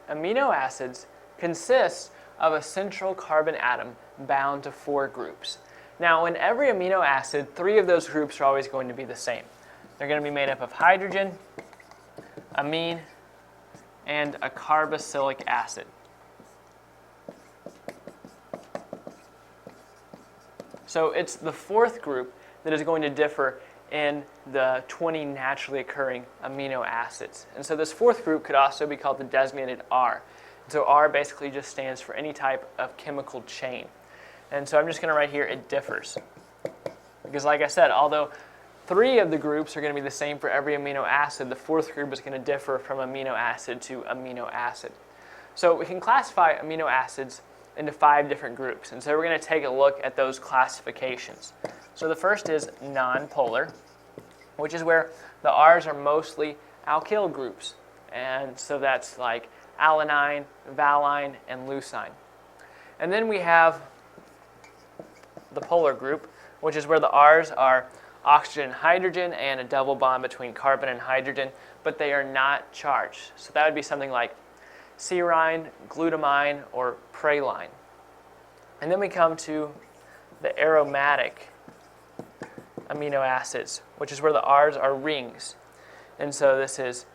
Amino acids consist of a central carbon atom bound to 4 groups. Now, in every amino acid, 3 of those groups are always going to be the same. They're going to be made up of hydrogen, amine, and a carboxylic acid. So it's the 4th group that is going to differ in the 20 naturally occurring amino acids. And so this 4th group could also be called the designated R. So R basically just stands for any type of chemical chain. And so I'm just going to write here, it differs. Because like I said, although 3 of the groups are going to be the same for every amino acid, the 4th group is going to differ from amino acid to amino acid. So we can classify amino acids into 5 different groups. And so we're going to take a look at those classifications. So the first is nonpolar, which is where the R's are mostly alkyl groups. And so that's like alanine, valine, and leucine. And then we have the polar group, which is where the R's are oxygen and hydrogen and a double bond between carbon and hydrogen, but they are not charged. So that would be something like serine, glutamine, or praline. And then we come to the aromatic amino acids, which is where the R's are rings. And so this is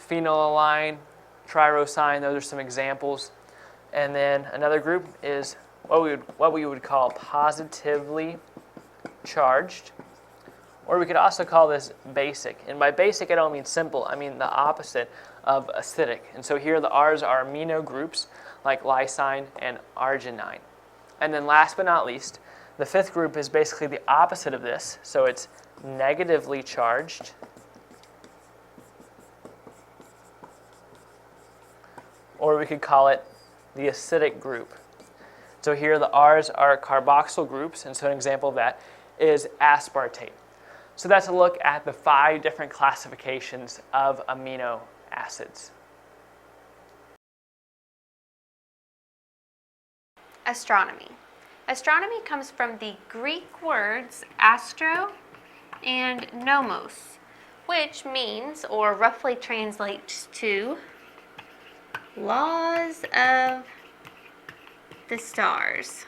phenylalanine, tyrosine, those are some examples. And then another group is what we would call positively charged, or we could also call this basic. And by basic, I don't mean simple, I mean the opposite of acidic. And so here the R's are amino groups like lysine and arginine. And then last but not least, the 5th group is basically the opposite of this. So it's negatively charged, or we could call it the acidic group. So here the R's are carboxyl groups, and so an example of that is aspartate. So that's a look at the 5 different classifications of amino acids. Astronomy. Astronomy comes from the Greek words astro and nomos, which means, or roughly translates to, laws of the stars.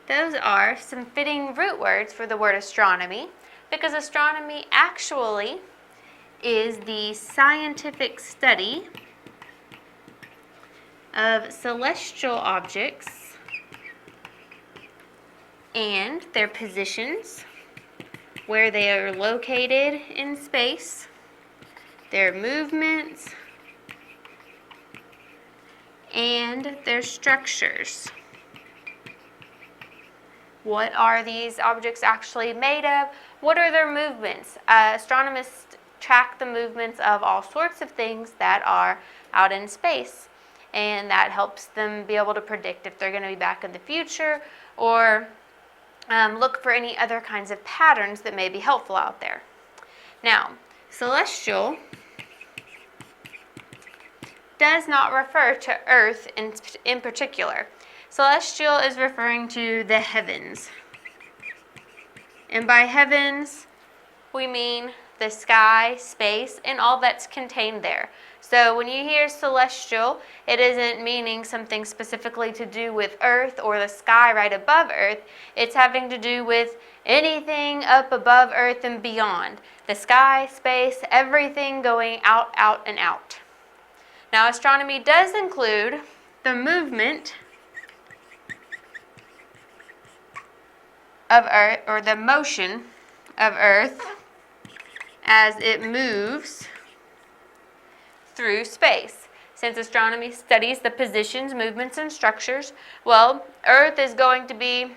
Those are some fitting root words for the word astronomy, because astronomy actually is the scientific study of celestial objects and their positions, where they are located in space, their movements, and their structures. What are these objects actually made of? What are their movements? Astronomers track the movements of all sorts of things that are out in space, and that helps them be able to predict if they're going to be back in the future, or look for any other kinds of patterns that may be helpful out there. Now, celestial does not refer to Earth in particular. Celestial is referring to the heavens. And by heavens, we mean the sky, space, and all that's contained there. So when you hear celestial, it isn't meaning something specifically to do with Earth or the sky right above Earth. It's having to do with anything up above Earth and beyond. The sky, space, everything going out, out, and out. Now, astronomy does include the movement of Earth, or the motion of Earth as it moves through space. Since astronomy studies the positions, movements, and structures, well, Earth is going to be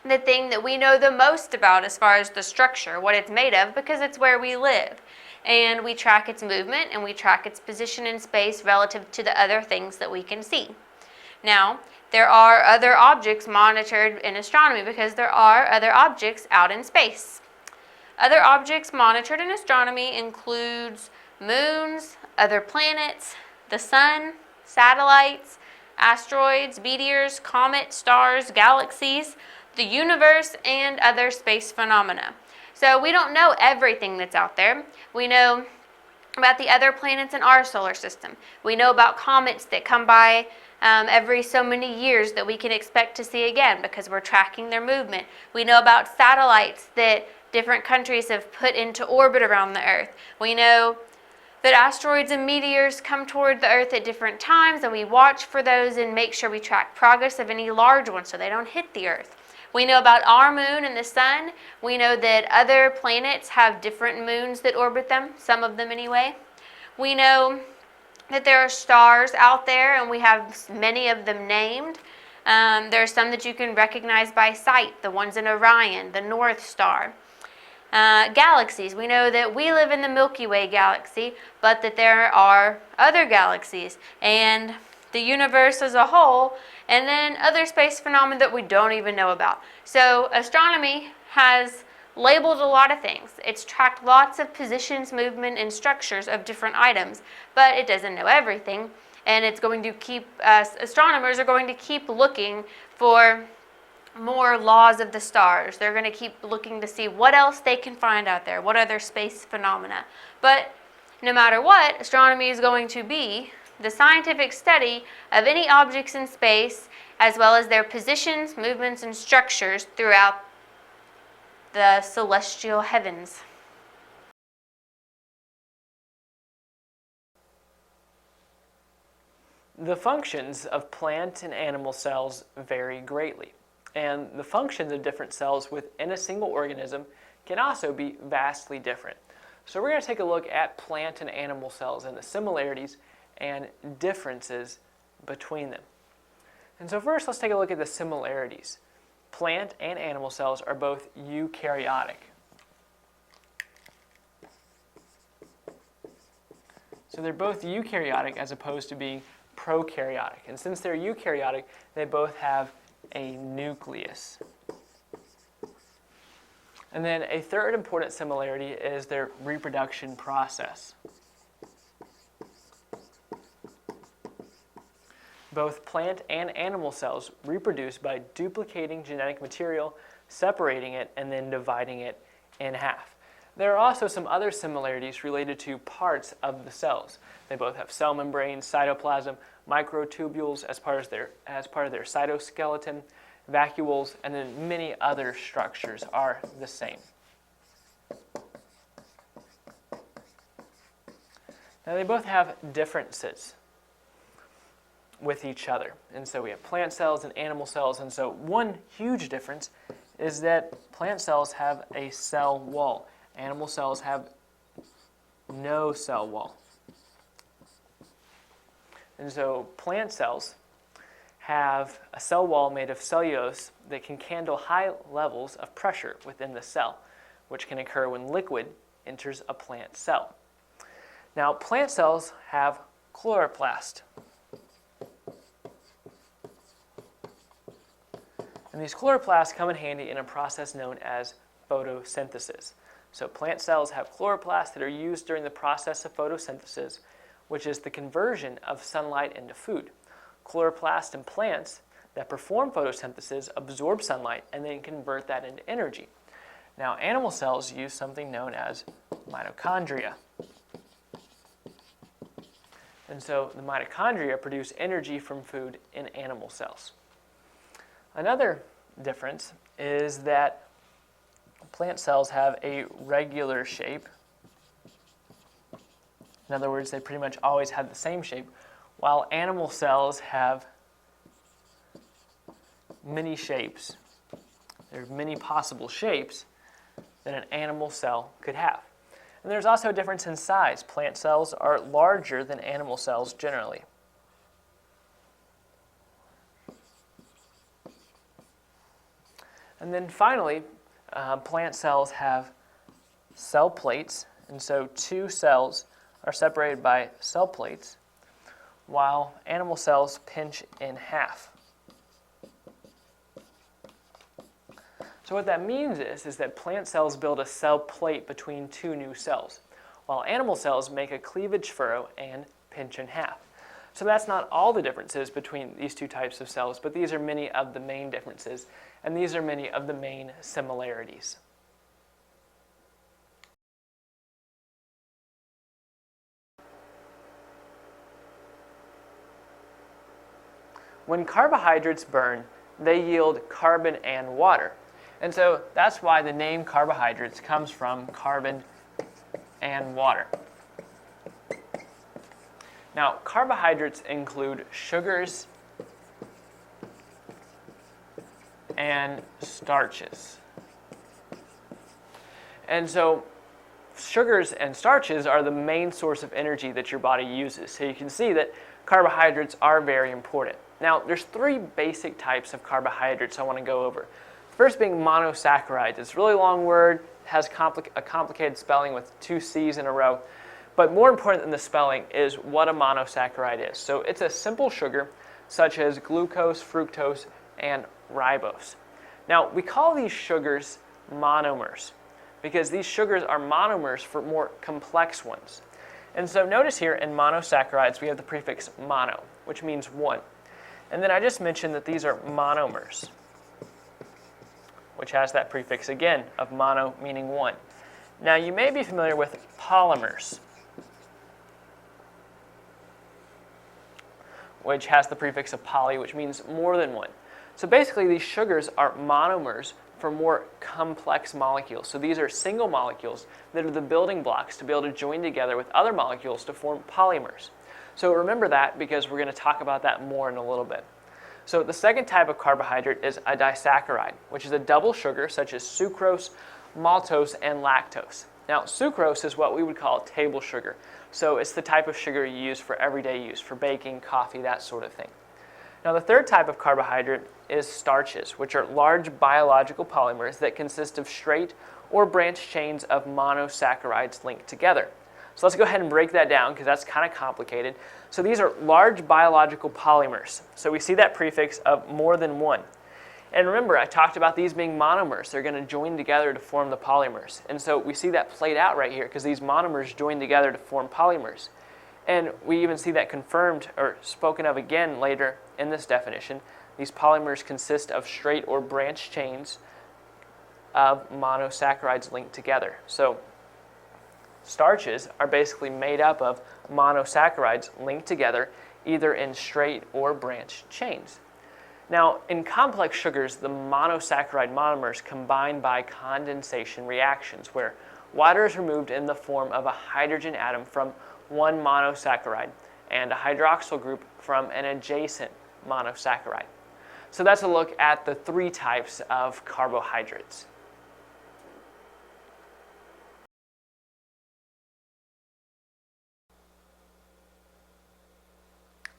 the thing that we know the most about as far as the structure, what it's made of, because it's where we live. And we track its movement and we track its position in space relative to the other things that we can see. Now, there are other objects monitored in astronomy because there are other objects out in space. Other objects monitored in astronomy includes moons, other planets, the sun, satellites, asteroids, meteors, comets, stars, galaxies, the universe, and other space phenomena. So we don't know everything that's out there. We know about the other planets in our solar system. We know about comets that come by every so many years that we can expect to see again because we're tracking their movement. We know about satellites that different countries have put into orbit around the Earth. We know that asteroids and meteors come toward the Earth at different times, and we watch for those and make sure we track progress of any large ones so they don't hit the Earth. We know about our moon and the sun. We know that other planets have different moons that orbit them, some of them anyway. We know that there are stars out there, and we have many of them named. There are some that you can recognize by sight, the ones in Orion, the North Star. Galaxies. We know that we live in the Milky Way galaxy, but that there are other galaxies, and the universe as a whole, and then other space phenomena that we don't even know about. So astronomy has labeled a lot of things. It's tracked lots of positions, movement, and structures of different items, but it doesn't know everything, and it's going to keep, astronomers are going to keep looking for more laws of the stars. They're going to keep looking to see what else they can find out there, what other space phenomena. But no matter what, astronomy is going to be the scientific study of any objects in space, as well as their positions, movements, and structures throughout the celestial heavens. The functions of plant and animal cells vary greatly, and the functions of different cells within a single organism can also be vastly different. So we're going to take a look at plant and animal cells and the similarities and differences between them. And so first, let's take a look at the similarities. Plant and animal cells are both eukaryotic. So they're both eukaryotic as opposed to being prokaryotic. And since they're eukaryotic, they both have a nucleus. And then a third important similarity is their reproduction process. Both plant and animal cells reproduce by duplicating genetic material, separating it, and then dividing it in half. There are also some other similarities related to parts of the cells. They both have cell membranes, cytoplasm, microtubules as part of their cytoskeleton, vacuoles, and then many other structures are the same. Now they both have differences with each other. And so we have plant cells and animal cells. And so one huge difference is that plant cells have a cell wall. Animal cells have no cell wall. And so plant cells have a cell wall made of cellulose that can handle high levels of pressure within the cell, which can occur when liquid enters a plant cell. Now, plant cells have chloroplast. And these chloroplasts come in handy in a process known as photosynthesis. So plant cells have chloroplasts that are used during the process of photosynthesis, which is the conversion of sunlight into food. Chloroplasts in plants that perform photosynthesis absorb sunlight and then convert that into energy. Now, animal cells use something known as mitochondria. And so the mitochondria produce energy from food in animal cells. Another difference is that plant cells have a regular shape. In other words, they pretty much always have the same shape, while animal cells have many shapes. There are many possible shapes that an animal cell could have. And there's also a difference in size. Plant cells are larger than animal cells generally. And then finally, plant cells have cell plates, and so two cells are separated by cell plates, while animal cells pinch in half. So what that means is that plant cells build a cell plate between two new cells, while animal cells make a cleavage furrow and pinch in half. So that's not all the differences between these two types of cells, but these are many of the main differences, and these are many of the main similarities. When carbohydrates burn, they yield carbon and water. And so that's why the name carbohydrates comes from carbon and water. Now, carbohydrates include sugars and starches. And so sugars and starches are the main source of energy that your body uses. So you can see that carbohydrates are very important. Now, there's three basic types of carbohydrates I want to go over. First being monosaccharides. It's a really long word, has a complicated spelling with two C's in a row. But more important than the spelling is what a monosaccharide is. So it's a simple sugar such as glucose, fructose, and ribose. Now, we call these sugars monomers because these sugars are monomers for more complex ones. And so notice here in monosaccharides we have the prefix mono, which means one. And then I just mentioned that these are monomers, which has that prefix again of mono meaning one. Now you may be familiar with polymers, which has the prefix of poly, which means more than one. So basically these sugars are monomers for more complex molecules. So these are single molecules that are the building blocks to be able to join together with other molecules to form polymers. So remember that because we're going to talk about that more in a little bit. So the second type of carbohydrate is a disaccharide, which is a double sugar such as sucrose, maltose, and lactose. Now, sucrose is what we would call table sugar. So it's the type of sugar you use for everyday use, for baking, coffee, that sort of thing. Now, the third type of carbohydrate is starches, which are large biological polymers that consist of straight or branched chains of monosaccharides linked together. So let's go ahead and break that down because that's kind of complicated. So these are large biological polymers. So we see that prefix of more than one. And remember, I talked about these being monomers. They're going to join together to form the polymers. And so we see that played out right here because these monomers join together to form polymers. And we even see that confirmed or spoken of again later in this definition. These polymers consist of straight or branched chains of monosaccharides linked together. So starches are basically made up of monosaccharides linked together either in straight or branched chains. Now, in complex sugars, the monosaccharide monomers combine by condensation reactions where water is removed in the form of a hydrogen atom from one monosaccharide and a hydroxyl group from an adjacent monosaccharide. So that's a look at the three types of carbohydrates.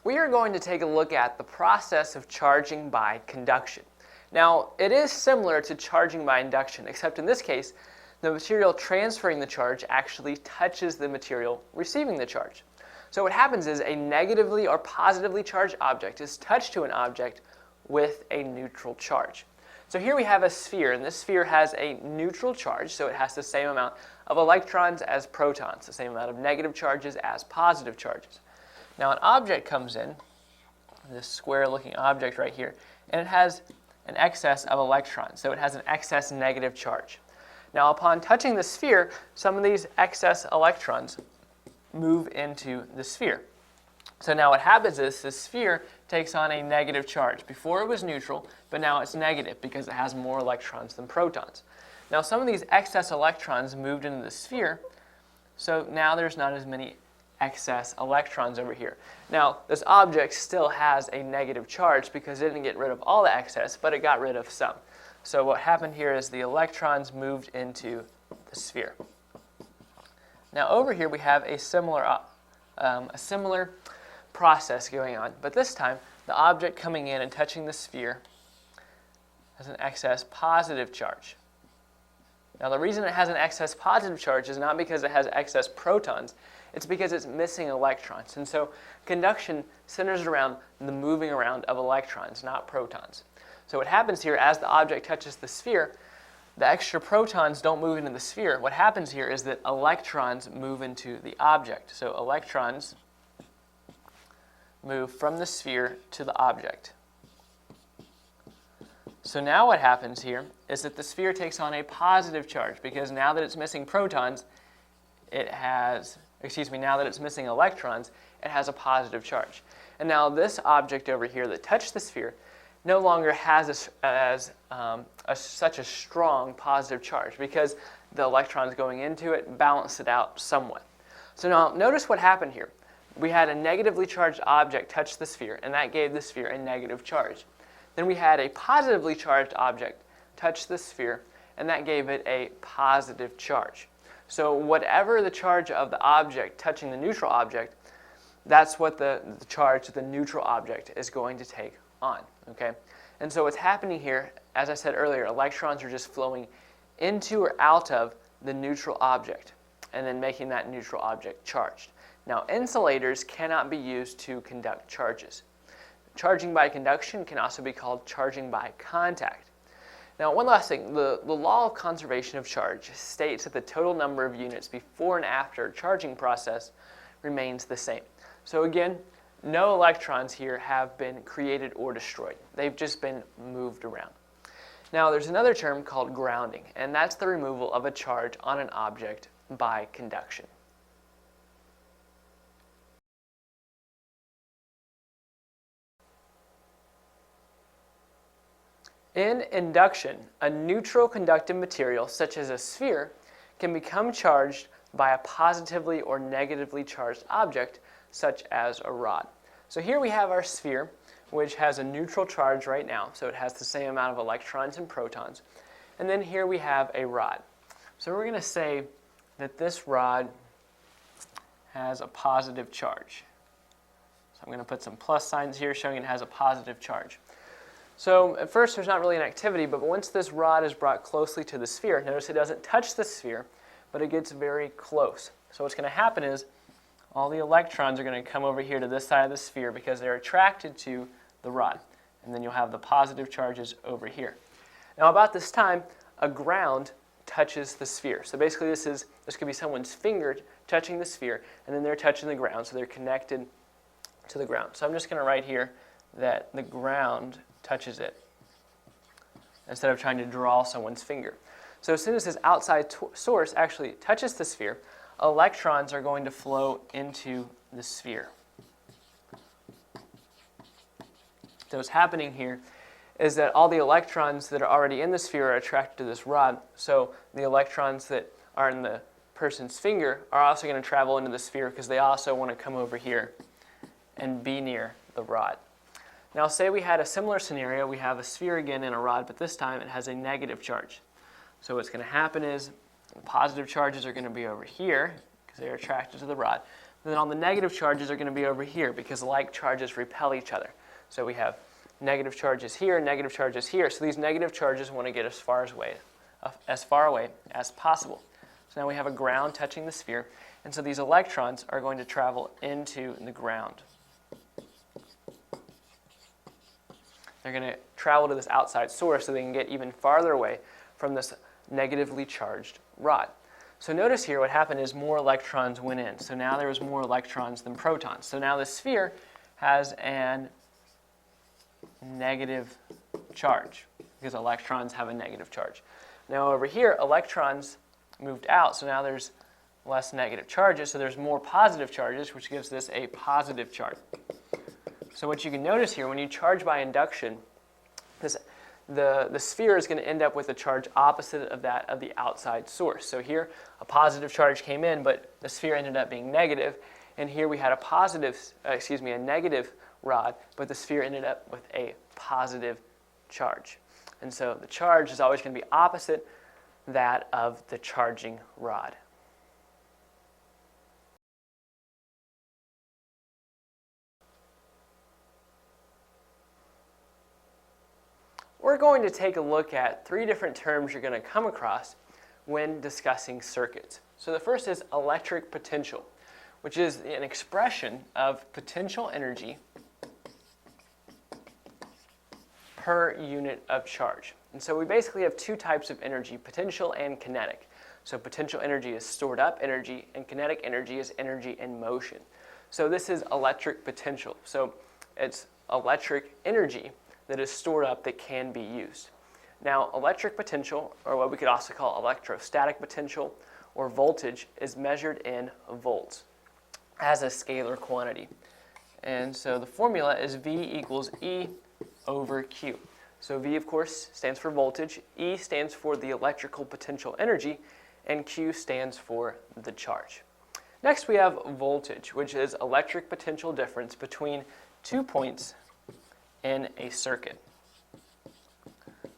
We are going to take a look at the process of charging by conduction. Now, it is similar to charging by induction, except in this case, the material transferring the charge actually touches the material receiving the charge. So what happens is a negatively or positively charged object is touched to an object with a neutral charge. So here we have a sphere, and this sphere has a neutral charge, so it has the same amount of electrons as protons, the same amount of negative charges as positive charges. Now an object comes in, this square-looking object right here, and it has an excess of electrons, so it has an excess negative charge. Now, upon touching the sphere, some of these excess electrons move into the sphere. So now what happens is the sphere takes on a negative charge. Before it was neutral, but now it's negative because it has more electrons than protons. Now some of these excess electrons moved into the sphere, so now there's not as many excess electrons over here. Now this object still has a negative charge because it didn't get rid of all the excess, but it got rid of some. So what happened here is the electrons moved into the sphere. Now over here we have a similar process going on, but this time the object coming in and touching the sphere has an excess positive charge. Now the reason it has an excess positive charge is not because it has excess protons, it's because it's missing electrons. And so conduction centers around the moving around of electrons, not protons. So what happens here, as the object touches the sphere, the extra protons don't move into the sphere. What happens here is that electrons move into the object. So electrons move from the sphere to the object. So now what happens here is that the sphere takes on a positive charge because now that it's missing protons, now that it's missing electrons, it has a positive charge. And now this object over here that touched the sphere no longer has such a strong positive charge because the electrons going into it balance it out somewhat. So now notice what happened here. We had a negatively charged object touch the sphere, and that gave the sphere a negative charge. Then we had a positively charged object touch the sphere, and that gave it a positive charge. So whatever the charge of the object touching the neutral object, that's what the charge of the neutral object is going to take on. Okay? And so what's happening here, as I said earlier, electrons are just flowing into or out of the neutral object, and then making that neutral object charged. Now, insulators cannot be used to conduct charges. Charging by conduction can also be called charging by contact. Now, one last thing, the law of conservation of charge states that the total number of units before and after a charging process remains the same. So again, no electrons here have been created or destroyed. They've just been moved around. Now, there's another term called grounding, and that's the removal of a charge on an object by conduction. In induction, a neutral conductive material, such as a sphere, can become charged by a positively or negatively charged object, such as a rod. So here we have our sphere, which has a neutral charge right now, so it has the same amount of electrons and protons. And then here we have a rod. So we're going to say that this rod has a positive charge. So I'm going to put some plus signs here showing it has a positive charge. So at first there's not really an activity, but once this rod is brought closely to the sphere, notice it doesn't touch the sphere, but it gets very close. So what's going to happen is all the electrons are going to come over here to this side of the sphere because they're attracted to the rod. And then you'll have the positive charges over here. Now about this time, a ground touches the sphere. So basically this could be someone's finger touching the sphere, and then they're touching the ground, so they're connected to the ground. So I'm just going to write here that the ground touches it instead of trying to draw someone's finger. So as soon as this outside source actually touches the sphere, electrons are going to flow into the sphere. So what's happening here is that all the electrons that are already in the sphere are attracted to this rod, so the electrons that are in the person's finger are also going to travel into the sphere because they also want to come over here and be near the rod. Now say we had a similar scenario. We have a sphere again and a rod, but this time it has a negative charge. So what's going to happen is the positive charges are going to be over here because they're attracted to the rod. And then all the negative charges are going to be over here because like charges repel each other. So we have negative charges here, negative charges here. So these negative charges want to get as far away as possible. So now we have a ground touching the sphere, and so these electrons are going to travel into the ground. They're going to travel to this outside source so they can get even farther away from this negatively charged rod. So notice here what happened is more electrons went in. So now there was more electrons than protons. So now the sphere has an negative charge because electrons have a negative charge. Now over here, electrons moved out, so now there's less negative charges, so there's more positive charges, which gives this a positive charge. So what you can notice here, when you charge by induction, the sphere is going to end up with a charge opposite of that of the outside source. So here, a positive charge came in, but the sphere ended up being negative, and here we had a negative rod, but the sphere ended up with a positive charge. And so the charge is always going to be opposite that of the charging rod. We're going to take a look at 3 different terms you're going to come across when discussing circuits. So the first is electric potential, which is an expression of potential energy per unit of charge. And so we basically have 2 types of energy, potential and kinetic. So potential energy is stored up energy, and kinetic energy is energy in motion. So this is electric potential. So it's electric energy that is stored up that can be used. Now, electric potential, or what we could also call electrostatic potential or voltage, is measured in volts as a scalar quantity. And so the formula is V equals E over Q. So V, of course, stands for voltage, E stands for the electrical potential energy, and Q stands for the charge. Next, we have voltage, which is electric potential difference between 2 points in a circuit.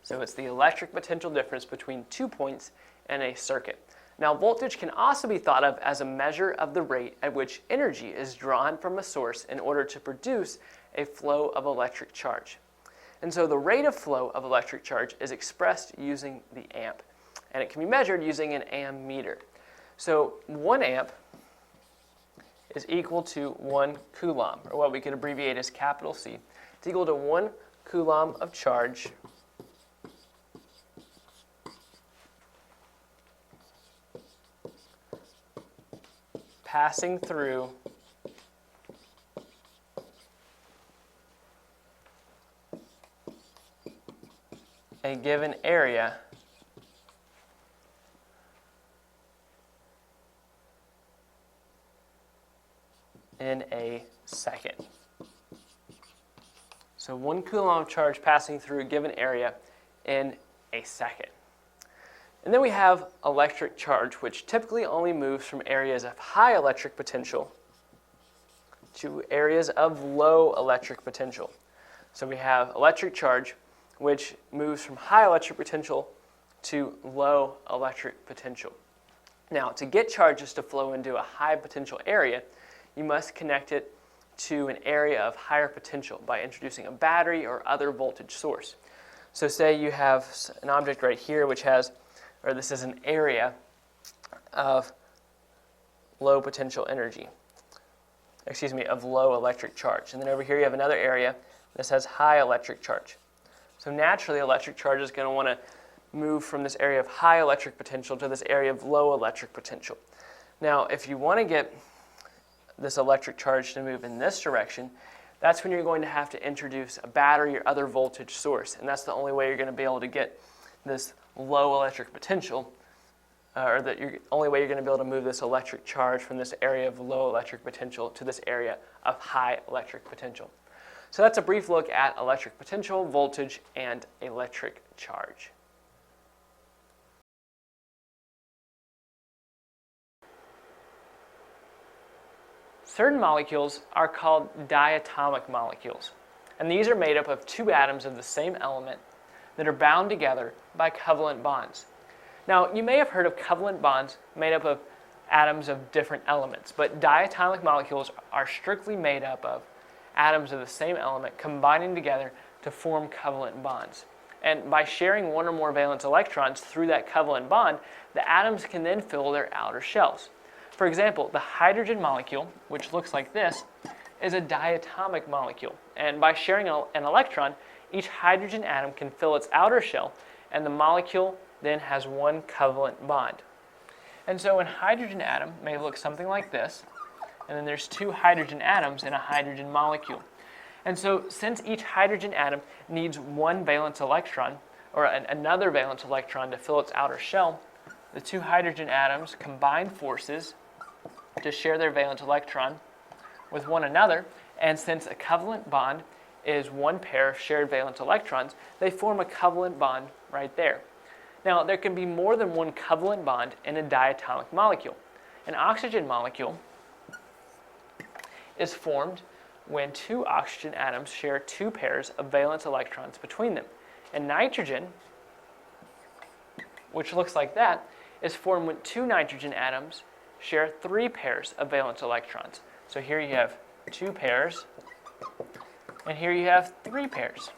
So it's the electric potential difference between 2 points in a circuit. Now, voltage can also be thought of as a measure of the rate at which energy is drawn from a source in order to produce a flow of electric charge. And so the rate of flow of electric charge is expressed using the amp, and it can be measured using an ammeter. So 1 amp is equal to 1 coulomb, or what we could abbreviate as capital C. It's equal to 1 coulomb of charge passing through a given area in a second. So 1 coulomb of charge passing through a given area in a second. And then we have electric charge, which typically only moves from areas of high electric potential to areas of low electric potential. So we have electric charge, which moves from high electric potential to low electric potential. Now, to get charges to flow into a high potential area, you must connect it to an area of higher potential by introducing a battery or other voltage source. So say you have an object right here which has, or this is an area of low potential energy, of low electric charge. And then over here you have another area that has high electric charge. So naturally, electric charge is going to want to move from this area of high electric potential to this area of low electric potential. Now, if you want to get this electric charge to move in this direction, that's when you're going to have to introduce a battery or other voltage source. And that's the only way you're going to be able to get this low electric potential, only way you're going to be able to move this electric charge from this area of low electric potential to this area of high electric potential. So that's a brief look at electric potential, voltage, and electric charge. Certain molecules are called diatomic molecules, and these are made up of 2 atoms of the same element that are bound together by covalent bonds. Now, you may have heard of covalent bonds made up of atoms of different elements, but diatomic molecules are strictly made up of atoms of the same element combining together to form covalent bonds. And by sharing 1 or more valence electrons through that covalent bond, the atoms can then fill their outer shells. For example, the hydrogen molecule, which looks like this, is a diatomic molecule. And by sharing an electron, each hydrogen atom can fill its outer shell, and the molecule then has 1 covalent bond. And so a hydrogen atom may look something like this, and then there's 2 hydrogen atoms in a hydrogen molecule. And so since each hydrogen atom needs one valence electron, or another valence electron to fill its outer shell, the two hydrogen atoms combine forces to share their valence electron with one another, and since a covalent bond is one pair of shared valence electrons, they form a covalent bond right there. Now, there can be more than one covalent bond in a diatomic molecule. An oxygen molecule is formed when two oxygen atoms share two pairs of valence electrons between them. And nitrogen, which looks like that, is formed when two nitrogen atoms share three pairs of valence electrons. So here you have two pairs, and here you have three pairs.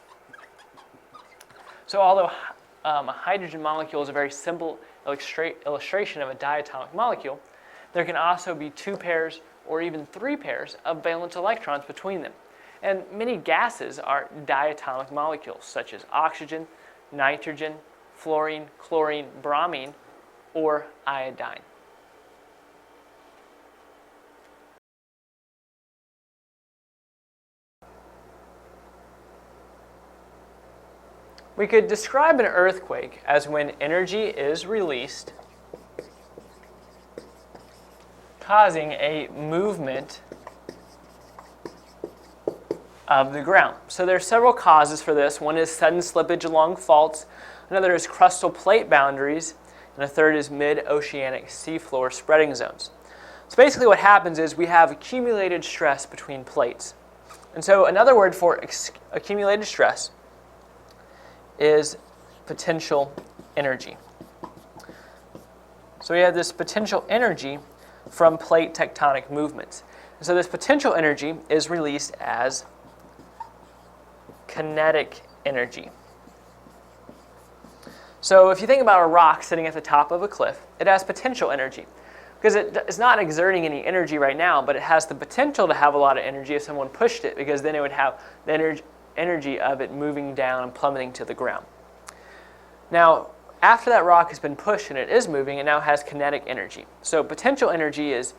So although a hydrogen molecule is a very simple illustration of a diatomic molecule, there can also be two pairs or even three pairs of valence electrons between them. And many gases are diatomic molecules, such as oxygen, nitrogen, fluorine, chlorine, bromine, or iodine. We could describe an earthquake as when energy is released, causing a movement of the ground. So there are several causes for this. One is sudden slippage along faults, another is crustal plate boundaries, and a third is mid-oceanic seafloor spreading zones. So basically what happens is we have accumulated stress between plates. And so another word for accumulated stress is potential energy. So we have this potential energy from plate tectonic movements. And so this potential energy is released as kinetic energy. So if you think about a rock sitting at the top of a cliff, it has potential energy because it's not exerting any energy right now, but it has the potential to have a lot of energy if someone pushed it, because then it would have the energy of it moving down and plummeting to the ground. Now, after that rock has been pushed and it is moving, it now has kinetic energy. So potential energy is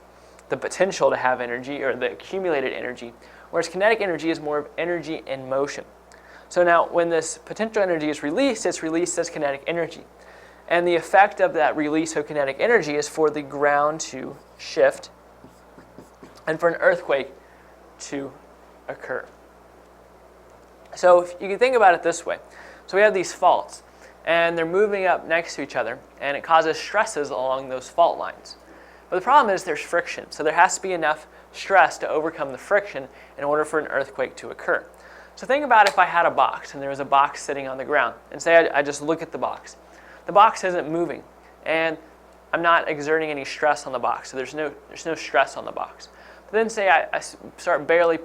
the potential to have energy, or the accumulated energy, whereas kinetic energy is more of energy in motion. So now when this potential energy is released, it's released as kinetic energy. And the effect of that release of kinetic energy is for the ground to shift and for an earthquake to occur. So if you can think about it this way. So we have these faults, and they're moving up next to each other, and it causes stresses along those fault lines. But the problem is there's friction, so there has to be enough stress to overcome the friction in order for an earthquake to occur. So think about if I had a box, and there was a box sitting on the ground, and say I just look at the box. The box isn't moving, and I'm not exerting any stress on the box, so there's no stress on the box. But then say I start barely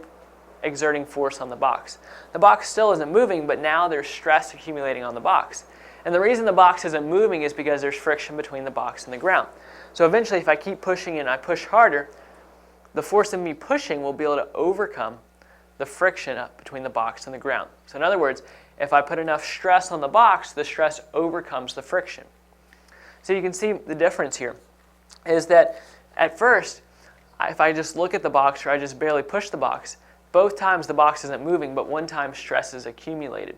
exerting force on the box. The box still isn't moving, but now there's stress accumulating on the box. And the reason the box isn't moving is because there's friction between the box and the ground. So eventually, if I keep pushing and I push harder, the force of me pushing will be able to overcome the friction up between the box and the ground. So in other words, if I put enough stress on the box, the stress overcomes the friction. So you can see the difference here is that at first, if I just look at the box or I just barely push the box, both times the box isn't moving, but one time stress is accumulated.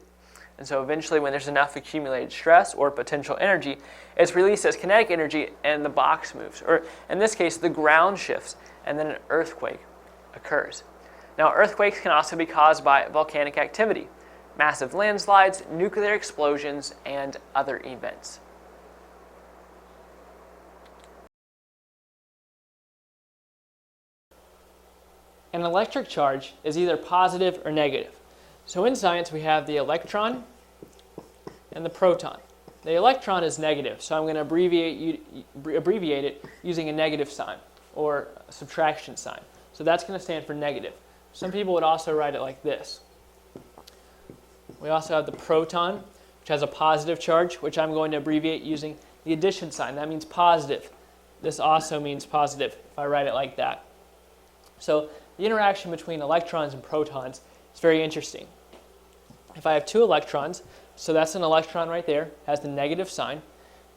And so eventually when there's enough accumulated stress or potential energy, it's released as kinetic energy and the box moves. Or in this case, the ground shifts and then an earthquake occurs. Now earthquakes can also be caused by volcanic activity, massive landslides, nuclear explosions, and other events. An electric charge is either positive or negative. So in science, we have the electron and the proton. The electron is negative, so I'm going to abbreviate it using a negative sign or a subtraction sign. So that's going to stand for negative. Some people would also write it like this. We also have the proton, which has a positive charge, which I'm going to abbreviate using the addition sign. That means positive. This also means positive if I write it like that. So the interaction between electrons and protons is very interesting. If I have two electrons, so that's an electron right there, has the negative sign.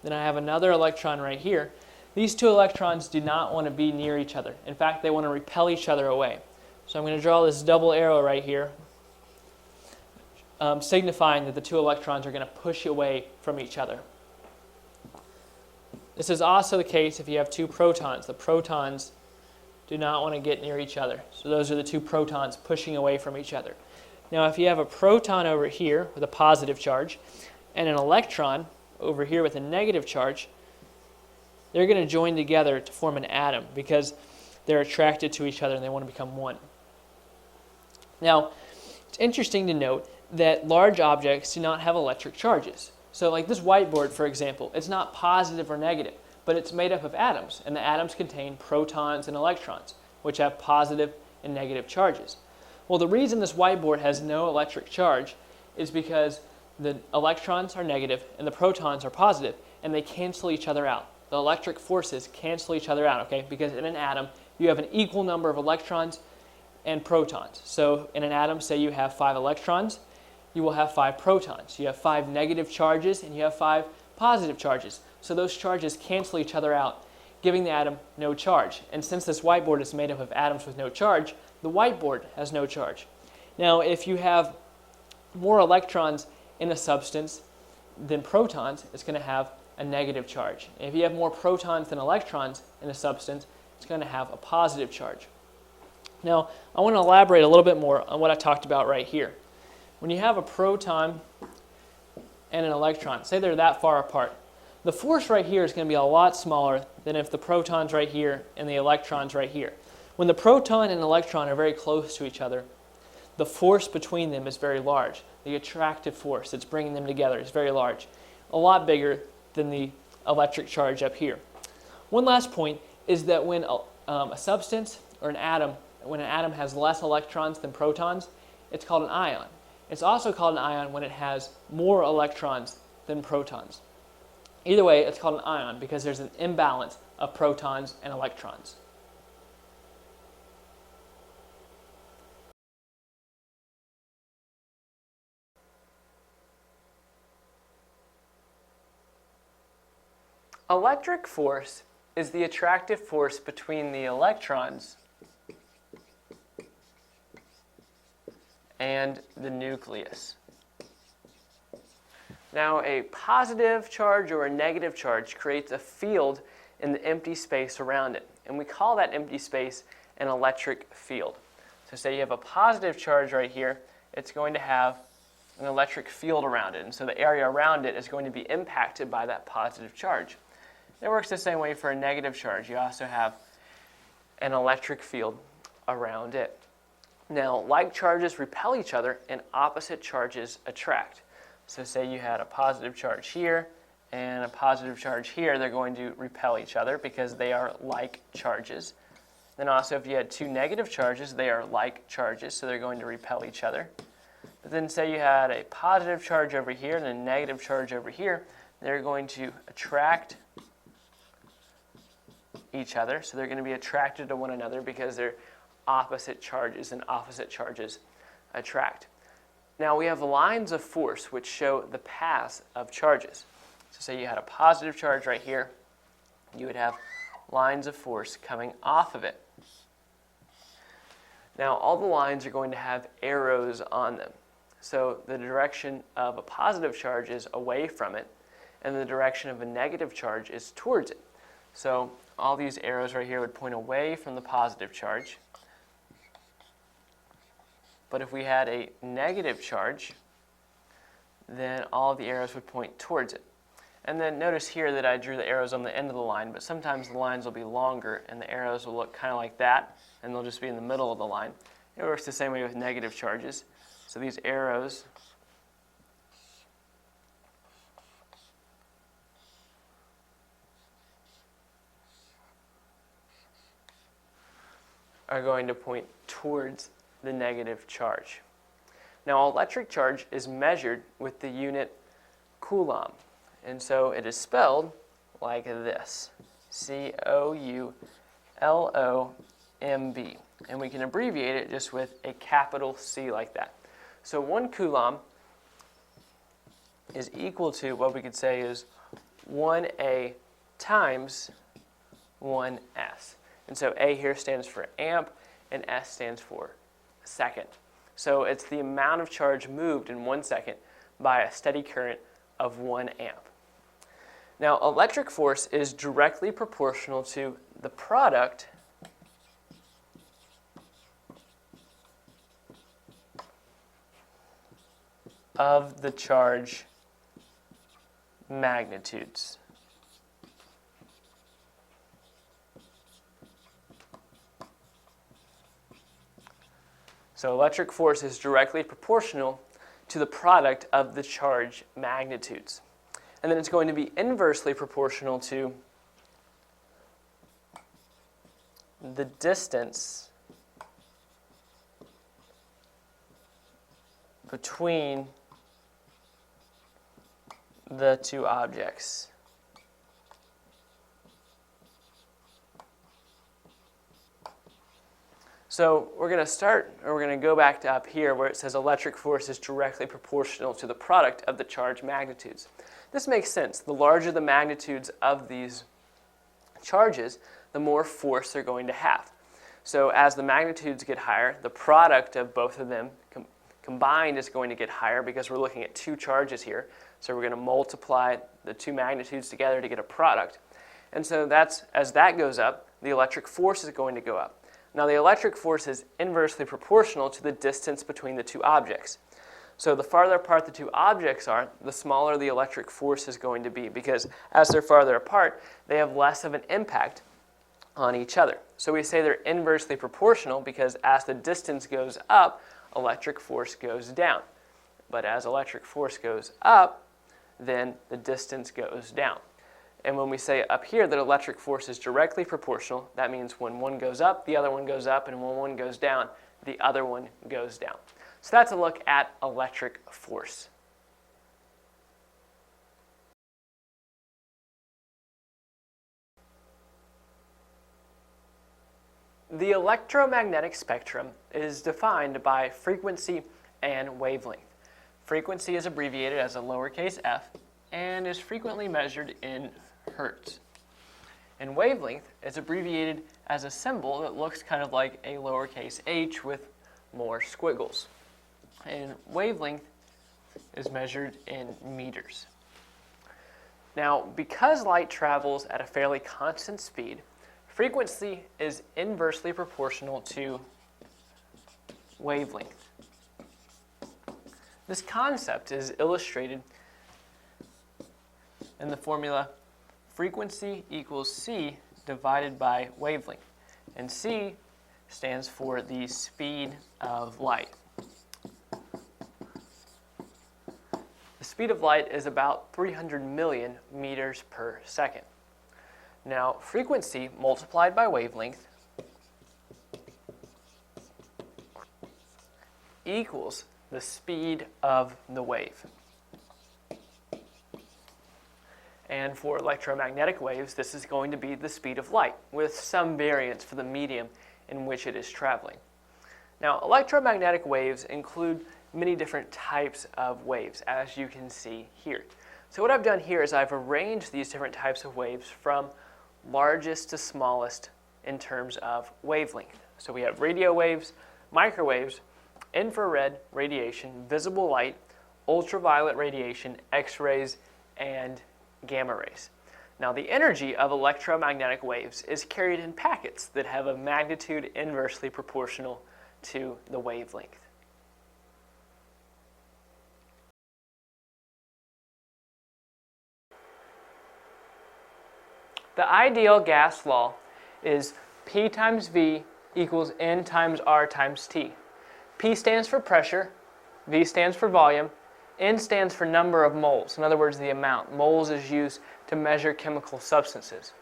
Then I have another electron right here. These two electrons do not want to be near each other. In fact, they want to repel each other away. So I'm going to draw this double arrow right here signifying that the two electrons are going to push away from each other. This is also the case if you have two protons. The protons do not want to get near each other. So those are the two protons pushing away from each other. Now if you have a proton over here with a positive charge and an electron over here with a negative charge, they're going to join together to form an atom because they're attracted to each other and they want to become one. Now, it's interesting to note that large objects do not have electric charges. So like this whiteboard, for example, it's not positive or negative, but it's made up of atoms, and the atoms contain protons and electrons, which have positive and negative charges. Well, the reason this whiteboard has no electric charge is because the electrons are negative and the protons are positive, and they cancel each other out. The electric forces cancel each other out, okay? Because in an atom, you have an equal number of electrons and protons. So in an atom, say you have 5 electrons, you will have 5 protons. You have 5 negative charges and you have 5 positive charges. So those charges cancel each other out, giving the atom no charge. And since this whiteboard is made up of atoms with no charge, the whiteboard has no charge. Now, if you have more electrons in a substance than protons, it's going to have a negative charge. And if you have more protons than electrons in a substance, it's going to have a positive charge. Now, I want to elaborate a little bit more on what I talked about right here. When you have a proton and an electron, say they're that far apart, the force right here is going to be a lot smaller than if the proton's right here and the electron's right here. When the proton and electron are very close to each other, the force between them is very large. The attractive force that's bringing them together is very large, a lot bigger than the electric charge up here. One last point is that when a substance or an atom, when an atom has less electrons than protons, it's called an ion. It's also called an ion when it has more electrons than protons. Either way, it's called an ion because there's an imbalance of protons and electrons. Electric force is the attractive force between the electrons and the nucleus. Now, a positive charge or a negative charge creates a field in the empty space around it, and we call that empty space an electric field. So say you have a positive charge right here, it's going to have an electric field around it, and so the area around it is going to be impacted by that positive charge. It works the same way for a negative charge. You also have an electric field around it. Now, like charges repel each other and opposite charges attract. So say you had a positive charge here and a positive charge here, they're going to repel each other because they are like charges. Then also if you had two negative charges, they are like charges, so they're going to repel each other. But then say you had a positive charge over here and a negative charge over here, they're going to attract each other, so they're going to be attracted to one another because they're opposite charges, and opposite charges attract. Now we have lines of force which show the paths of charges. So say you had a positive charge right here, you would have lines of force coming off of it. Now all the lines are going to have arrows on them. So the direction of a positive charge is away from it, and the direction of a negative charge is towards it. So all these arrows right here would point away from the positive charge. But if we had a negative charge, then all the arrows would point towards it. And then notice here that I drew the arrows on the end of the line, but sometimes the lines will be longer and the arrows will look kind of like that, and they'll just be in the middle of the line. It works the same way with negative charges. So these arrows are going to point towards the negative charge. Now, electric charge is measured with the unit coulomb, and so it is spelled like this, C-O-U-L-O-M-B, and we can abbreviate it just with a capital C like that. So 1 coulomb is equal to what we could say is 1A times 1S. And so A here stands for amp, and S stands for second. So it's the amount of charge moved in 1 second by a steady current of 1 amp. Now, electric force is directly proportional to the product of the charge magnitudes. So electric force is directly proportional to the product of the charge magnitudes. And then it's going to be inversely proportional to the distance between the two objects. So we're going to go back to up here where it says electric force is directly proportional to the product of the charge magnitudes. This makes sense. The larger the magnitudes of these charges, the more force they're going to have. So as the magnitudes get higher, the product of both of them combined is going to get higher because we're looking at two charges here. So we're going to multiply the two magnitudes together to get a product. And so as that goes up, the electric force is going to go up. Now the electric force is inversely proportional to the distance between the two objects. So the farther apart the two objects are, the smaller the electric force is going to be because as they're farther apart, they have less of an impact on each other. So we say they're inversely proportional because as the distance goes up, electric force goes down. But as electric force goes up, then the distance goes down. And when we say up here that electric force is directly proportional, that means when one goes up, the other one goes up, and when one goes down, the other one goes down. So that's a look at electric force. The electromagnetic spectrum is defined by frequency and wavelength. Frequency is abbreviated as a lowercase f and is frequently measured in hertz. And wavelength is abbreviated as a symbol that looks kind of like a lowercase h with more squiggles. And wavelength is measured in meters. Now, because light travels at a fairly constant speed, frequency is inversely proportional to wavelength. This concept is illustrated in the formula frequency equals c divided by wavelength. And c stands for the speed of light. The speed of light is about 300 million meters per second. Now, frequency multiplied by wavelength equals the speed of the wave. And for electromagnetic waves, this is going to be the speed of light, with some variance for the medium in which it is traveling. Now, electromagnetic waves include many different types of waves, as you can see here. So what I've done here is I've arranged these different types of waves from largest to smallest in terms of wavelength. So we have radio waves, microwaves, infrared radiation, visible light, ultraviolet radiation, X-rays, and gamma rays. Now, the energy of electromagnetic waves is carried in packets that have a magnitude inversely proportional to the wavelength. The ideal gas law is P times V equals N times R times T. P stands for pressure, V stands for volume, N stands for number of moles, in other words, the amount. Moles is used to measure chemical substances.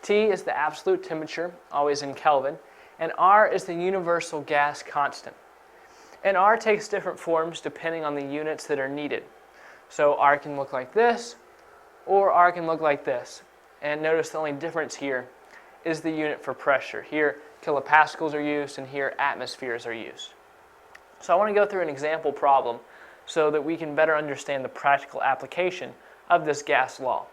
T is the absolute temperature, always in Kelvin, and R is the universal gas constant. And R takes different forms depending on the units that are needed. So R can look like this, or R can look like this. And notice the only difference here is the unit for pressure. Here, kilopascals are used, and here, atmospheres are used. So I want to go through an example problem so that we can better understand the practical application of this gas law.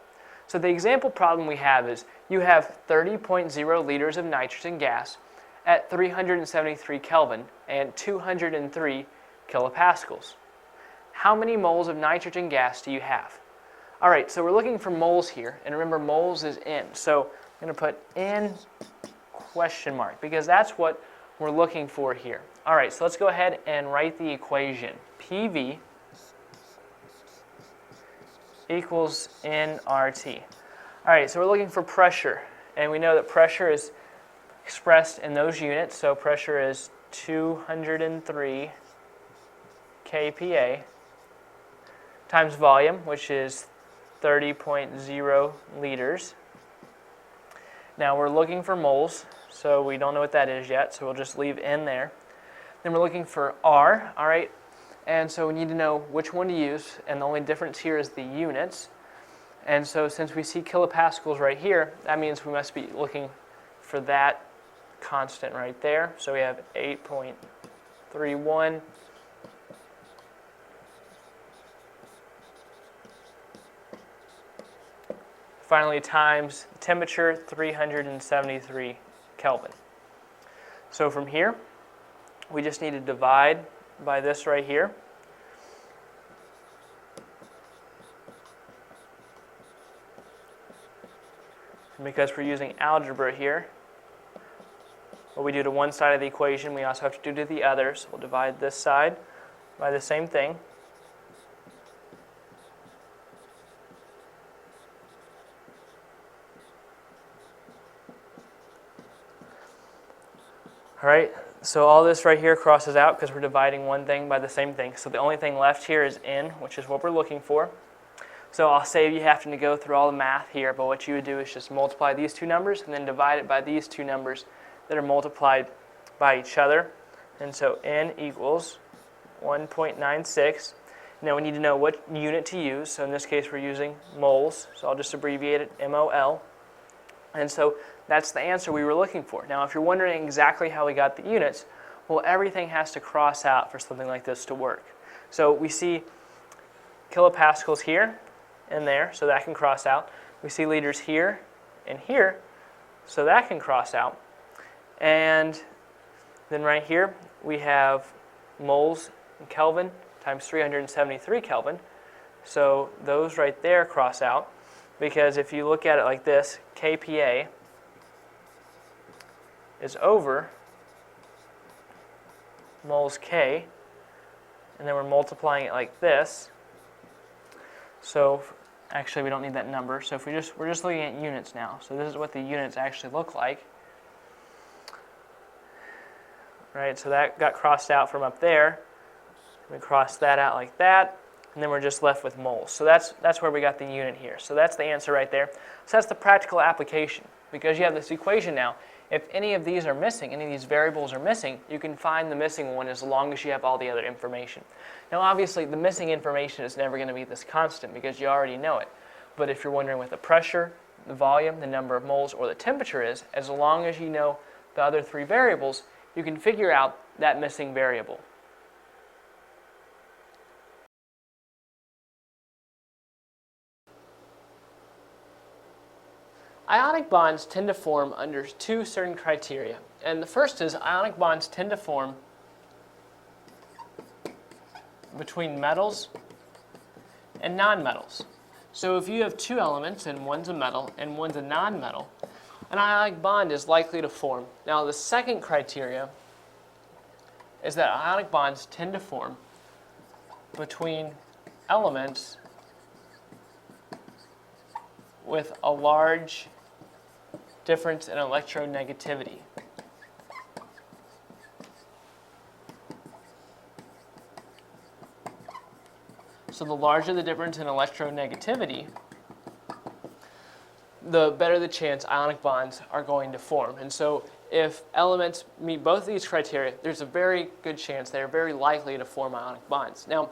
So the example problem we have is you have 30.0 liters of nitrogen gas at 373 Kelvin and 203 kilopascals. How many moles of nitrogen gas do you have? All right, so we're looking for moles here, and remember moles is in. So I'm going to put in question mark because that's what we're looking for here. All right, so let's go ahead and write the equation. PV equals nRT. All right, so we're looking for pressure, and we know that pressure is expressed in those units. So pressure is 203 kPa times volume, which is 30.0 liters. Now we're looking for moles, so we don't know what that is yet, so we'll just leave in there. Then we're looking for R, all right? And so we need to know which one to use, and the only difference here is the units. And so since we see kilopascals right here, that means we must be looking for that constant right there. So we have 8.31 finally times temperature 373 Kelvin. So from here, we just need to divide by this right here. And because we're using algebra here, what we do to one side of the equation, we also have to do to the other. So we'll divide this side by the same thing. All right, so all this right here crosses out because we're dividing one thing by the same thing. So the only thing left here is n, which is what we're looking for. So I'll save you having to go through all the math here, but what you would do is just multiply these two numbers and then divide it by these two numbers that are multiplied by each other. And so n equals 1.96. Now we need to know what unit to use. So in this case we're using moles, so I'll just abbreviate it MOL. And so that's the answer we were looking for. Now if you're wondering exactly how we got the units, well, everything has to cross out for something like this to work. So we see kilopascals here and there, so that can cross out. We see liters here and here, so that can cross out. And then right here we have moles in Kelvin times 373 Kelvin. So those right there cross out, because if you look at it like this, kPa is over moles K, and then we're multiplying it like this. So actually we don't need that number. So if we're just looking at units now. So this is what the units actually look like. Right, so that got crossed out from up there. We crossed that out like that, and then we're just left with moles. So that's where we got the unit here. So that's the answer right there. So that's the practical application. Because you have this equation now, if any of these are missing, any of these variables are missing, you can find the missing one as long as you have all the other information. Now obviously the missing information is never going to be this constant because you already know it. But if you're wondering what the pressure, the volume, the number of moles, or the temperature is, as long as you know the other three variables, you can figure out that missing variable. Ionic bonds tend to form under two certain criteria. And the first is ionic bonds tend to form between metals and nonmetals. So if you have two elements and one's a metal and one's a nonmetal, an ionic bond is likely to form. Now the second criteria is that ionic bonds tend to form between elements with a large difference in electronegativity. So the larger the difference in electronegativity, the better the chance ionic bonds are going to form. And so if elements meet both of these criteria, there's a very good chance they're very likely to form ionic bonds. Now,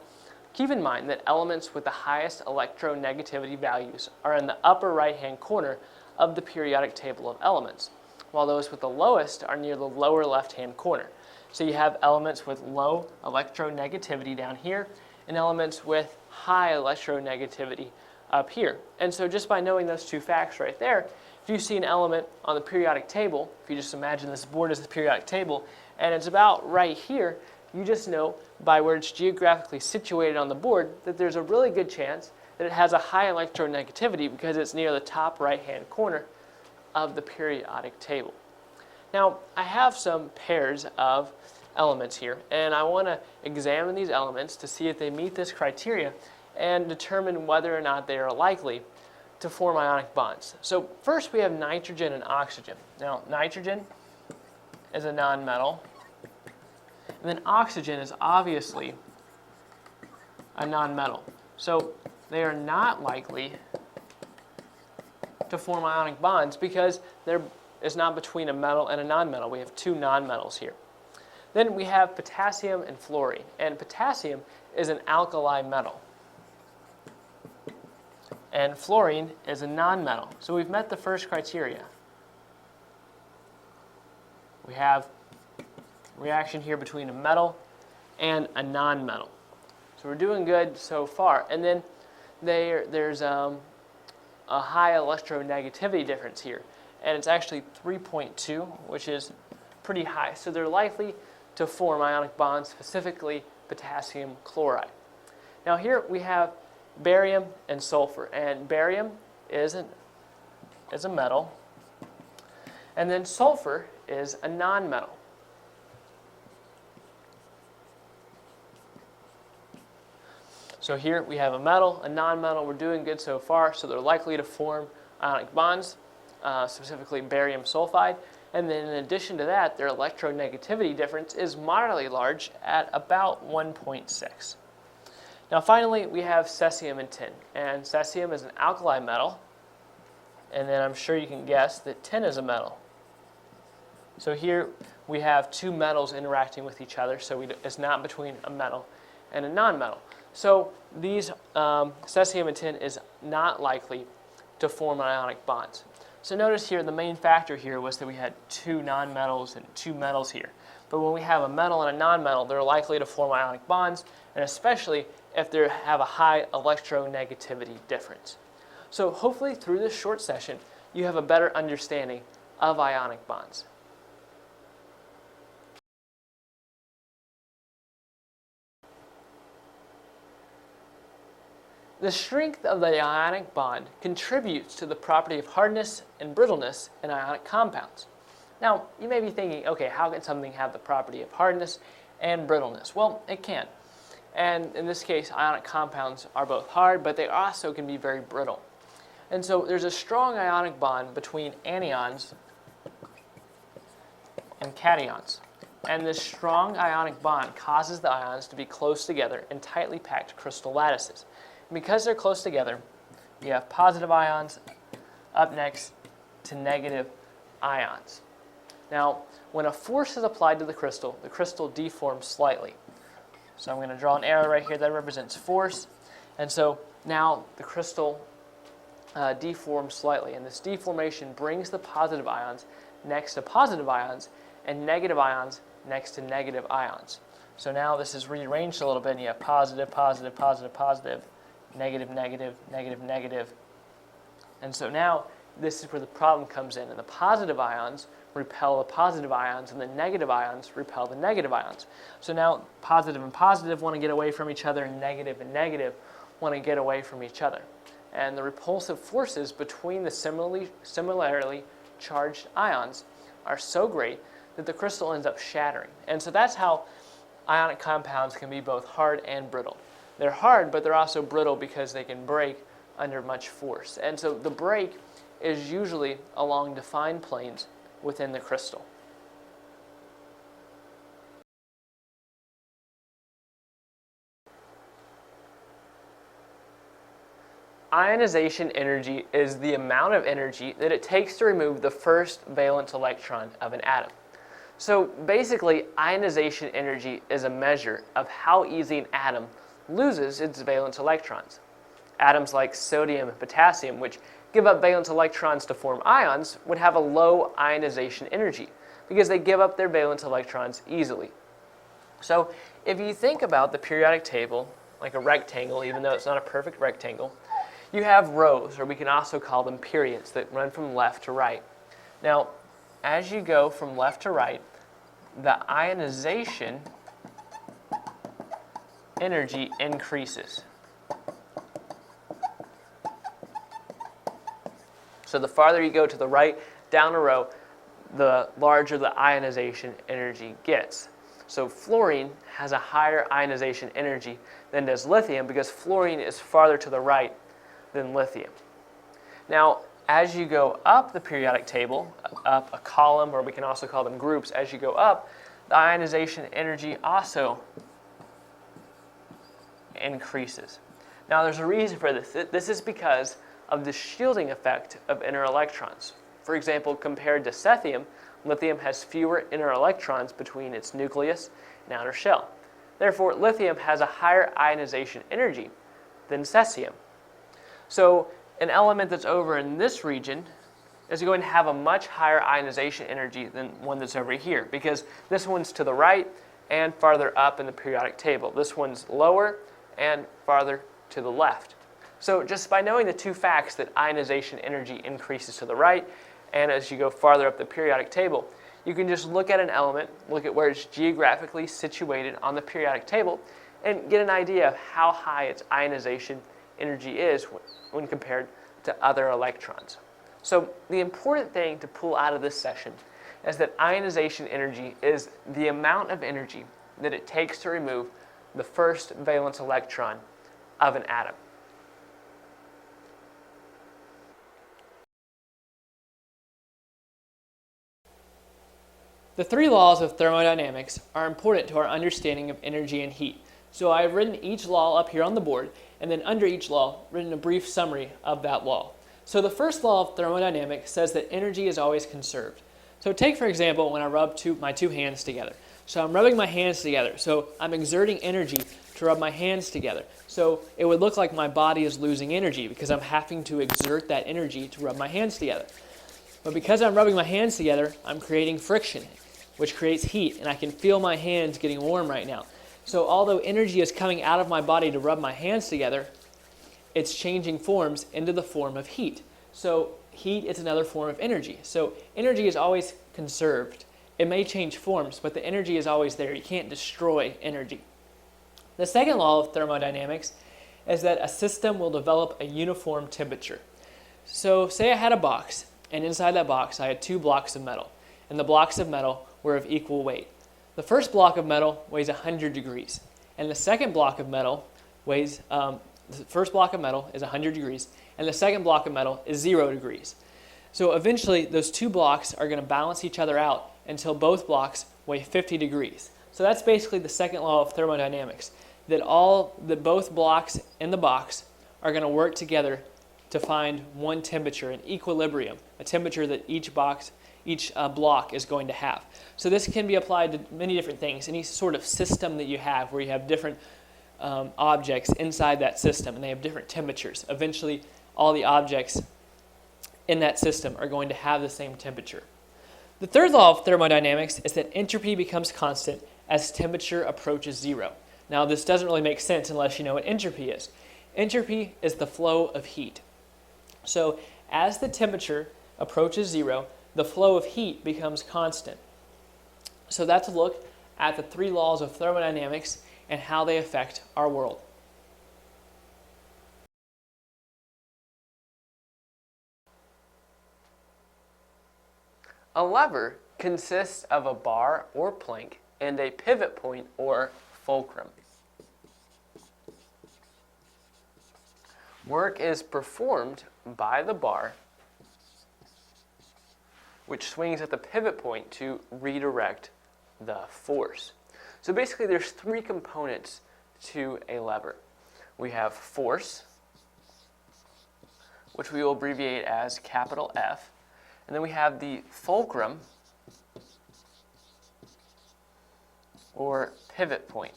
keep in mind that elements with the highest electronegativity values are in the upper right-hand corner of the periodic table of elements, while those with the lowest are near the lower left-hand corner. So you have elements with low electronegativity down here and elements with high electronegativity up here. And so just by knowing those two facts right there, if you see an element on the periodic table, if you just imagine this board as the periodic table, and it's about right here, you just know by where it's geographically situated on the board that there's a really good chance that it has a high electronegativity because it's near the top right-hand corner of the periodic table. Now, I have some pairs of elements here, and I want to examine these elements to see if they meet this criteria and determine whether or not they are likely to form ionic bonds. So first we have nitrogen and oxygen. Now, nitrogen is a nonmetal, and then oxygen is obviously a nonmetal. So they are not likely to form ionic bonds because there is not between a metal and a nonmetal. We have two nonmetals here. Then we have potassium and fluorine, and potassium is an alkali metal, and fluorine is a nonmetal. So we've met the first criteria. We have reaction here between a metal and a nonmetal. So we're doing good so far. And then there's a high electronegativity difference here, and it's actually 3.2, which is pretty high. So they're likely to form ionic bonds, specifically potassium chloride. Now here we have barium and sulfur, and barium is a metal, and then sulfur is a nonmetal. So here we have a metal, a nonmetal. We're doing good so far, so they're likely to form ionic bonds, specifically barium sulfide. And then in addition to that, their electronegativity difference is moderately large at about 1.6. Now finally, we have cesium and tin. And cesium is an alkali metal, and then I'm sure you can guess that tin is a metal. So here we have two metals interacting with each other, so it's not between a metal and a nonmetal. So these cesium and tin is not likely to form ionic bonds. So notice here the main factor here was that we had two nonmetals and two metals here. But when we have a metal and a nonmetal, they're likely to form ionic bonds, and especially if they have a high electronegativity difference. So hopefully through this short session, you have a better understanding of ionic bonds. The strength of the ionic bond contributes to the property of hardness and brittleness in ionic compounds. Now, you may be thinking, okay, how can something have the property of hardness and brittleness? Well, it can. And in this case, ionic compounds are both hard, but they also can be very brittle. And so there's a strong ionic bond between anions and cations. And this strong ionic bond causes the ions to be close together in tightly packed crystal lattices. Because they're close together, you have positive ions up next to negative ions. Now, when a force is applied to the crystal deforms slightly. So I'm going to draw an arrow right here that represents force. And so now the crystal deforms slightly. And this deformation brings the positive ions next to positive ions and negative ions next to negative ions. So now this is rearranged a little bit, and you have positive, positive, positive, positive, negative, negative, negative, negative. And so now this is where the problem comes in. And the positive ions repel the positive ions, and the negative ions repel the negative ions. So now positive and positive want to get away from each other, and negative want to get away from each other. And the repulsive forces between the similarly charged ions are so great that the crystal ends up shattering. And so that's how ionic compounds can be both hard and brittle. They're hard, but they're also brittle because they can break under much force. And so the break is usually along defined planes within the crystal. Ionization energy is the amount of energy that it takes to remove the first valence electron of an atom. So basically, ionization energy is a measure of how easy an atom loses its valence electrons. Atoms like sodium and potassium, which give up valence electrons to form ions, would have a low ionization energy because they give up their valence electrons easily. So if you think about the periodic table like a rectangle, even though it's not a perfect rectangle, you have rows, or we can also call them periods, that run from left to right. Now, as you go from left to right, the ionization energy increases. So the farther you go to the right down a row, the larger the ionization energy gets. So fluorine has a higher ionization energy than does lithium because fluorine is farther to the right than lithium. Now, as you go up the periodic table, up a column, or we can also call them groups, as you go up, the ionization energy also increases. Now, there's a reason for this. This is because of the shielding effect of inner electrons. For example, compared to cesium, lithium has fewer inner electrons between its nucleus and outer shell. Therefore, lithium has a higher ionization energy than cesium. So an element that's over in this region is going to have a much higher ionization energy than one that's over here, because this one's to the right and farther up in the periodic table. This one's lower and farther to the left. So just by knowing the two facts that ionization energy increases to the right and as you go farther up the periodic table, you can just look at an element, look at where it's geographically situated on the periodic table, and get an idea of how high its ionization energy is when compared to other electrons. So the important thing to pull out of this session is that ionization energy is the amount of energy that it takes to remove the first valence electron of an atom. The three laws of thermodynamics are important to our understanding of energy and heat. So I've written each law up here on the board, and then under each law, written a brief summary of that law. So the first law of thermodynamics says that energy is always conserved. So take, for example, when I rub my two hands together. So I'm rubbing my hands together. So I'm exerting energy to rub my hands together. So it would look like my body is losing energy because I'm having to exert that energy to rub my hands together. But because I'm rubbing my hands together, I'm creating friction, which creates heat, and I can feel my hands getting warm right now. So although energy is coming out of my body to rub my hands together, it's changing forms into the form of heat. So heat is another form of energy. So energy is always conserved. It may change forms, but the energy is always there. You can't destroy energy. The second law of thermodynamics is that a system will develop a uniform temperature. So say I had a box, and inside that box I had two blocks of metal, and the blocks of metal were of equal weight. The first block of metal weighs 100 degrees, and the second block of metal weighs, the first block of metal is 100 degrees, and the second block of metal is 0 degrees. So eventually, those two blocks are going to balance each other out until both blocks weigh 50 degrees. So that's basically the second law of thermodynamics, that both blocks in the box are going to work together to find one temperature, an equilibrium, a temperature that each block is going to have. So this can be applied to many different things, any sort of system that you have where you have different objects inside that system and they have different temperatures. Eventually, all the objects in that system are going to have the same temperature. The third law of thermodynamics is that entropy becomes constant as temperature approaches 0. Now, this doesn't really make sense unless you know what entropy is. Entropy is the flow of heat. So as the temperature approaches 0, the flow of heat becomes constant. So that's a look at the three laws of thermodynamics and how they affect our world. A lever consists of a bar or plank and a pivot point or fulcrum. Work is performed by the bar, which swings at the pivot point to redirect the force. So basically there's three components to a lever. We have force, which we will abbreviate as capital F, and then we have the fulcrum, or pivot point.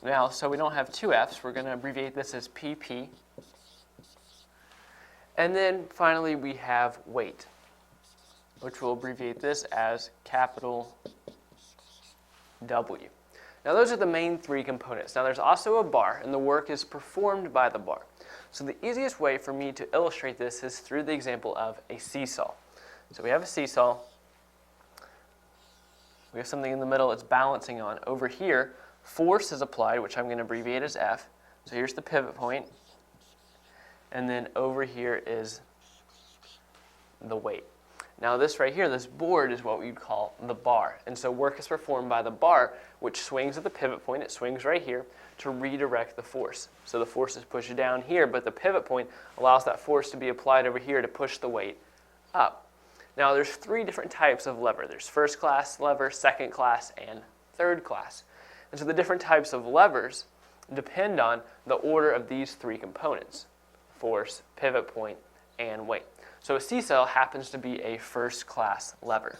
Now, so we don't have two F's, we're going to abbreviate this as PP. And then finally we have weight, which we'll abbreviate this as capital W. Now those are the main three components. Now there's also a bar, and the work is performed by the bar. So the easiest way for me to illustrate this is through the example of a seesaw. So we have a seesaw. We have something in the middle it's balancing on. Over here, force is applied, which I'm going to abbreviate as F. So here's the pivot point. And then over here is the weight. Now this right here, this board, is what we'd call the bar. And so work is performed by the bar, which swings at the pivot point. It swings right here to redirect the force. So the force is pushed down here, but the pivot point allows that force to be applied over here to push the weight up. Now there's three different types of lever. There's first class lever, second class, and third class. And so the different types of levers depend on the order of these three components: force, pivot point, and weight. So a seesaw happens to be a first-class lever.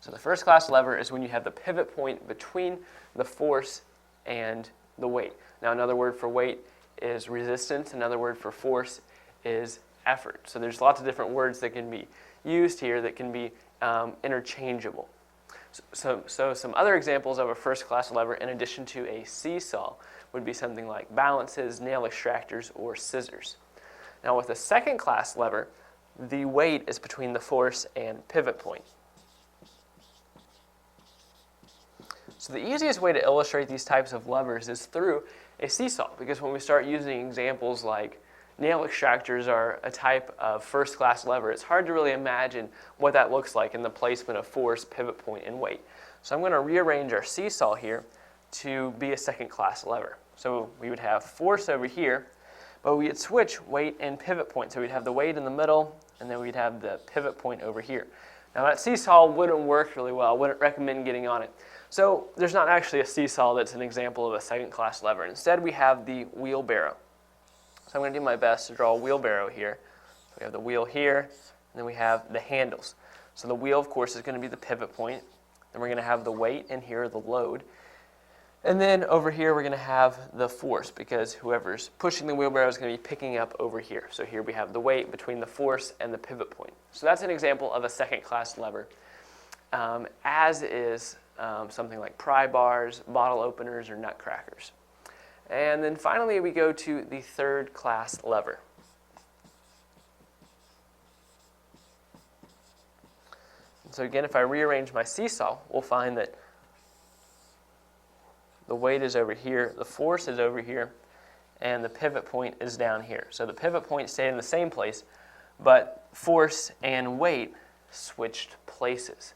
So the first-class lever is when you have the pivot point between the force and the weight. Now another word for weight is resistance. Another word for force is effort. So there's lots of different words that can be used here that can be interchangeable. So some other examples of a first-class lever in addition to a seesaw would be something like balances, nail extractors, or scissors. Now with a second-class lever, the weight is between the force and pivot point. So the easiest way to illustrate these types of levers is through a seesaw, because when we start using examples like nail extractors are a type of first-class lever, it's hard to really imagine what that looks like in the placement of force, pivot point, and weight. So I'm going to rearrange our seesaw here to be a second-class lever. So we would have force over here, but we'd switch weight and pivot point. So we'd have the weight in the middle, and then we'd have the pivot point over here. Now that seesaw wouldn't work really well. I wouldn't recommend getting on it. So there's not actually a seesaw that's an example of a second-class lever. Instead, we have the wheelbarrow. So I'm going to do my best to draw a wheelbarrow here. So we have the wheel here, and then we have the handles. So the wheel, of course, is going to be the pivot point. Then we're going to have the weight, and here the load. And then over here, we're going to have the force, because whoever's pushing the wheelbarrow is going to be picking up over here. So here we have the weight between the force and the pivot point. So that's an example of a second-class lever, as is something like pry bars, bottle openers, or nutcrackers. And then finally, we go to the third-class lever. And so again, if I rearrange my seesaw, we'll find that the weight is over here, the force is over here, and the pivot point is down here. So the pivot point stayed in the same place, but force and weight switched places.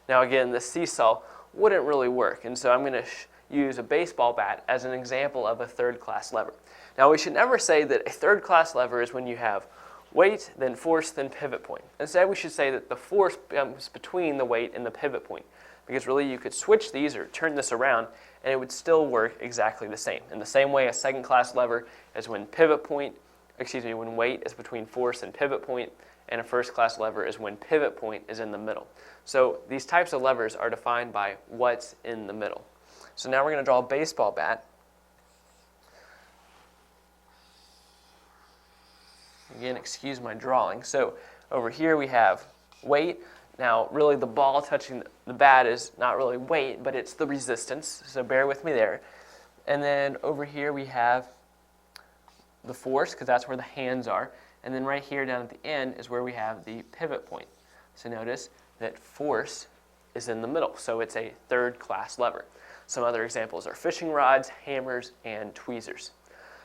Now again, the seesaw wouldn't really work, and so I'm going to use a baseball bat as an example of a third-class lever. Now we should never say that a third-class lever is when you have weight, then force, then pivot point. Instead, we should say that the force comes between the weight and the pivot point, because really you could switch these or turn this around and it would still work exactly the same. In the same way, a second-class lever is when when weight is between force and pivot point, and a first-class lever is when pivot point is in the middle. So these types of levers are defined by what's in the middle. So now we're going to draw a baseball bat. Again, excuse my drawing. So over here we have weight. Now, really the ball touching the bat is not really weight, but it's the resistance. So bear with me there. And then over here we have the force, because that's where the hands are. And then right here down at the end is where we have the pivot point. So notice that force is in the middle. So it's a third-class lever. Some other examples are fishing rods, hammers, and tweezers.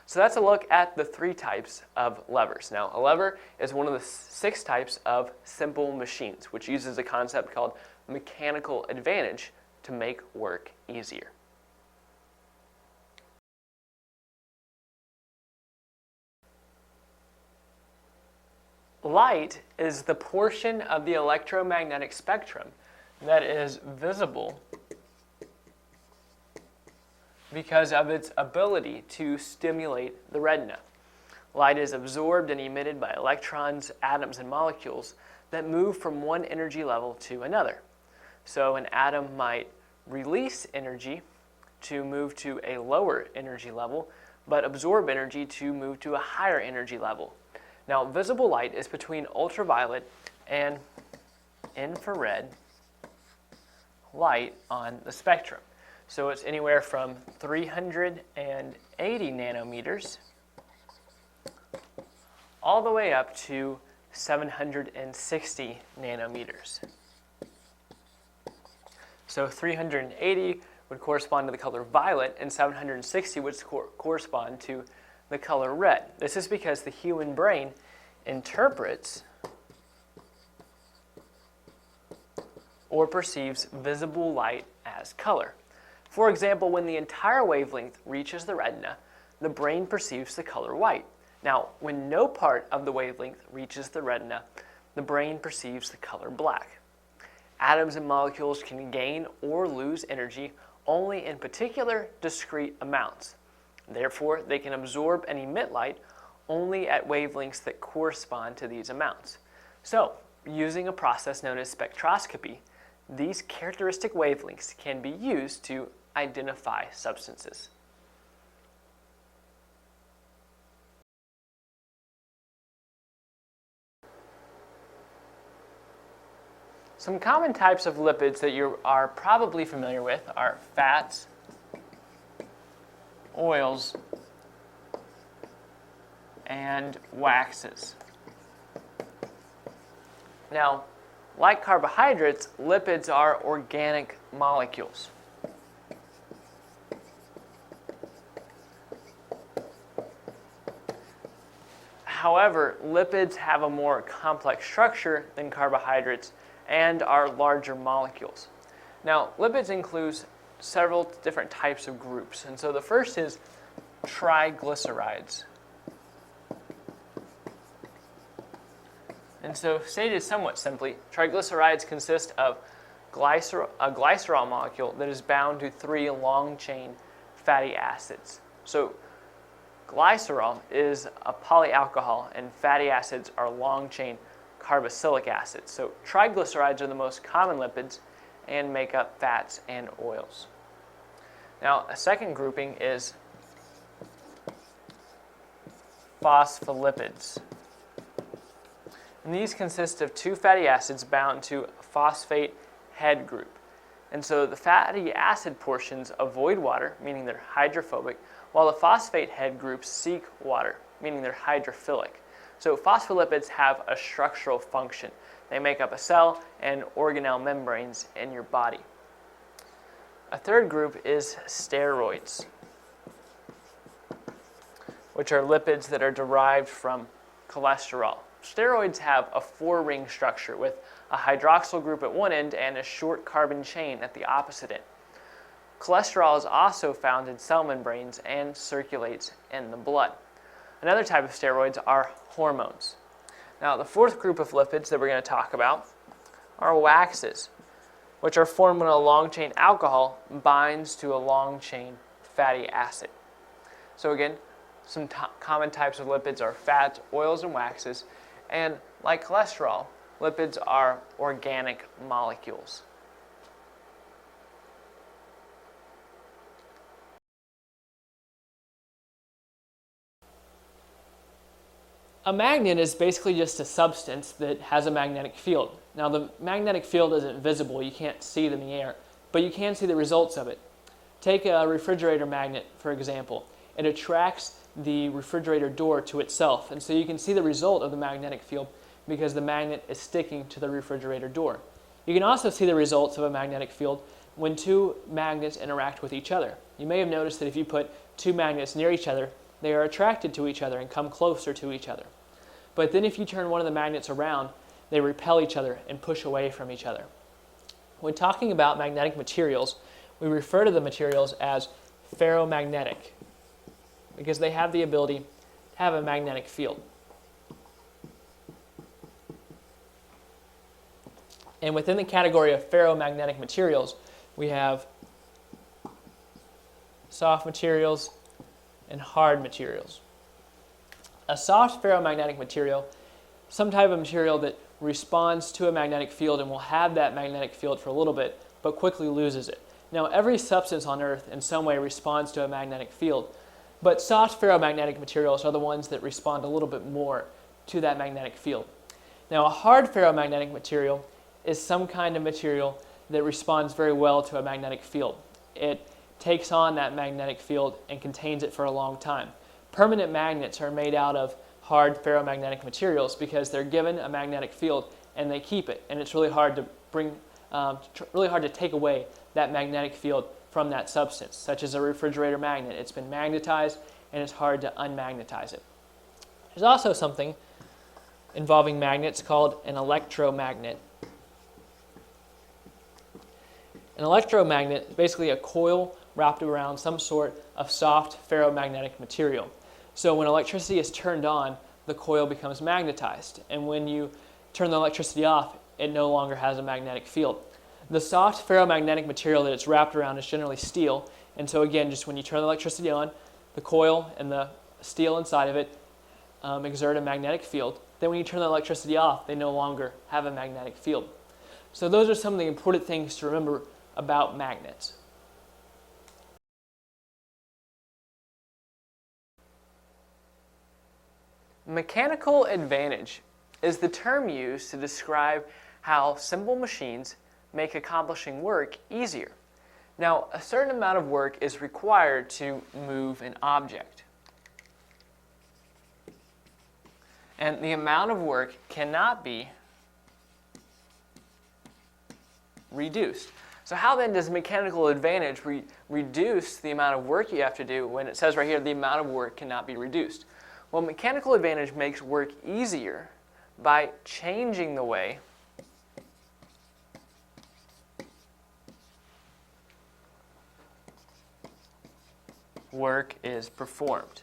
So that's a look at the three types of levers. Now, a lever is one of the 6 types of simple machines, which uses a concept called mechanical advantage to make work easier. Light is the portion of the electromagnetic spectrum that is visible because of its ability to stimulate the retina. Light is absorbed and emitted by electrons, atoms, and molecules that move from one energy level to another. So an atom might release energy to move to a lower energy level, but absorb energy to move to a higher energy level. Now, visible light is between ultraviolet and infrared light on the spectrum. So it's anywhere from 380 nanometers all the way up to 760 nanometers. So 380 would correspond to the color violet, and 760 would correspond to the color red. This is because the human brain interprets or perceives visible light as color. For example, when the entire wavelength reaches the retina, the brain perceives the color white. Now, when no part of the wavelength reaches the retina, the brain perceives the color black. Atoms and molecules can gain or lose energy only in particular discrete amounts. Therefore, they can absorb and emit light only at wavelengths that correspond to these amounts. So, using a process known as spectroscopy, these characteristic wavelengths can be used to identify substances. Some common types of lipids that you are probably familiar with are fats, oils, and waxes. Now, like carbohydrates, lipids are organic molecules. However, lipids have a more complex structure than carbohydrates and are larger molecules. Now, lipids include several different types of groups, and so the first is triglycerides. And so, stated somewhat simply, triglycerides consist of a glycerol molecule that is bound to 3 long-chain fatty acids. So, glycerol is a polyalcohol, and fatty acids are long-chain carboxylic acids. So, triglycerides are the most common lipids and make up fats and oils. Now, a second grouping is phospholipids. And these consist of 2 fatty acids bound to a phosphate head group. And so the fatty acid portions avoid water, meaning they're hydrophobic, while the phosphate head groups seek water, meaning they're hydrophilic. So phospholipids have a structural function. They make up a cell and organelle membranes in your body. A third group is steroids, which are lipids that are derived from cholesterol. Steroids have a 4-ring structure with a hydroxyl group at one end and a short carbon chain at the opposite end. Cholesterol is also found in cell membranes and circulates in the blood. Another type of steroids are hormones. Now, the fourth group of lipids that we're going to talk about are waxes, which are formed when a long-chain alcohol binds to a long-chain fatty acid. So again, some common types of lipids are fats, oils, and waxes. And like cholesterol, lipids are organic molecules. A magnet is basically just a substance that has a magnetic field. Now, the magnetic field isn't visible. You can't see it in the air, but you can see the results of it. Take a refrigerator magnet, for example. It attracts the refrigerator door to itself, and so you can see the result of the magnetic field because the magnet is sticking to the refrigerator door. You can also see the results of a magnetic field when 2 magnets interact with each other. You may have noticed that if you put 2 magnets near each other, they are attracted to each other and come closer to each other. But then if you turn one of the magnets around, they repel each other and push away from each other. When talking about magnetic materials, we refer to the materials as ferromagnetic because they have the ability to have a magnetic field. And within the category of ferromagnetic materials, we have soft materials and hard materials. A soft ferromagnetic material, some type of material that responds to a magnetic field and will have that magnetic field for a little bit, but quickly loses it. Now, every substance on Earth in some way responds to a magnetic field, but soft ferromagnetic materials are the ones that respond a little bit more to that magnetic field. Now, a hard ferromagnetic material is some kind of material that responds very well to a magnetic field. It takes on that magnetic field and contains it for a long time. Permanent magnets are made out of hard ferromagnetic materials because they're given a magnetic field and they keep it, and it's really hard to take away that magnetic field from that substance, such as a refrigerator magnet. It's been magnetized and it's hard to unmagnetize it. There's also something involving magnets called an electromagnet. An electromagnet is basically a coil wrapped around some sort of soft ferromagnetic material. So when electricity is turned on, the coil becomes magnetized, and when you turn the electricity off, it no longer has a magnetic field. The soft ferromagnetic material that it's wrapped around is generally steel, and so again, just when you turn the electricity on, the coil and the steel inside of it exert a magnetic field. Then when you turn the electricity off, they no longer have a magnetic field. So those are some of the important things to remember about magnets. Mechanical advantage is the term used to describe how simple machines make accomplishing work easier. Now, a certain amount of work is required to move an object. And the amount of work cannot be reduced. So how then does mechanical advantage reduce the amount of work you have to do when it says right here the amount of work cannot be reduced? Well, mechanical advantage makes work easier by changing the way work is performed.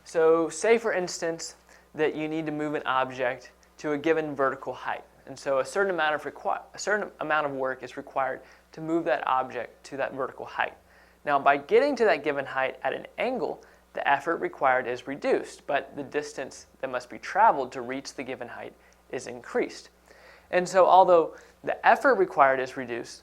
So say, for instance, that you need to move an object to a given vertical height. And so a certain amount of work is required to move that object to that vertical height. Now, by getting to that given height at an angle, the effort required is reduced, but the distance that must be traveled to reach the given height is increased. And so although the effort required is reduced,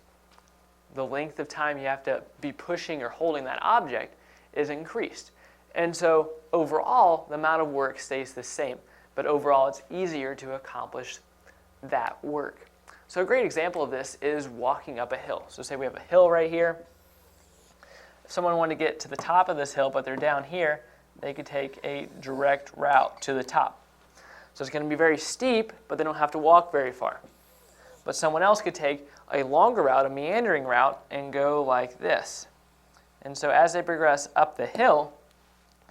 the length of time you have to be pushing or holding that object is increased. And so overall, the amount of work stays the same, but overall it's easier to accomplish that work. So a great example of this is walking up a hill. So say we have a hill right here. If someone wanted to get to the top of this hill, but they're down here, they could take a direct route to the top. So it's going to be very steep, but they don't have to walk very far. But someone else could take a longer route, a meandering route, and go like this. And so as they progress up the hill,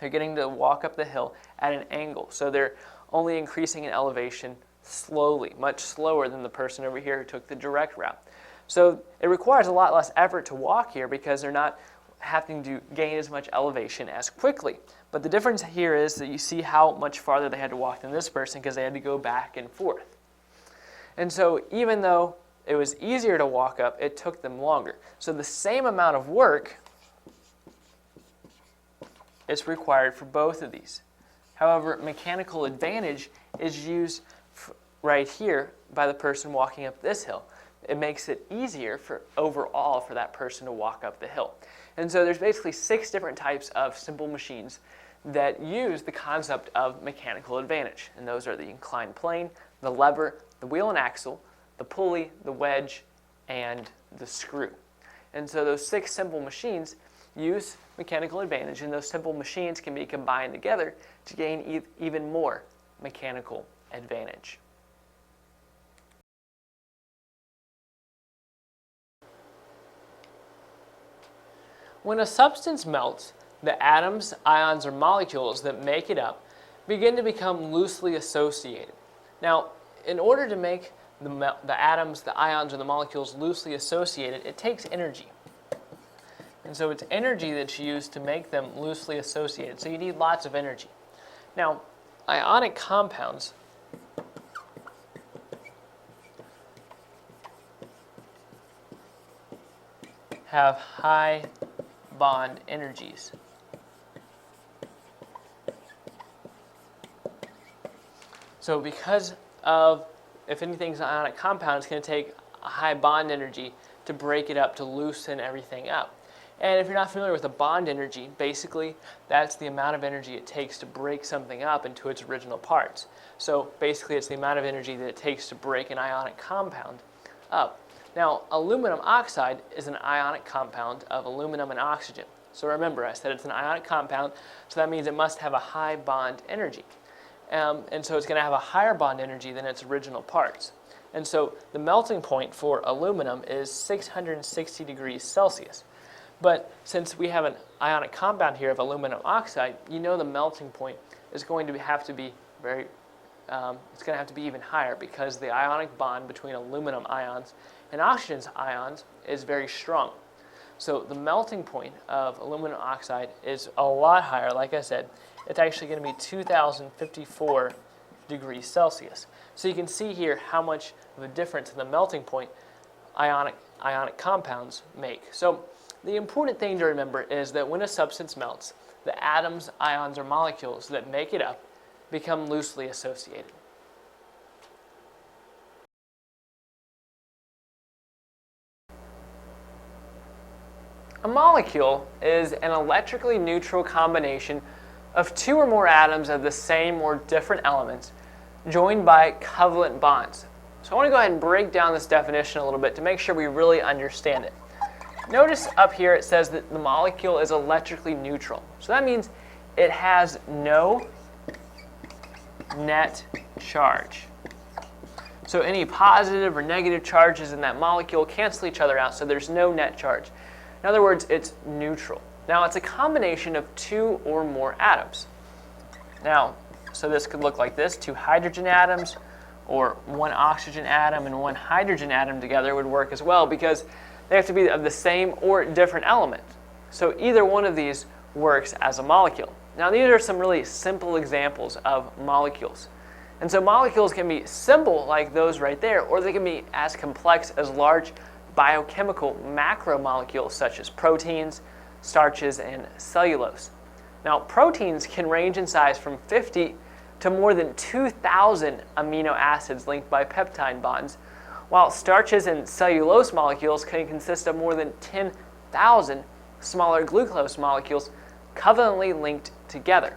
they're getting to walk up the hill at an angle. So they're only increasing in elevation slowly, much slower than the person over here who took the direct route. So it requires a lot less effort to walk here because they're not having to gain as much elevation as quickly. But the difference here is that you see how much farther they had to walk than this person because they had to go back and forth. And so even though it was easier to walk up, it took them longer. So the same amount of work is required for both of these. However, mechanical advantage is used right here by the person walking up this hill. It makes it easier overall for that person to walk up the hill. And so there's basically 6 different types of simple machines that use the concept of mechanical advantage. And those are the inclined plane, the lever, the wheel and axle, the pulley, the wedge, and the screw. And so those 6 simple machines use mechanical advantage, and those simple machines can be combined together to gain even more mechanical advantage. When a substance melts, the atoms, ions, or molecules that make it up begin to become loosely associated. Now, in order to make the atoms, the ions, or the molecules loosely associated, it takes energy. And so it's energy that's used to make them loosely associated. So you need lots of energy. Now, ionic compounds have high bond energies. So because of, if anything's an ionic compound, it's going to take a high bond energy to break it up, to loosen everything up. And if you're not familiar with the bond energy, basically that's the amount of energy it takes to break something up into its original parts. So basically it's the amount of energy that it takes to break an ionic compound up. Now, aluminum oxide is an ionic compound of aluminum and oxygen. So remember, I said it's an ionic compound, so that means it must have a high bond energy. And so it's going to have a higher bond energy than its original parts. And so the melting point for aluminum is 660 degrees Celsius. But since we have an ionic compound here of aluminum oxide, you know the melting point is going to have to be it's going to have to be even higher because the ionic bond between aluminum ions and oxygen ions is very strong. So the melting point of aluminum oxide is a lot higher. Like I said, it's actually going to be 2054 degrees Celsius. So you can see here how much of a difference in the melting point ionic compounds make. So the important thing to remember is that when a substance melts, the atoms, ions, or molecules that make it up become loosely associated. A molecule is an electrically neutral combination of two or more atoms of the same or different elements joined by covalent bonds. So I want to go ahead and break down this definition a little bit to make sure we really understand it. Notice up here it says that the molecule is electrically neutral. So that means it has no net charge. So any positive or negative charges in that molecule cancel each other out, so there's no net charge. In other words, it's neutral. Now, it's a combination of two or more atoms. Now, so this could look like this. Two hydrogen atoms or one oxygen atom and one hydrogen atom together would work as well because they have to be of the same or different element. So either one of these works as a molecule. Now, these are some really simple examples of molecules. And so molecules can be simple like those right there, or they can be as complex as large biochemical macromolecules such as proteins, starches, and cellulose. Now, proteins can range in size from 50 to more than 2,000 amino acids linked by peptide bonds, while starches and cellulose molecules can consist of more than 10,000 smaller glucose molecules covalently linked together.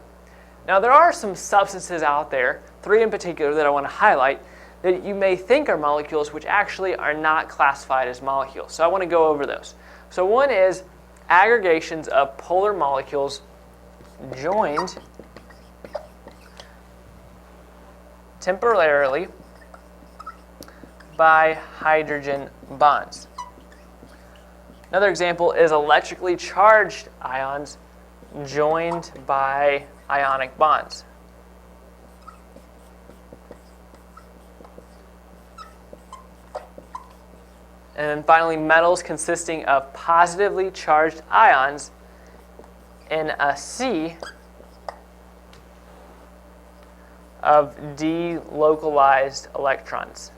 Now, there are some substances out there, three in particular that I want to highlight, that you may think are molecules which actually are not classified as molecules. So I want to go over those. So one is aggregations of polar molecules joined temporarily by hydrogen bonds. Another example is electrically charged ions joined by ionic bonds. And then finally, metals consisting of positively charged ions in a sea of delocalized electrons.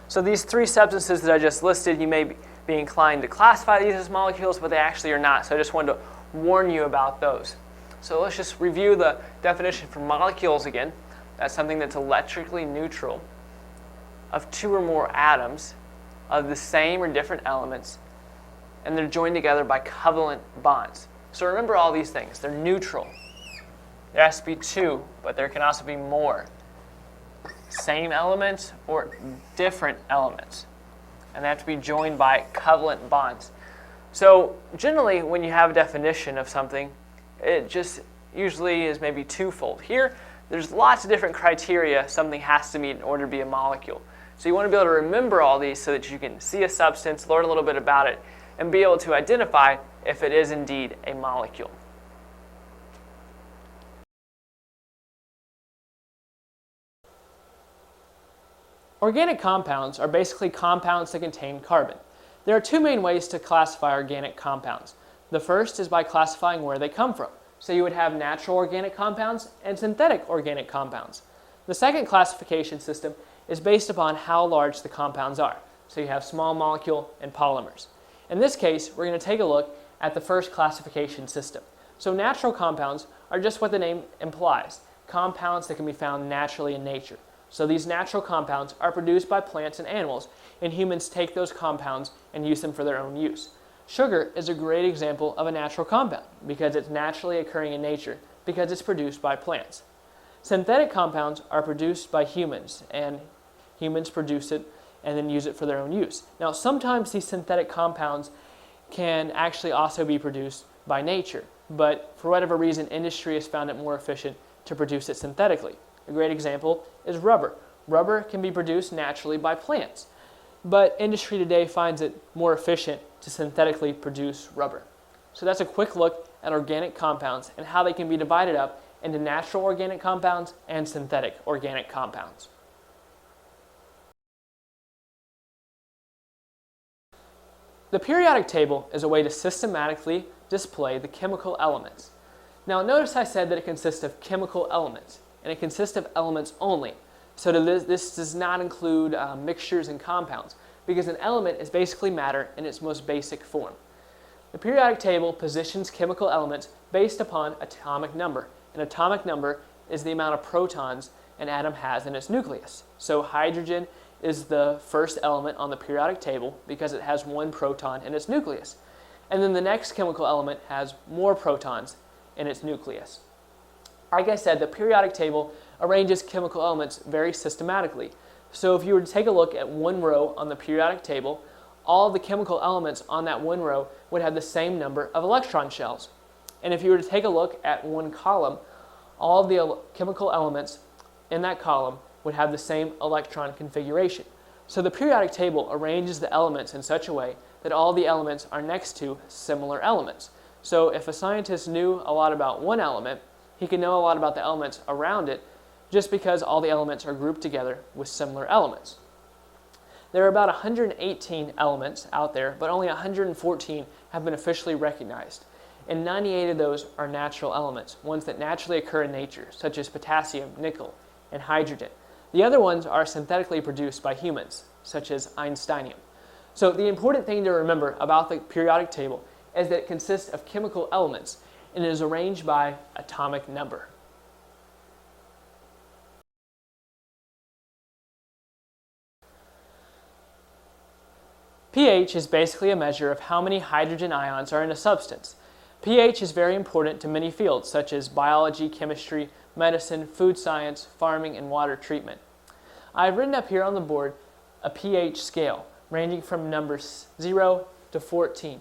So these three substances that I just listed, you may be inclined to classify these as molecules, but they actually are not. So I just wanted to warn you about those. So let's just review the definition for molecules again. That's something that's electrically neutral of two or more atoms of the same or different elements, and they're joined together by covalent bonds. So remember all these things. They're neutral. There has to be two, but there can also be more. Same elements or different elements. And they have to be joined by covalent bonds. So generally, when you have a definition of something, it just usually is maybe twofold. Here, there's lots of different criteria something has to meet in order to be a molecule. So you want to be able to remember all these so that you can see a substance, learn a little bit about it, and be able to identify if it is indeed a molecule. Organic compounds are basically compounds that contain carbon. There are two main ways to classify organic compounds. The first is by classifying where they come from. So you would have natural organic compounds and synthetic organic compounds. The second classification system is based upon how large the compounds are. So you have small molecule and polymers. In this case, we're going to take a look at the first classification system. So natural compounds are just what the name implies, compounds that can be found naturally in nature. So these natural compounds are produced by plants and animals, and humans take those compounds and use them for their own use. Sugar is a great example of a natural compound because it's naturally occurring in nature because it's produced by plants. Synthetic compounds are produced by humans, and humans produce it and then use it for their own use. Now, sometimes these synthetic compounds can actually also be produced by nature, but for whatever reason, industry has found it more efficient to produce it synthetically. A great example is rubber. Rubber can be produced naturally by plants, but industry today finds it more efficient to synthetically produce rubber. So that's a quick look at organic compounds and how they can be divided up into natural organic compounds and synthetic organic compounds. The periodic table is a way to systematically display the chemical elements. Now notice I said that it consists of chemical elements, and it consists of elements only. So this does not include mixtures and compounds, because an element is basically matter in its most basic form. The periodic table positions chemical elements based upon atomic number. An atomic number is the amount of protons an atom has in its nucleus. So hydrogen is the first element on the periodic table because it has one proton in its nucleus. And then the next chemical element has more protons in its nucleus. Like I said, the periodic table arranges chemical elements very systematically. So if you were to take a look at one row on the periodic table, all the chemical elements on that one row would have the same number of electron shells. And if you were to take a look at one column, all the chemical elements in that column would have the same electron configuration. So the periodic table arranges the elements in such a way that all the elements are next to similar elements. So if a scientist knew a lot about one element, he could know a lot about the elements around it just because all the elements are grouped together with similar elements. There are about 118 elements out there, but only 114 have been officially recognized. And 98 of those are natural elements, ones that naturally occur in nature, such as potassium, nickel, and hydrogen. The other ones are synthetically produced by humans, such as Einsteinium. So the important thing to remember about the periodic table is that it consists of chemical elements and is arranged by atomic number. pH is basically a measure of how many hydrogen ions are in a substance. pH is very important to many fields such as biology, chemistry, medicine, food science, farming, and water treatment. I've written up here on the board a pH scale ranging from numbers 0 to 14,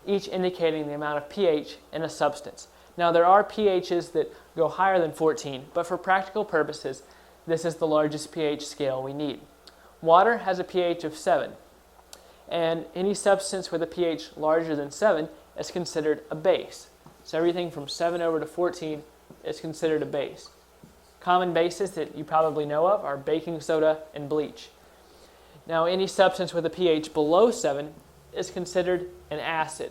each indicating the amount of pH in a substance. Now there are pHs that go higher than 14, but for practical purposes, this is the largest pH scale we need. Water has a pH of 7, and any substance with a pH larger than 7 is considered a base. So everything from 7 over to 14 is considered a base. Common bases that you probably know of are baking soda and bleach. Now any substance with a pH below 7 is considered an acid.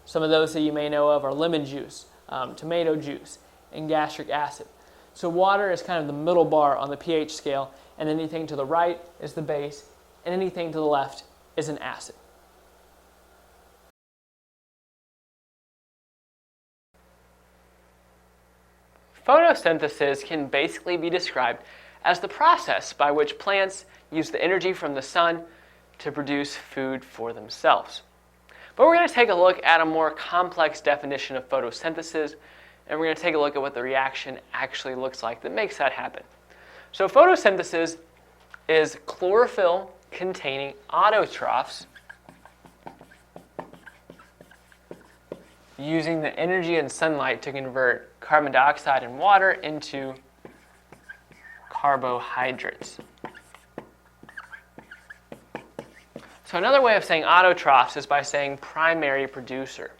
Some of those that you may know of are lemon juice, tomato juice, and gastric acid. So water is kind of the middle bar on the pH scale, and anything to the right is the base, and anything to the left is an acid. Photosynthesis can basically be described as the process by which plants use the energy from the sun to produce food for themselves. But we're going to take a look at a more complex definition of photosynthesis, and we're going to take a look at what the reaction actually looks like that makes that happen. So photosynthesis is chlorophyll containing autotrophs using the energy in sunlight to convert carbon dioxide and water into carbohydrates. So another way of saying autotrophs is by saying primary producer.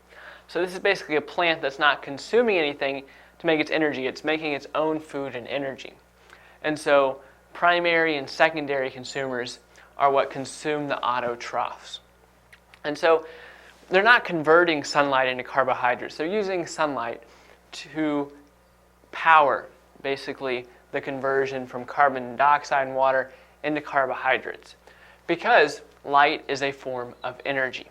So this is basically a plant that's not consuming anything to make its energy. It's making its own food and energy. And so primary and secondary consumers are what consume the autotrophs. And so they're not converting sunlight into carbohydrates. They're using sunlight to power, basically, the conversion from carbon dioxide and water into carbohydrates, because light is a form of energy.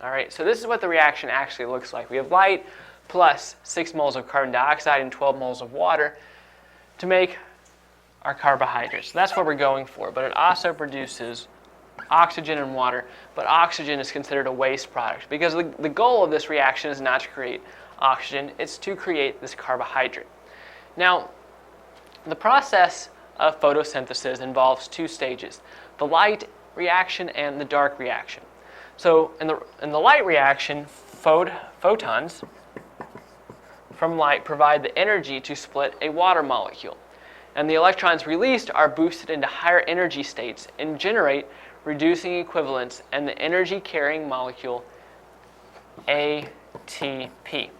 All right, so this is what the reaction actually looks like. We have light plus 6 moles of carbon dioxide and 12 moles of water to make our carbohydrates. So that's what we're going for, but it also produces oxygen and water, but oxygen is considered a waste product because the goal of this reaction is not to create oxygen, it's to create this carbohydrate. Now, the process of photosynthesis involves two stages, the light reaction and the dark reaction. So in the light reaction, photons from light provide the energy to split a water molecule. And the electrons released are boosted into higher energy states and generate reducing equivalents and the energy carrying molecule ATP,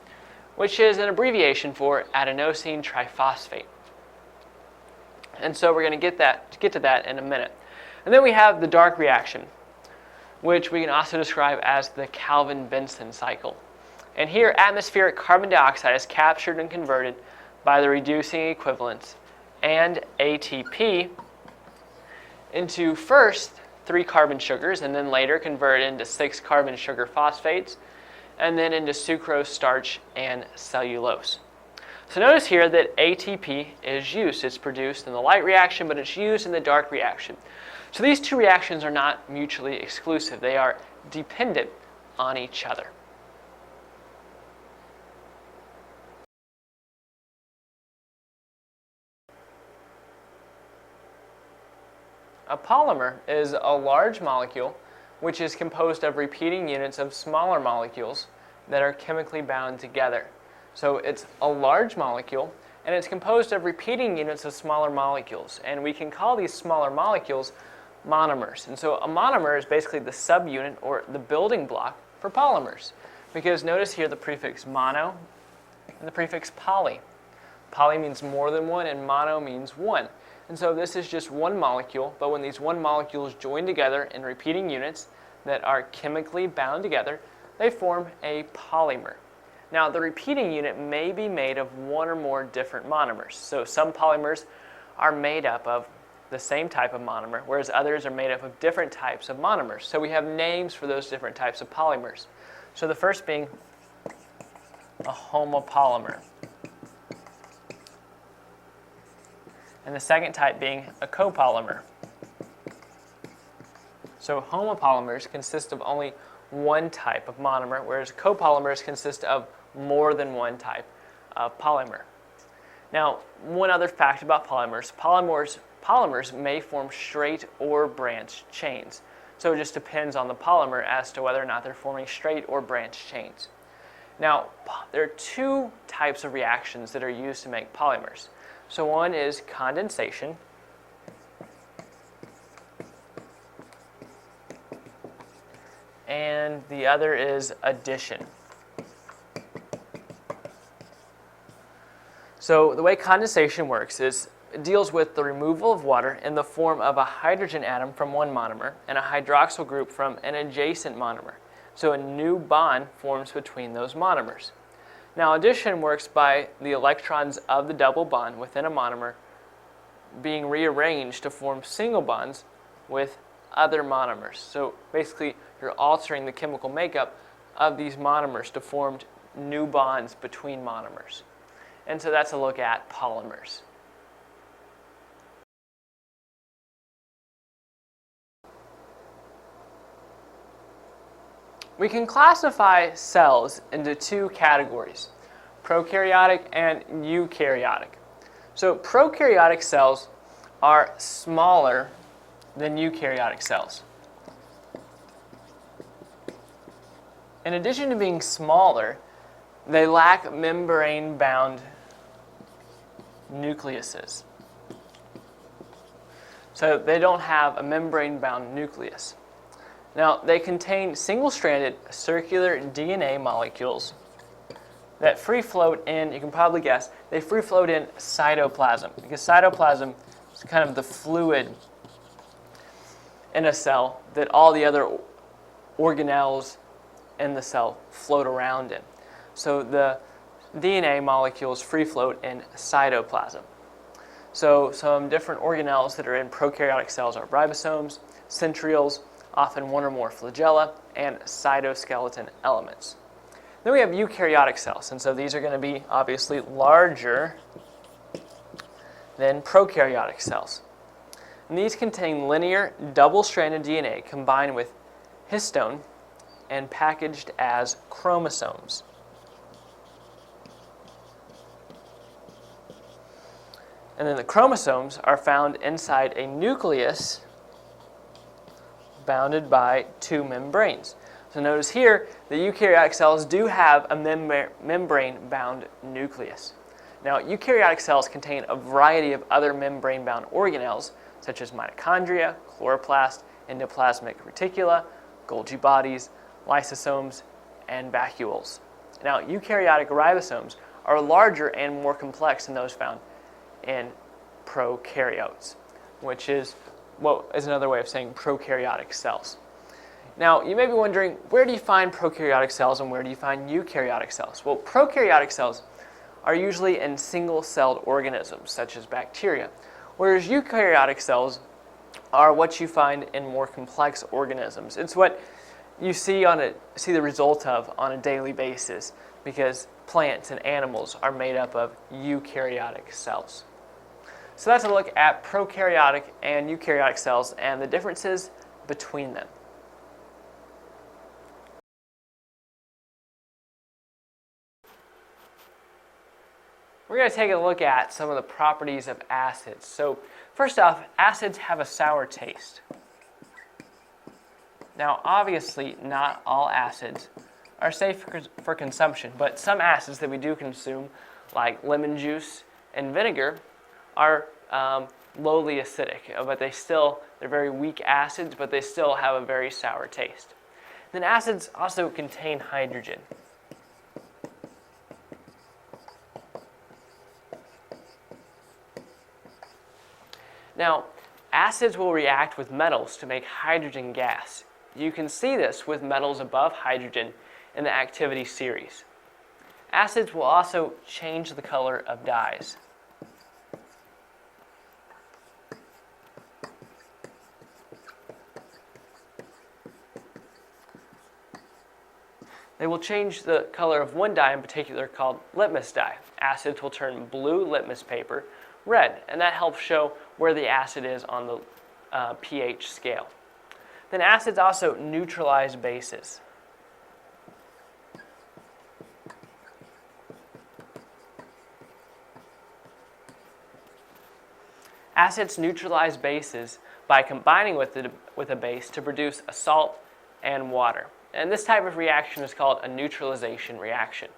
which is an abbreviation for adenosine triphosphate. And so we're going to get to that in a minute. And then we have the dark reaction, which we can also describe as the Calvin-Benson cycle. And here, atmospheric carbon dioxide is captured and converted by the reducing equivalents and ATP into first 3 carbon sugars and then later converted into 6 carbon sugar phosphates and then into sucrose, starch, and cellulose. So notice here that ATP is used. It's produced in the light reaction, but it's used in the dark reaction. So these two reactions are not mutually exclusive. They are dependent on each other. A polymer is a large molecule which is composed of repeating units of smaller molecules that are chemically bound together. So it's a large molecule and it's composed of repeating units of smaller molecules, and we can call these smaller molecules monomers. And so a monomer is basically the subunit or the building block for polymers, because notice here the prefix mono and the prefix poly. Poly means more than one and mono means one. And so this is just one molecule, but when these one molecules join together in repeating units that are chemically bound together, they form a polymer. Now, the repeating unit may be made of one or more different monomers. So some polymers are made up of the same type of monomer, whereas others are made up of different types of monomers. So we have names for those different types of polymers. So the first being a homopolymer, and the second type being a copolymer. So homopolymers consist of only one type of monomer, whereas copolymers consist of more than one type of polymer. Now, one other fact about polymers may form straight or branched chains. So it just depends on the polymer as to whether or not they're forming straight or branched chains. Now, there are two types of reactions that are used to make polymers. So one is condensation, and the other is addition. So the way condensation works is it deals with the removal of water in the form of a hydrogen atom from one monomer and a hydroxyl group from an adjacent monomer. So a new bond forms between those monomers. Now, addition works by the electrons of the double bond within a monomer being rearranged to form single bonds with other monomers. So basically, you're altering the chemical makeup of these monomers to form new bonds between monomers. And so that's a look at polymers. We can classify cells into two categories, prokaryotic and eukaryotic. So prokaryotic cells are smaller than eukaryotic cells. In addition to being smaller, they lack membrane-bound nucleuses. So they don't have a membrane-bound nucleus. Now, they contain single-stranded circular DNA molecules that free float in, you can probably guess, they free float in cytoplasm, because cytoplasm is kind of the fluid in a cell that all the other organelles in the cell float around in. So the DNA molecules free float in cytoplasm. So some different organelles that are in prokaryotic cells are ribosomes, centrioles, often one or more flagella, and cytoskeleton elements. Then we have eukaryotic cells, and so these are going to be obviously larger than prokaryotic cells. And these contain linear, double-stranded DNA combined with histone and packaged as chromosomes. And then the chromosomes are found inside a nucleus bounded by two membranes. So notice here, the eukaryotic cells do have a membrane-bound nucleus. Now, eukaryotic cells contain a variety of other membrane-bound organelles, such as mitochondria, chloroplast, endoplasmic reticula, Golgi bodies, lysosomes, and vacuoles. Now, eukaryotic ribosomes are larger and more complex than those found in prokaryotes, which is what is another way of saying prokaryotic cells. Now, you may be wondering, where do you find prokaryotic cells and where do you find eukaryotic cells? Well, prokaryotic cells are usually in single-celled organisms, such as bacteria, whereas eukaryotic cells are what you find in more complex organisms. It's what you see the result of on a daily basis, because plants and animals are made up of eukaryotic cells. So that's a look at prokaryotic and eukaryotic cells and the differences between them. We're going to take a look at some of the properties of acids. So first off, acids have a sour taste. Now obviously not all acids are safe for consumption, but some acids that we do consume, like lemon juice and vinegar, are lowly acidic, but they're very weak acids, but they still have a very sour taste. Then acids also contain hydrogen. Now, acids will react with metals to make hydrogen gas. You can see this with metals above hydrogen in the activity series. Acids will also change the color of dyes. They will change the color of one dye in particular called litmus dye. Acids will turn blue litmus paper red, and that helps show where the acid is on the pH scale. Then acids also neutralize bases. Acids neutralize bases by combining with a base to produce a salt and water. And this type of reaction is called a neutralization reaction.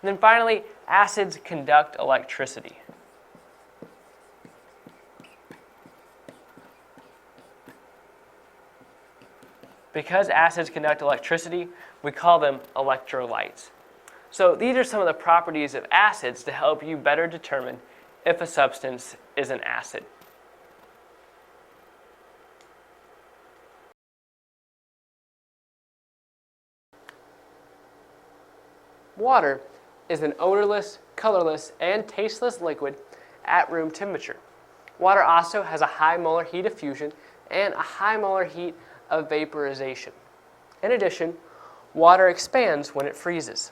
And then finally, acids conduct electricity. Because acids conduct electricity, we call them electrolytes. So these are some of the properties of acids to help you better determine if a substance is an acid. Water is an odorless, colorless, and tasteless liquid at room temperature. Water also has a high molar heat of fusion and a high molar heat of vaporization. In addition, water expands when it freezes.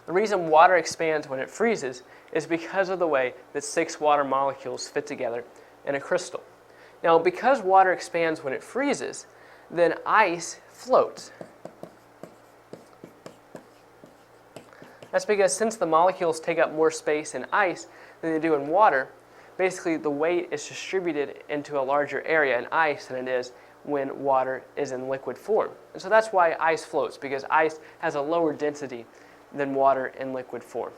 The reason water expands when it freezes is because of the way that 6 water molecules fit together in a crystal. Now, because water expands when it freezes, then ice floats. That's because since the molecules take up more space in ice than they do in water, basically the weight is distributed into a larger area in ice than it is when water is in liquid form. And so that's why ice floats, because ice has a lower density than water in liquid form.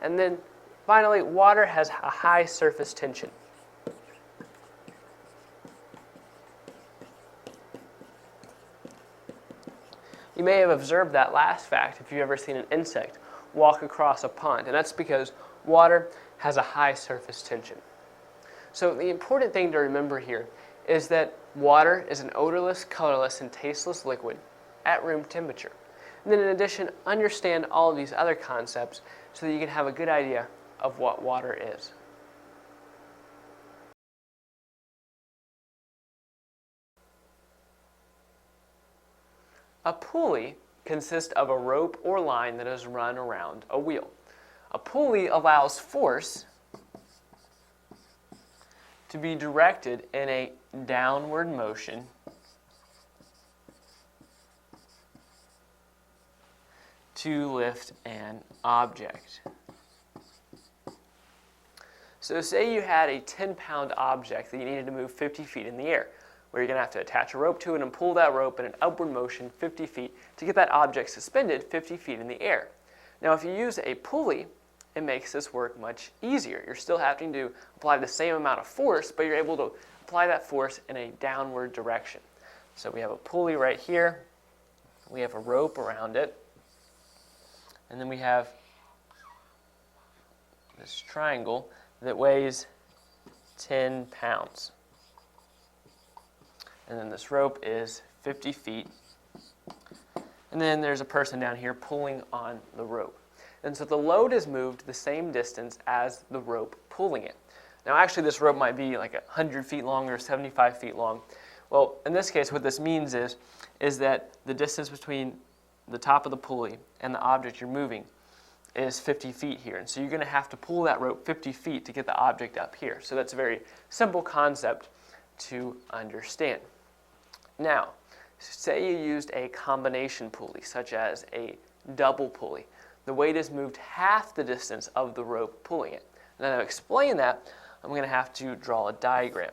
And then finally, water has a high surface tension. You may have observed that last fact if you've ever seen an insect walk across a pond, and that's because water has a high surface tension. So the important thing to remember here is that water is an odorless, colorless, and tasteless liquid at room temperature. And then in addition, understand all of these other concepts so that you can have a good idea of what water is. A pulley consists of a rope or line that is run around a wheel. A pulley allows force to be directed in a downward motion to lift an object. So say you had a 10-pound object that you needed to move 50 feet in the air, where you're going to have to attach a rope to it and pull that rope in an upward motion 50 feet to get that object suspended 50 feet in the air. Now if you use a pulley, it makes this work much easier. You're still having to apply the same amount of force, but you're able to apply that force in a downward direction. So we have a pulley right here, we have a rope around it, and then we have this triangle that weighs 10 pounds. And then this rope is 50 feet. And then there's a person down here pulling on the rope. And so the load is moved the same distance as the rope pulling it. Now actually this rope might be like 100 feet long or 75 feet long. Well, in this case what this means is that the distance between the top of the pulley and the object you're moving is 50 feet here. And so you're going to have to pull that rope 50 feet to get the object up here. So that's a very simple concept to understand. Now, say you used a combination pulley, such as a double pulley. The weight is moved half the distance of the rope pulling it. And then to explain that, I'm going to have to draw a diagram.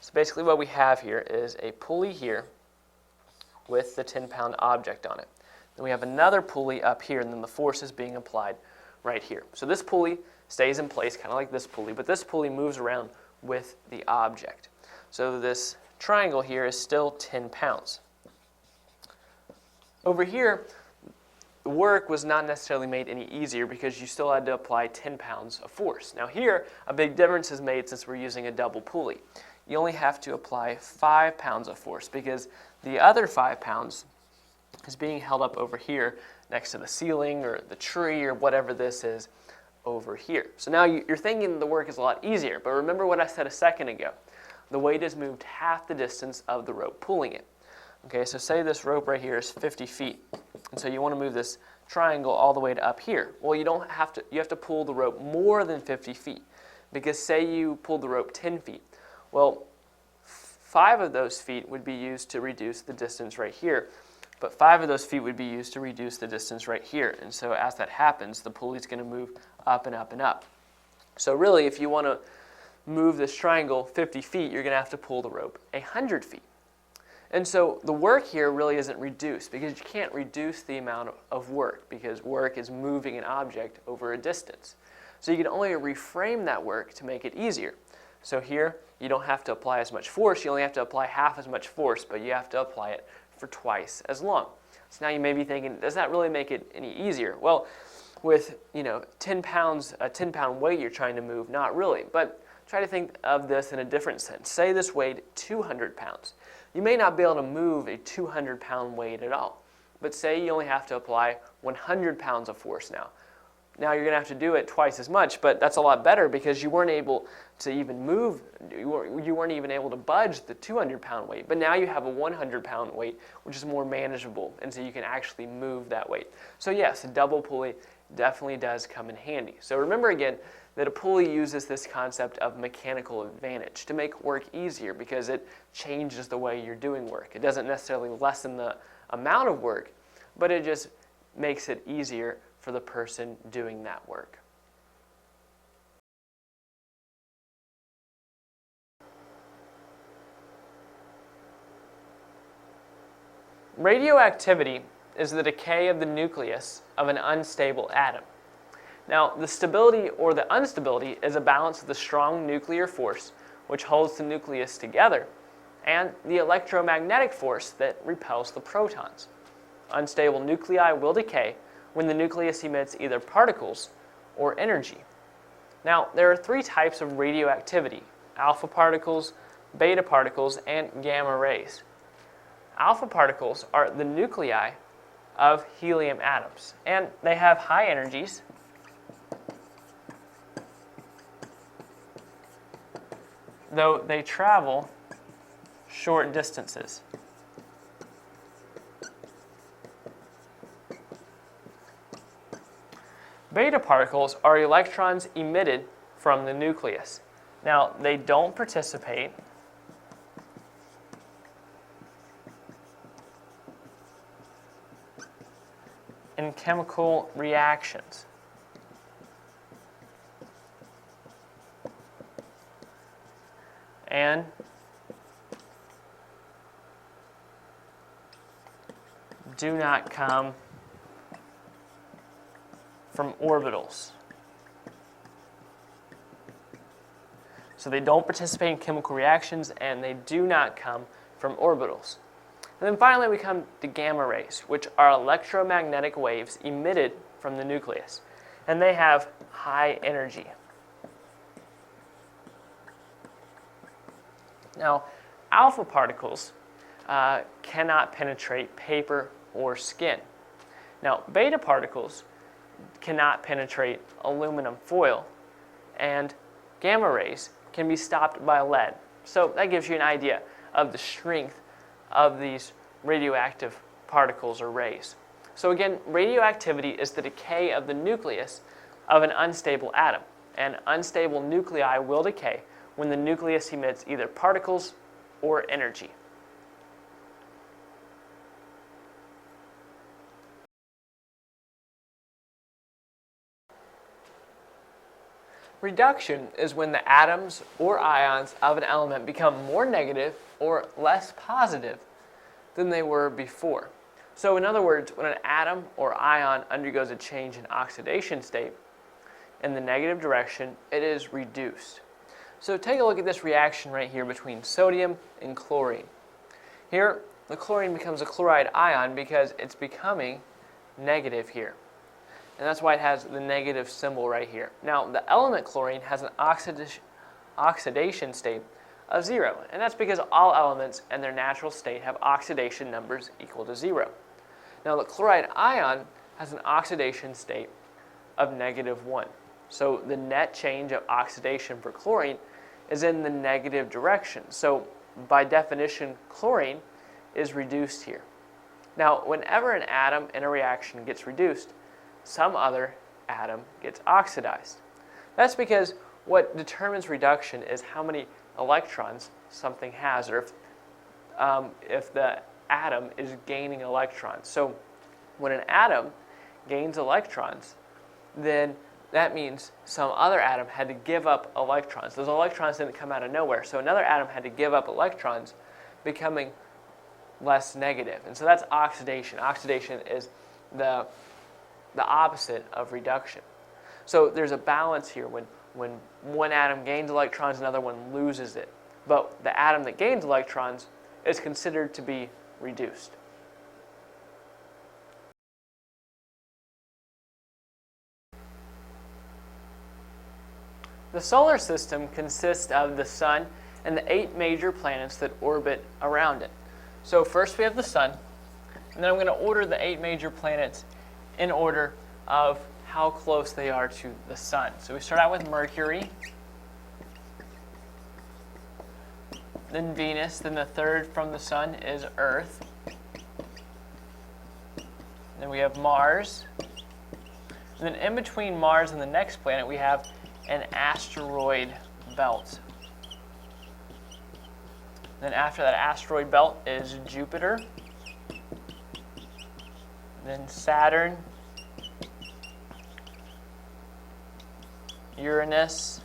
So basically what we have here is a pulley here with the 10-pound object on it. Then we have another pulley up here, and then the force is being applied right here. So this pulley stays in place, kind of like this pulley, but this pulley moves around with the object. So this triangle here is still 10 pounds. Over here, the work was not necessarily made any easier because you still had to apply 10 pounds of force. Now here, a big difference is made since we're using a double pulley. You only have to apply 5 pounds of force because the other 5 pounds is being held up over here next to the ceiling or the tree or whatever this is over here. So now you're thinking the work is a lot easier, but remember what I said a second ago. The weight is moved half the distance of the rope pulling it. Okay, so say this rope right here is 50 feet, and so you want to move this triangle all the way to up here. Well, you have to pull the rope more than 50 feet, because say you pulled the rope 10 feet. Well, 5 of those feet would be used to reduce the distance right here, but 5 of those feet would be used to reduce the distance right here. And so as that happens, the pulley is going to move up and up and up. So really, if you want to move this triangle 50 feet, you're going to have to pull the rope 100 feet. And so the work here really isn't reduced because you can't reduce the amount of work because work is moving an object over a distance. So you can only reframe that work to make it easier. So here, you don't have to apply as much force. You only have to apply half as much force, but you have to apply it for twice as long. So now you may be thinking, does that really make it any easier? Well, with 10 pounds, a 10-pound weight you're trying to move, not really. But try to think of this in a different sense. Say this weighed 200 pounds. You may not be able to move a 200-pound weight at all. But say you only have to apply 100 pounds of force now. Now you're going to have to do it twice as much, but that's a lot better because you weren't able to even move, you weren't even able to budge the 200-pound weight. But now you have a 100-pound weight, which is more manageable, and so you can actually move that weight. So yes, a double pulley definitely does come in handy. So remember again that a pulley uses this concept of mechanical advantage to make work easier because it changes the way you're doing work. It doesn't necessarily lessen the amount of work, but it just makes it easier for the person doing that work. Radioactivity is the decay of the nucleus of an unstable atom. Now, the stability or the instability is a balance of the strong nuclear force, which holds the nucleus together, and the electromagnetic force that repels the protons. Unstable nuclei will decay when the nucleus emits either particles or energy. Now, there are 3 types of radioactivity: alpha particles, beta particles, and gamma rays. Alpha particles are the nuclei of helium atoms, and they have high energies, though they travel short distances. Beta particles are electrons emitted from the nucleus. Now, they don't participate in chemical reactions. And do not come from orbitals. So they don't participate in chemical reactions and they do not come from orbitals. And then finally we come to gamma rays, which are electromagnetic waves emitted from the nucleus. And they have high energy. Now, alpha particles cannot penetrate paper or skin. Now, beta particles cannot penetrate aluminum foil, and gamma rays can be stopped by lead. So that gives you an idea of the strength of these radioactive particles or rays. So again, radioactivity is the decay of the nucleus of an unstable atom. And unstable nuclei will decay when the nucleus emits either particles or energy. Reduction is when the atoms or ions of an element become more negative or less positive than they were before. So in other words, when an atom or ion undergoes a change in oxidation state in the negative direction, it is reduced. So take a look at this reaction right here between sodium and chlorine. Here, the chlorine becomes a chloride ion because it's becoming negative here. And that's why it has the negative symbol right here. Now, the element chlorine has an oxidation state of 0. And that's because all elements in their natural state have oxidation numbers equal to 0. Now, the chloride ion has an oxidation state of -1. So the net change of oxidation for chlorine is in the negative direction. So by definition, chlorine is reduced here. Now, whenever an atom in a reaction gets reduced, some other atom gets oxidized. That's because what determines reduction is how many electrons something has, or if the atom is gaining electrons. So when an atom gains electrons, then that means some other atom had to give up electrons. Those electrons didn't come out of nowhere, so another atom had to give up electrons, becoming less negative. And so that's oxidation. Oxidation is the opposite of reduction. So there's a balance here. When one atom gains electrons, another one loses it. But the atom that gains electrons is considered to be reduced. The solar system consists of the sun and the 8 major planets that orbit around it. So first we have the sun, and then I'm going to order the 8 major planets in order of how close they are to the sun. So we start out with Mercury, then Venus, then the third from the sun is Earth. Then we have Mars. And then in between Mars and the next planet we have an asteroid belt. Then after that asteroid belt is Jupiter, then Saturn, Uranus,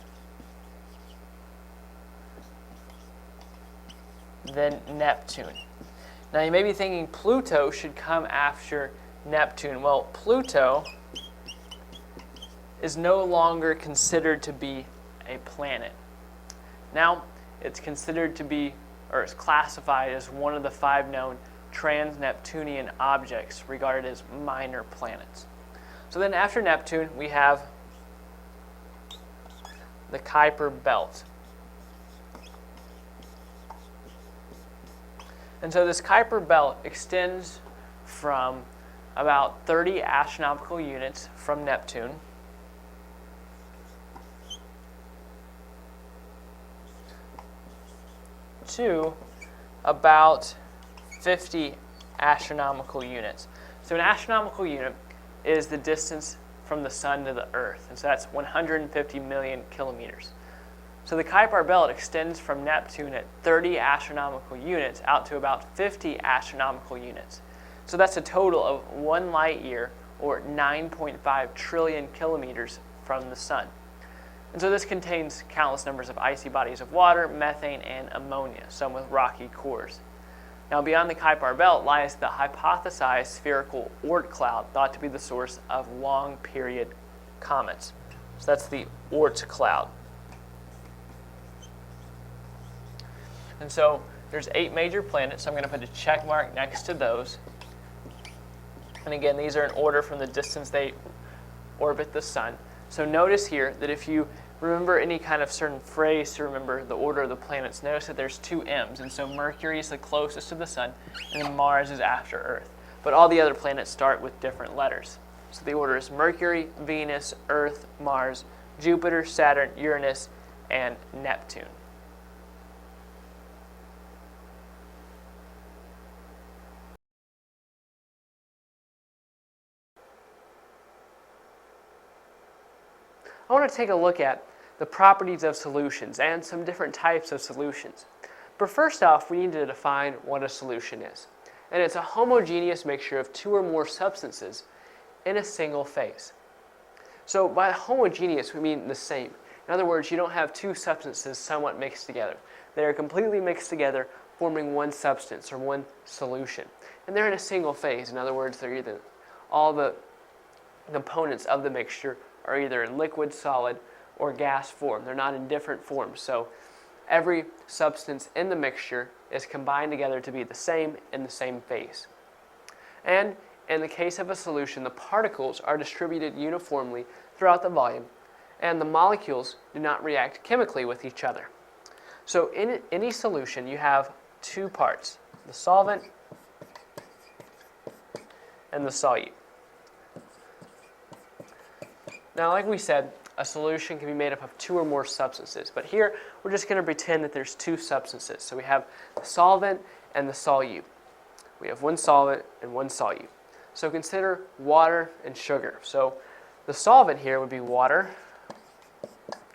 then Neptune. Now you may be thinking Pluto should come after Neptune. Well, Pluto is no longer considered to be a planet. Now it's considered to be, or it's classified as one of the 5 known trans-Neptunian objects regarded as minor planets. So then after Neptune we have the Kuiper belt. And so this Kuiper belt extends from about 30 astronomical units from Neptune to about 50 astronomical units. So an astronomical unit is the distance from the sun to the earth, and so that's 150 million kilometers. So the Kuiper belt extends from Neptune at 30 astronomical units out to about 50 astronomical units. So that's a total of 1 light year, or 9.5 trillion kilometers from the sun. And so this contains countless numbers of icy bodies of water, methane, and ammonia, some with rocky cores. Now, beyond the Kuiper belt lies the hypothesized spherical Oort cloud, thought to be the source of long-period comets. So that's the Oort cloud. And so there's 8 major planets, so I'm going to put a check mark next to those. And again, these are in order from the distance they orbit the sun. So notice here that if you remember any kind of certain phrase to remember the order of the planets, notice that there's 2 M's. And so Mercury is the closest to the sun, and then Mars is after Earth. But all the other planets start with different letters. So the order is Mercury, Venus, Earth, Mars, Jupiter, Saturn, Uranus, and Neptune. I want to take a look at the properties of solutions and some different types of solutions. But first off, we need to define what a solution is. And it's a homogeneous mixture of 2 or more substances in a single phase. So by homogeneous, we mean the same. In other words, you don't have 2 substances somewhat mixed together. They are completely mixed together, forming one substance or one solution. And they're in a single phase. In other words, they're either all the components of the mixture are either in liquid, solid, or gas form. They're not in different forms. So every substance in the mixture is combined together to be the same in the same phase. And in the case of a solution, the particles are distributed uniformly throughout the volume, and the molecules do not react chemically with each other. So in any solution, you have 2 parts, the solvent and the solute. Now, like we said, a solution can be made up of 2 or more substances. But here, we're just going to pretend that there's 2 substances. So we have the solvent and the solute. We have 1 solvent and 1 solute. So consider water and sugar. So the solvent here would be water,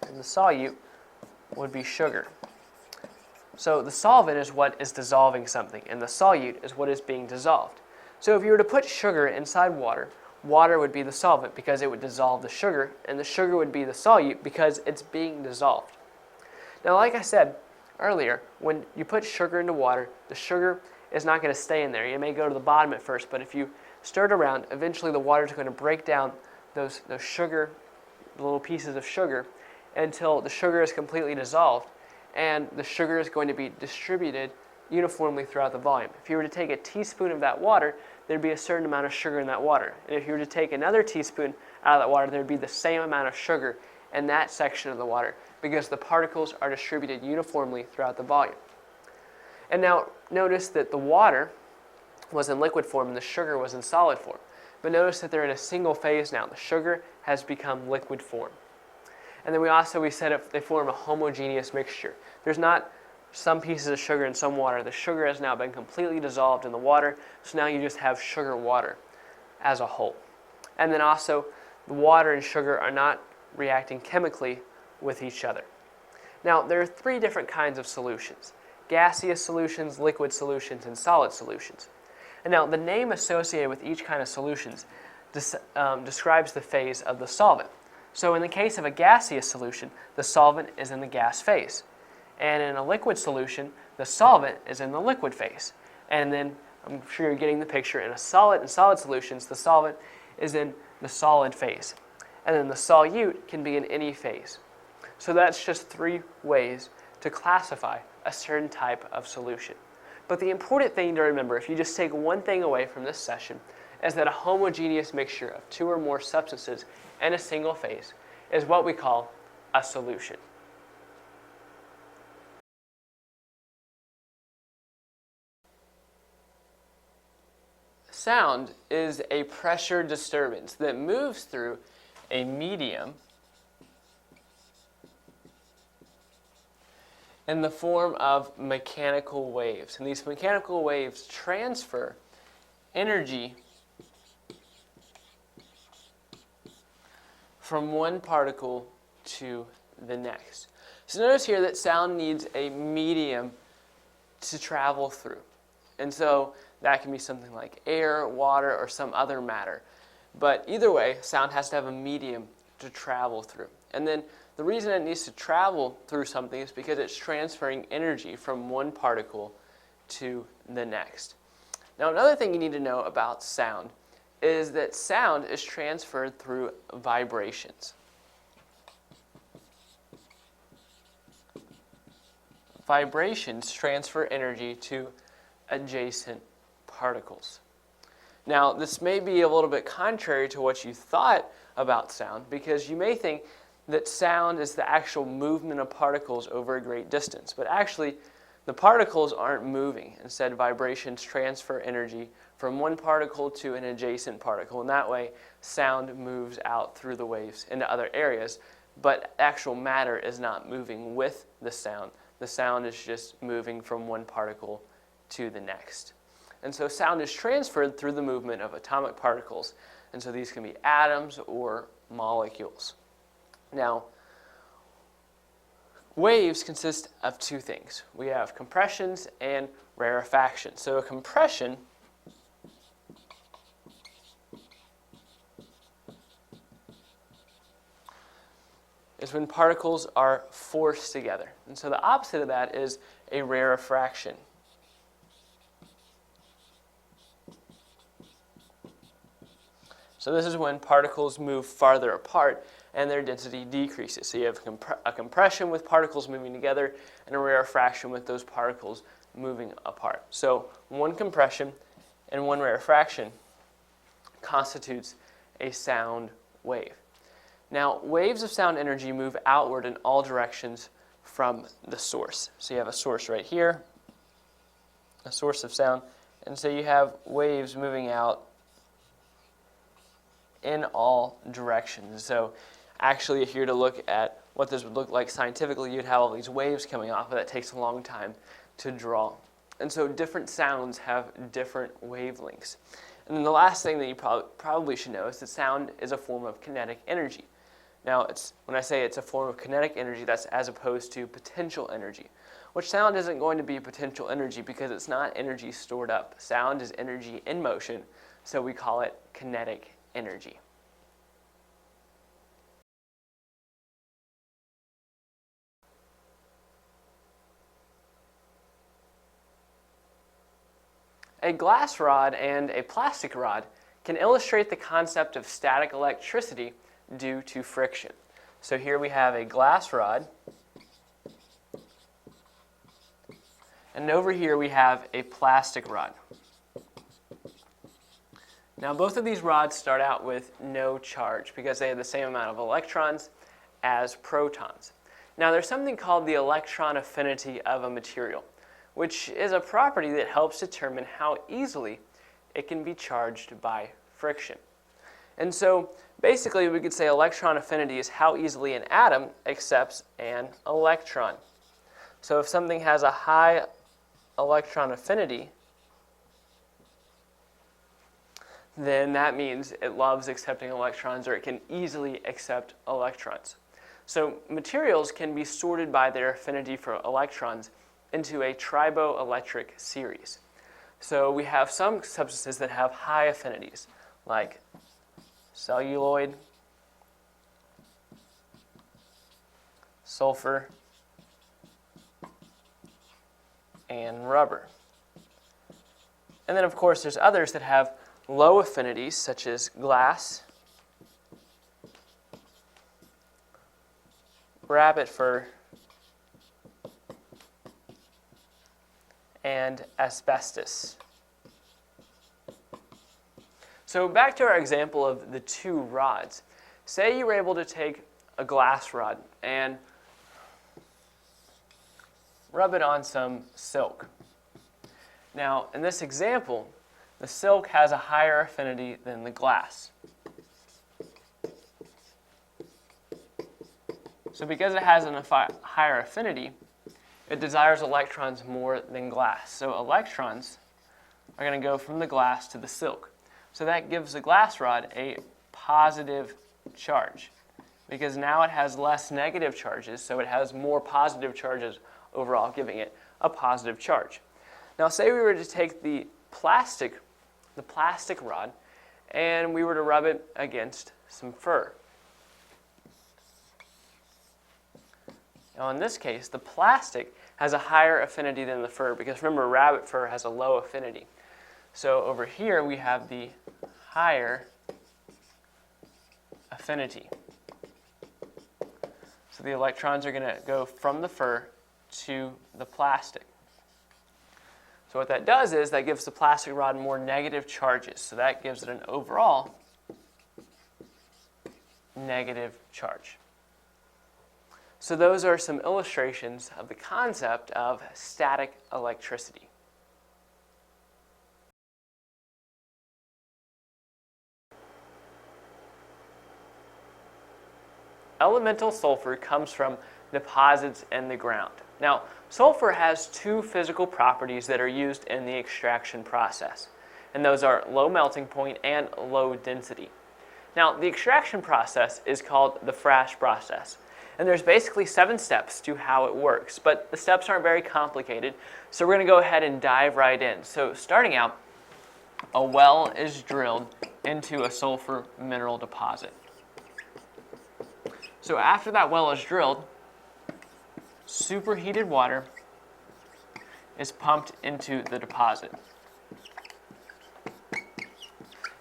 and the solute would be sugar. So the solvent is what is dissolving something, and the solute is what is being dissolved. So if you were to put sugar inside water, water would be the solvent because it would dissolve the sugar, and the sugar would be the solute because it's being dissolved. Now, like I said earlier, when you put sugar into water, the sugar is not going to stay in there. You may go to the bottom at first, but if you stir it around, eventually the water is going to break down those sugar, the little pieces of sugar, until the sugar is completely dissolved, and the sugar is going to be distributed uniformly throughout the volume. If you were to take a teaspoon of that water, there'd be a certain amount of sugar in that water. And if you were to take another teaspoon out of that water, there'd be the same amount of sugar in that section of the water because the particles are distributed uniformly throughout the volume. And now notice that the water was in liquid form and the sugar was in solid form. But notice that they're in a single phase now. The sugar has become liquid form. And then we said they form a homogeneous mixture. There's not some pieces of sugar and some water. The sugar has now been completely dissolved in the water, so now you just have sugar water as a whole. And then also, the water and sugar are not reacting chemically with each other. Now, there are 3 different kinds of solutions: gaseous solutions, liquid solutions, and solid solutions. And now, the name associated with each kind of solutions describes the phase of the solvent. So in the case of a gaseous solution, the solvent is in the gas phase. And in a liquid solution, the solvent is in the liquid phase. And then, I'm sure you're getting the picture, in solid solutions, the solvent is in the solid phase. And then the solute can be in any phase. So that's just 3 ways to classify a certain type of solution. But the important thing to remember, if you just take one thing away from this session, is that a homogeneous mixture of 2 or more substances in a single phase is what we call a solution. Sound is a pressure disturbance that moves through a medium in the form of mechanical waves. And these mechanical waves transfer energy from one particle to the next. So notice here that sound needs a medium to travel through. And so that can be something like air, water, or some other matter. But either way, sound has to have a medium to travel through. And then the reason it needs to travel through something is because it's transferring energy from one particle to the next. Now, another thing you need to know about sound is that sound is transferred through vibrations. Vibrations transfer energy to adjacent particles. Now, this may be a little bit contrary to what you thought about sound, because you may think that sound is the actual movement of particles over a great distance. But actually, the particles aren't moving. Instead, vibrations transfer energy from one particle to an adjacent particle. And that way, sound moves out through the waves into other areas. But actual matter is not moving with the sound. The sound is just moving from one particle to the next. And so sound is transferred through the movement of atomic particles. And so these can be atoms or molecules. Now, waves consist of two things. We have compressions and rarefaction. So a compression is when particles are forced together. And so the opposite of that is a rarefaction. So this is when particles move farther apart and their density decreases. So you have a compression with particles moving together and a rarefaction with those particles moving apart. So one compression and one rarefaction constitutes a sound wave. Now, waves of sound energy move outward in all directions from the source. So you have a source right here, a source of sound, and so you have waves moving out in all directions. So actually, if you were to look at what this would look like scientifically, you'd have all these waves coming off, but that takes a long time to draw. And so different sounds have different wavelengths. And then the last thing that you probably should know is that sound is a form of kinetic energy. Now, when I say it's a form of kinetic energy, that's as opposed to potential energy, which sound isn't going to be potential energy because it's not energy stored up. Sound is energy in motion, so we call it kinetic energy. A glass rod and a plastic rod can illustrate the concept of static electricity due to friction. So here we have a glass rod, and over here we have a plastic rod. Now both of these rods start out with no charge because they have the same amount of electrons as protons. Now there's something called the electron affinity of a material, which is a property that helps determine how easily it can be charged by friction. And so basically we could say electron affinity is how easily an atom accepts an electron. So if something has a high electron affinity, then that means it loves accepting electrons, or it can easily accept electrons. So materials can be sorted by their affinity for electrons into a triboelectric series. So we have some substances that have high affinities, like celluloid, sulfur, and rubber. And then, of course, there's others that have low affinities, such as glass, rabbit fur, and asbestos. So back to our example of the two rods. Say you were able to take a glass rod and rub it on some silk. Now, in this example, the silk has a higher affinity than the glass. So because it has a higher affinity, it desires electrons more than glass. So electrons are going to go from the glass to the silk. So that gives the glass rod a positive charge because now it has less negative charges, so it has more positive charges overall, giving it a positive charge. Now say we were to take the plastic rod and we were to rub it against some fur. Now in this case, the plastic has a higher affinity than the fur because remember, rabbit fur has a low affinity. So over here we have the higher affinity. So the electrons are going to go from the fur to the plastic. So what that does is that gives the plastic rod more negative charges. So that gives it an overall negative charge. So those are some illustrations of the concept of static electricity. Elemental sulfur comes from deposits in the ground. Now, sulfur has two physical properties that are used in the extraction process, and those are low melting point and low density. Now, the extraction process is called the Frasch process, and there's basically 7 steps to how it works, but the steps aren't very complicated, so we're going to go ahead and dive right in. So starting out, a well is drilled into a sulfur mineral deposit. So after that well is drilled, superheated water is pumped into the deposit.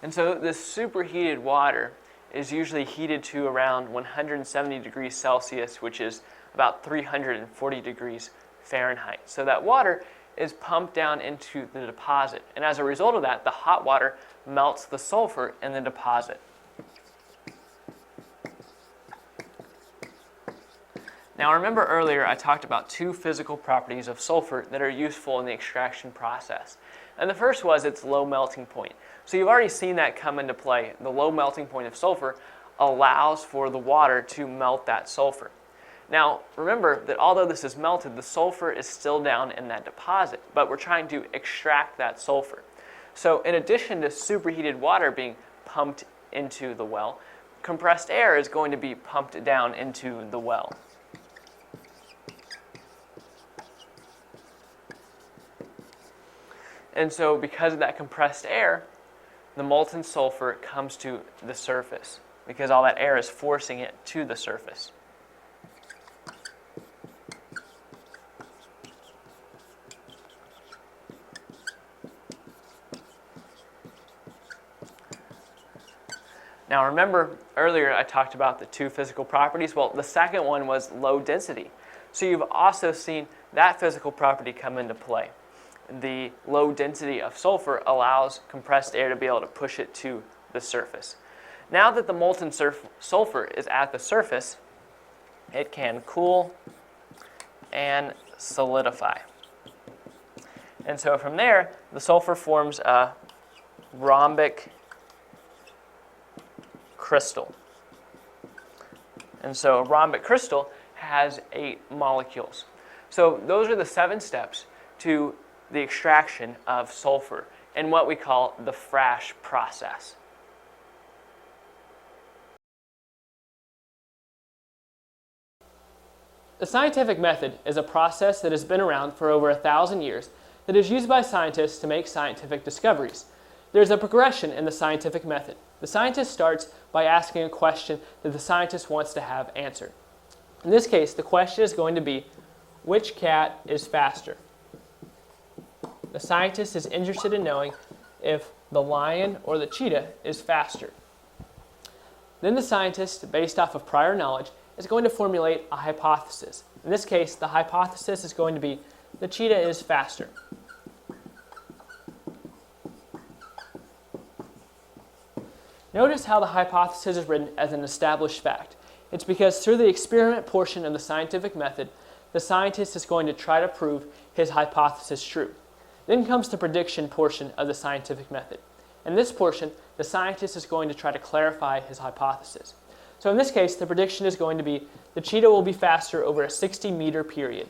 And so this superheated water is usually heated to around 170 degrees Celsius, which is about 340 degrees Fahrenheit. So that water is pumped down into the deposit. And as a result of that, the hot water melts the sulfur in the deposit. Now remember earlier I talked about 2 physical properties of sulfur that are useful in the extraction process. And the first was its low melting point. So you've already seen that come into play. The low melting point of sulfur allows for the water to melt that sulfur. Now remember that although this is melted, the sulfur is still down in that deposit, but we're trying to extract that sulfur. So in addition to superheated water being pumped into the well, compressed air is going to be pumped down into the well. And so because of that compressed air, the molten sulfur comes to the surface because all that air is forcing it to the surface. Now remember earlier I talked about the 2 physical properties. Well, the second one was low density. So you've also seen that physical property come into play. The low density of sulfur allows compressed air to be able to push it to the surface. Now that the molten sulfur is at the surface, it can cool and solidify. And so from there, the sulfur forms a rhombic crystal. And so a rhombic crystal has 8 molecules. So those are the 7 steps to the extraction of sulfur in what we call the Frasch process. The scientific method is a process that has been around for over 1,000 years that is used by scientists to make scientific discoveries. There's a progression in the scientific method. The scientist starts by asking a question that the scientist wants to have answered. In this case, the question is going to be, which cat is faster? The scientist is interested in knowing if the lion or the cheetah is faster. Then the scientist, based off of prior knowledge, is going to formulate a hypothesis. In this case, the hypothesis is going to be the cheetah is faster. Notice how the hypothesis is written as an established fact. It's because through the experiment portion of the scientific method, the scientist is going to try to prove his hypothesis true. Then comes the prediction portion of the scientific method. In this portion, the scientist is going to try to clarify his hypothesis. So in this case, the prediction is going to be the cheetah will be faster over a 60-meter period.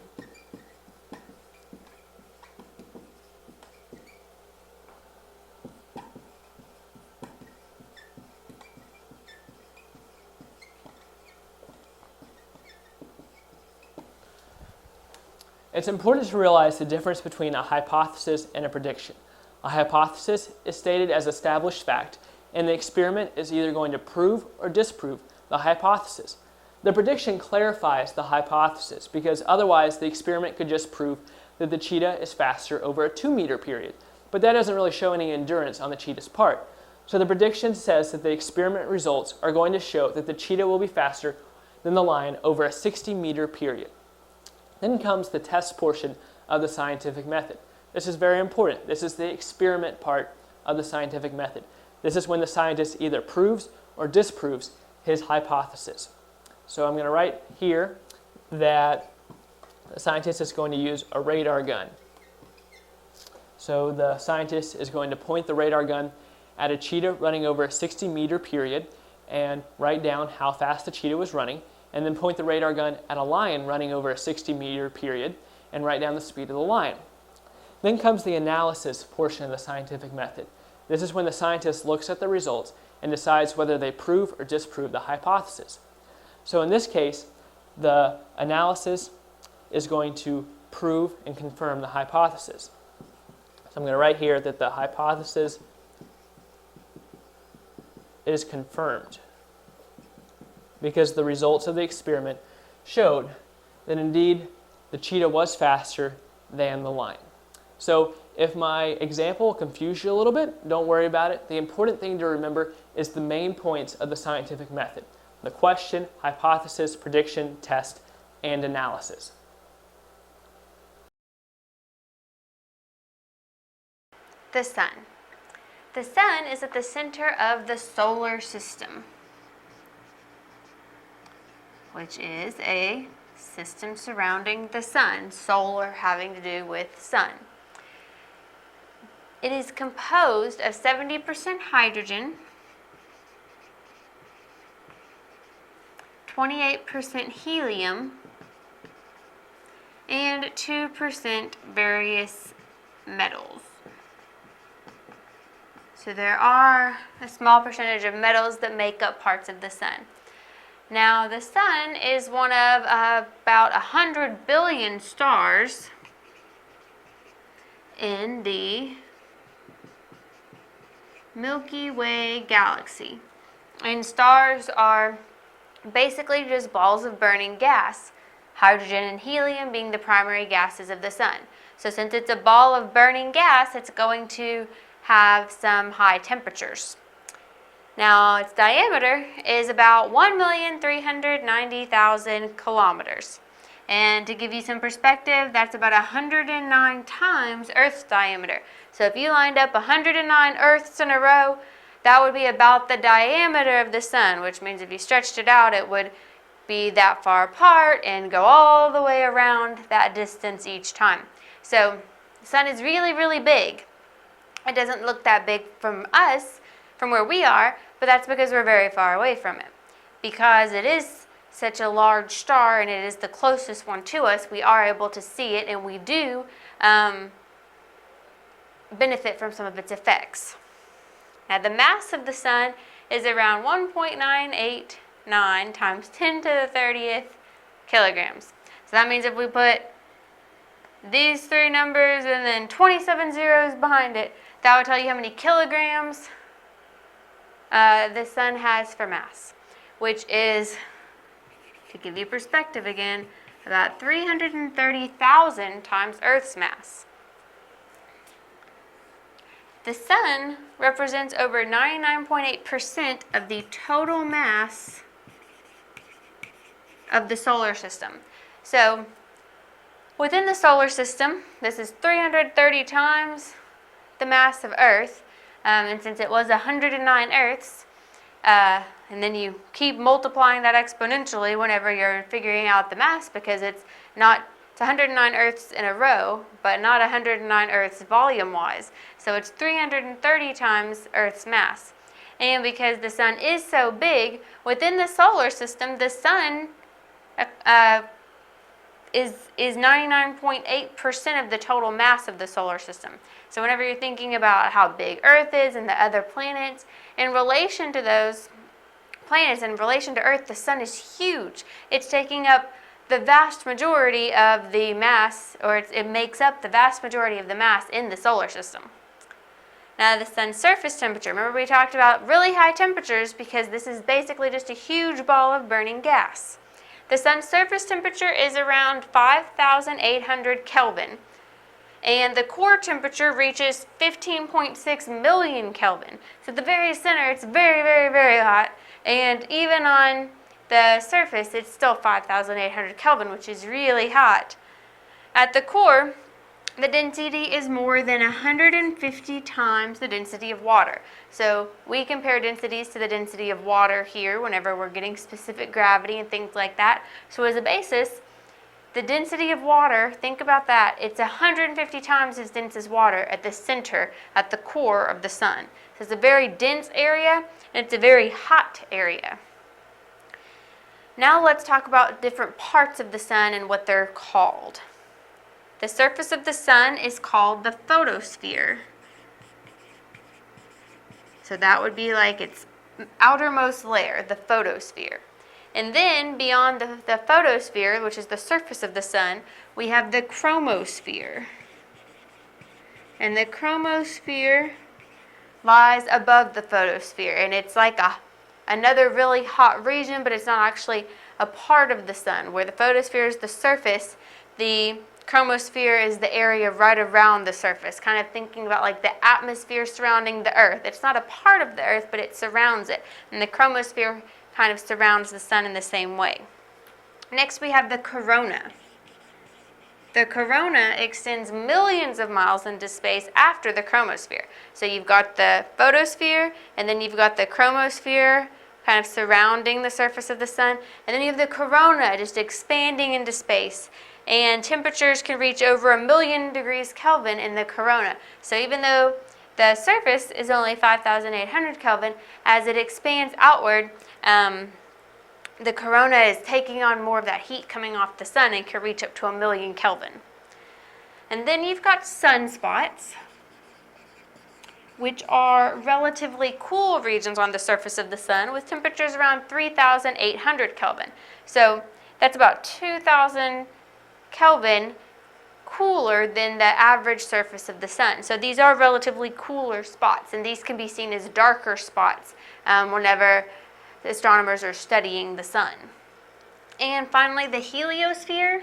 It's important to realize the difference between a hypothesis and a prediction. A hypothesis is stated as established fact, and the experiment is either going to prove or disprove the hypothesis. The prediction clarifies the hypothesis because otherwise the experiment could just prove that the cheetah is faster over a 2-meter period, but that doesn't really show any endurance on the cheetah's part. So the prediction says that the experiment results are going to show that the cheetah will be faster than the lion over a 60-meter period. Then comes the test portion of the scientific method. This is very important. This is the experiment part of the scientific method. This is when the scientist either proves or disproves his hypothesis. So I'm going to write here that the scientist is going to use a radar gun. So the scientist is going to point the radar gun at a cheetah running over a 60-meter period and write down how fast the cheetah was running, and then point the radar gun at a lion running over a 60-meter period and write down the speed of the lion. Then comes the analysis portion of the scientific method. This is when the scientist looks at the results and decides whether they prove or disprove the hypothesis. So in this case, the analysis is going to prove and confirm the hypothesis. So I'm going to write here that the hypothesis is confirmed because the results of the experiment showed that indeed the cheetah was faster than the lion. So if my example confused you a little bit, don't worry about it. The important thing to remember is the main points of the scientific method: the question, hypothesis, prediction, test, and analysis. The sun. The sun is at the center of the solar system, which is a system surrounding the sun, solar having to do with sun. It is composed of 70% hydrogen, 28% helium, and 2% various metals. So there are a small percentage of metals that make up parts of the sun. Now, the sun is one of about 100 billion stars in the Milky Way galaxy. And stars are basically just balls of burning gas, hydrogen and helium being the primary gases of the sun. So since it's a ball of burning gas, it's going to have some high temperatures. Now, its diameter is about 1,390,000 kilometers. And to give you some perspective, that's about 109 times Earth's diameter. So if you lined up 109 Earths in a row, that would be about the diameter of the sun, which means if you stretched it out, it would be that far apart and go all the way around that distance each time. So the sun is really, really big. It doesn't look that big from us, from where we are, but that's because we're very far away from it. Because it is such a large star and it is the closest one to us, we are able to see it, and we do benefit from some of its effects. Now, the mass of the sun is around 1.989 times 10 to the 30th kilograms. So that means if we put these three numbers and then 27 zeros behind it, that would tell you how many kilograms the sun has for mass, which is, to give you perspective again, about 330,000 times Earth's mass. The sun represents over 99.8% of the total mass of the solar system. So within the solar system, this is 330 times the mass of Earth, and since it was 109 Earths, and then you keep multiplying that exponentially whenever you're figuring out the mass, because it's 109 Earths in a row, but not 109 Earths volume-wise. So it's 330 times Earth's mass. And because the sun is so big, within the solar system, the sun is 99.8% of the total mass of the solar system. So whenever you're thinking about how big Earth is and the other planets, in relation to those planets, in relation to Earth, the sun is huge. It's taking up the vast majority of the mass, or it makes up the vast majority of the mass in the solar system. Now the sun's surface temperature, remember we talked about really high temperatures because this is basically just a huge ball of burning gas. The sun's surface temperature is around 5,800 Kelvin, and the core temperature reaches 15.6 million Kelvin. So at the very center, it's very, very, very hot, and even on the surface, it's still 5,800 Kelvin, which is really hot. At the core, the density is more than 150 times the density of water. So we compare densities to the density of water here whenever we're getting specific gravity and things like that. So as a basis, the density of water, think about that, it's 150 times as dense as water at the center, at the core of the sun. So it's a very dense area, and it's a very hot area. Now let's talk about different parts of the sun and what they're called. The surface of the sun is called the photosphere. So that would be like its outermost layer, the photosphere. And then beyond the photosphere, which is the surface of the sun, we have the chromosphere. And the chromosphere lies above the photosphere, and it's like another really hot region, but it's not actually a part of the sun. Where the photosphere is the surface, the chromosphere is the area right around the surface, kind of thinking about like the atmosphere surrounding the Earth. It's not a part of the Earth, but it surrounds it. And the chromosphere kind of surrounds the sun in the same way. Next we have the corona. The corona extends millions of miles into space after the chromosphere. So you've got the photosphere, and then you've got the chromosphere kind of surrounding the surface of the sun, and then you have the corona just expanding into space. And temperatures can reach over 1,000,000 degrees Kelvin in the corona. So even though the surface is only 5,800 Kelvin, as it expands outward, the corona is taking on more of that heat coming off the sun and can reach up to 1,000,000 Kelvin. And then you've got sunspots, which are relatively cool regions on the surface of the sun with temperatures around 3,800 Kelvin. So that's about 2,000 Kelvin cooler than the average surface of the sun. So these are relatively cooler spots, and these can be seen as darker spots whenever astronomers are studying the sun. And finally, the heliosphere.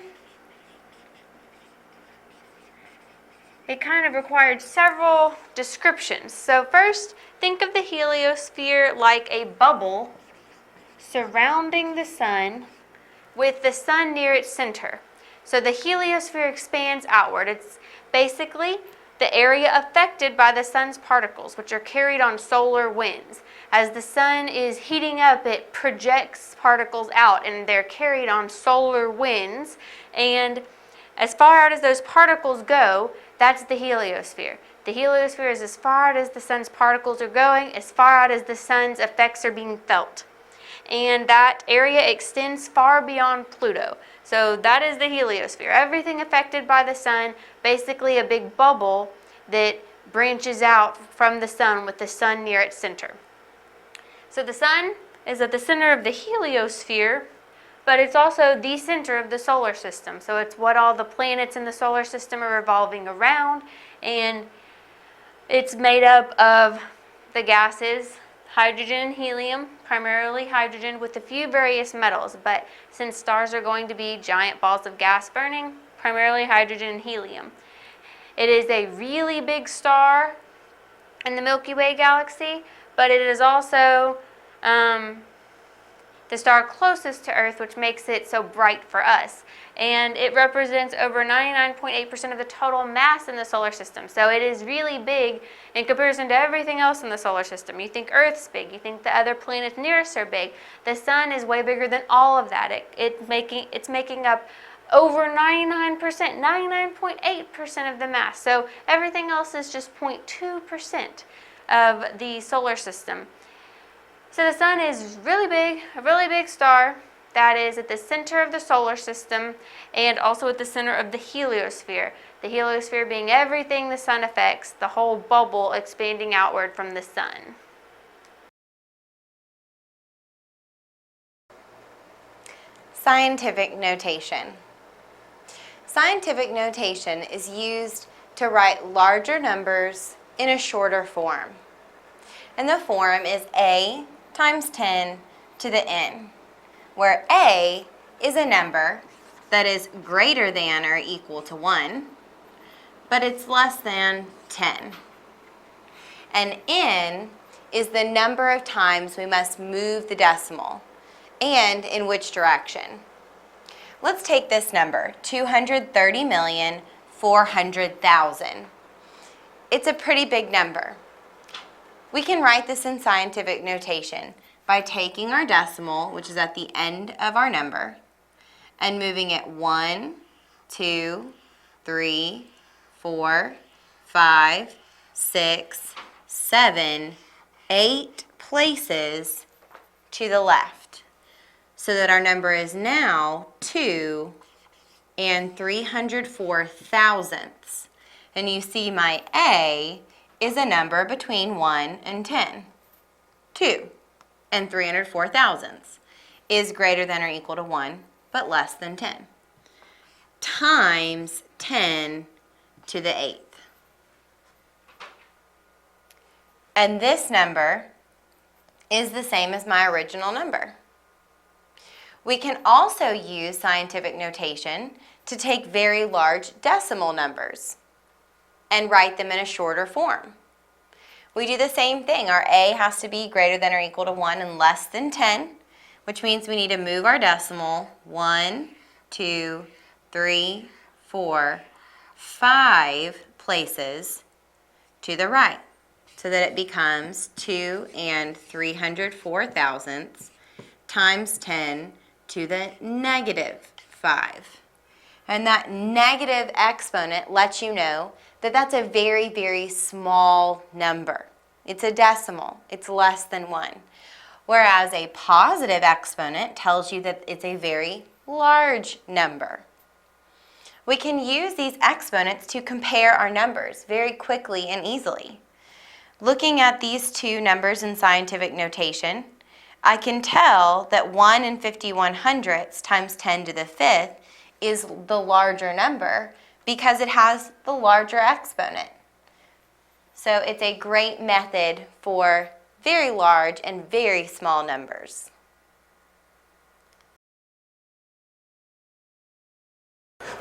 It kind of required several descriptions. So first, think of the heliosphere like a bubble surrounding the sun with the sun near its center. So the heliosphere expands outward. It's basically the area affected by the sun's particles, which are carried on solar winds. As the sun is heating up, it projects particles out, and they're carried on solar winds. And as far out as those particles go, that's the heliosphere. The heliosphere is as far out as the sun's particles are going, as far out as the sun's effects are being felt. And that area extends far beyond Pluto. So that is the heliosphere. Everything affected by the sun, basically a big bubble that branches out from the sun with the sun near its center. So the sun is at the center of the heliosphere, but it's also the center of the solar system. So it's what all the planets in the solar system are revolving around, and it's made up of the gases, hydrogen and helium, primarily hydrogen with a few various metals, but since stars are going to be giant balls of gas burning, primarily hydrogen and helium. It is a really big star in the Milky Way galaxy, but it is also the star closest to Earth, which makes it so bright for us. And it represents over 99.8% of the total mass in the solar system. So it is really big in comparison to everything else in the solar system. You think Earth's big, you think the other planets near us are big. The sun is way bigger than all of that. It's making up over 99%, 99.8% of the mass. So everything else is just 0.2% of the solar system. So the sun is really big, a really big star that is at the center of the solar system and also at the center of the heliosphere. The heliosphere being everything the sun affects, the whole bubble expanding outward from the sun. Scientific notation. Scientific notation is used to write larger numbers in a shorter form. And the form is A times 10 to the n, where A is a number that is greater than or equal to 1, but it's less than 10. And n is the number of times we must move the decimal, and in which direction. Let's take this number, 230,400,000. It's a pretty big number. We can write this in scientific notation by taking our decimal, which is at the end of our number, and moving it 1, 2, 3, 4, 5, 6, 7, 8 places to the left, so that our number is now 2 and 304 thousandths. And you see my A is a number between 1 and 10. 2 and 304 thousandths is greater than or equal to 1, but less than 10, times 10 to the 8th. And this number is the same as my original number. We can also use scientific notation to take very large decimal numbers and write them in a shorter form. We do the same thing. Our A has to be greater than or equal to 1 and less than 10, which means we need to move our decimal 1, 2, 3, 4, 5 places to the right, so that it becomes 2 and 304 thousandths times 10 to the negative 5. And that negative exponent lets you know that that's a very, very small number. It's a decimal. It's less than 1. Whereas a positive exponent tells you that it's a very large number. We can use these exponents to compare our numbers very quickly and easily. Looking at these two numbers in scientific notation, I can tell that 1 and 51 hundredths times 10 to the 5th is the larger number because it has the larger exponent. So it's a great method for very large and very small numbers.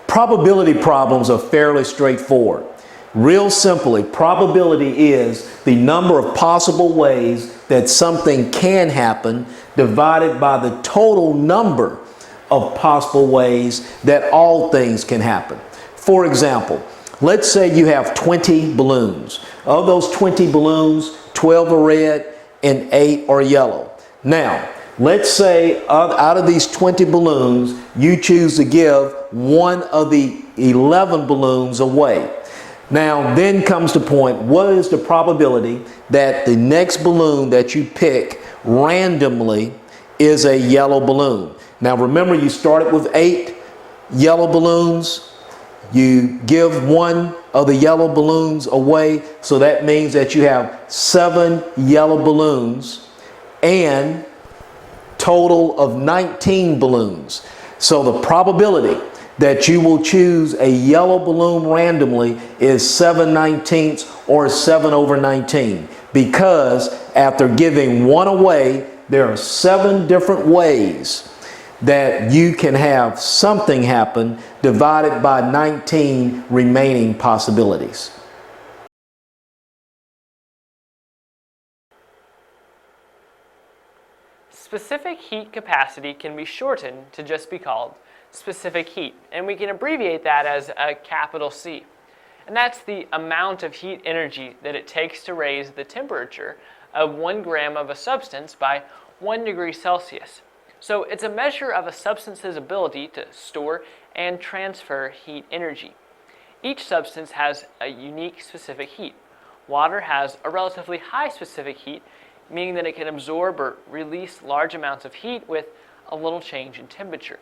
Probability problems are fairly straightforward. Real simply, probability is the number of possible ways that something can happen divided by the total number of possible ways that all things can happen. For example, let's say you have 20 balloons. Of those 20 balloons, 12 are red and 8 are yellow. Now, let's say out of these 20 balloons, you choose to give one of the 11 balloons away. Now, then comes the point, what is the probability that the next balloon that you pick randomly is a yellow balloon? Now, remember, you started with 8 yellow balloons. You give one of the yellow balloons away, so that means that you have 7 yellow balloons and total of 19 balloons. So the probability that you will choose a yellow balloon randomly is 7/19 or 7/19, because after giving one away, there are 7 different ways that you can have something happen divided by 19 remaining possibilities. Specific heat capacity can be shortened to just be called specific heat, and we can abbreviate that as a capital C. And that's the amount of heat energy that it takes to raise the temperature of 1 gram of a substance by 1 degree Celsius. So it's a measure of a substance's ability to store and transfer heat energy. Each substance has a unique specific heat. Water has a relatively high specific heat, meaning that it can absorb or release large amounts of heat with a little change in temperature.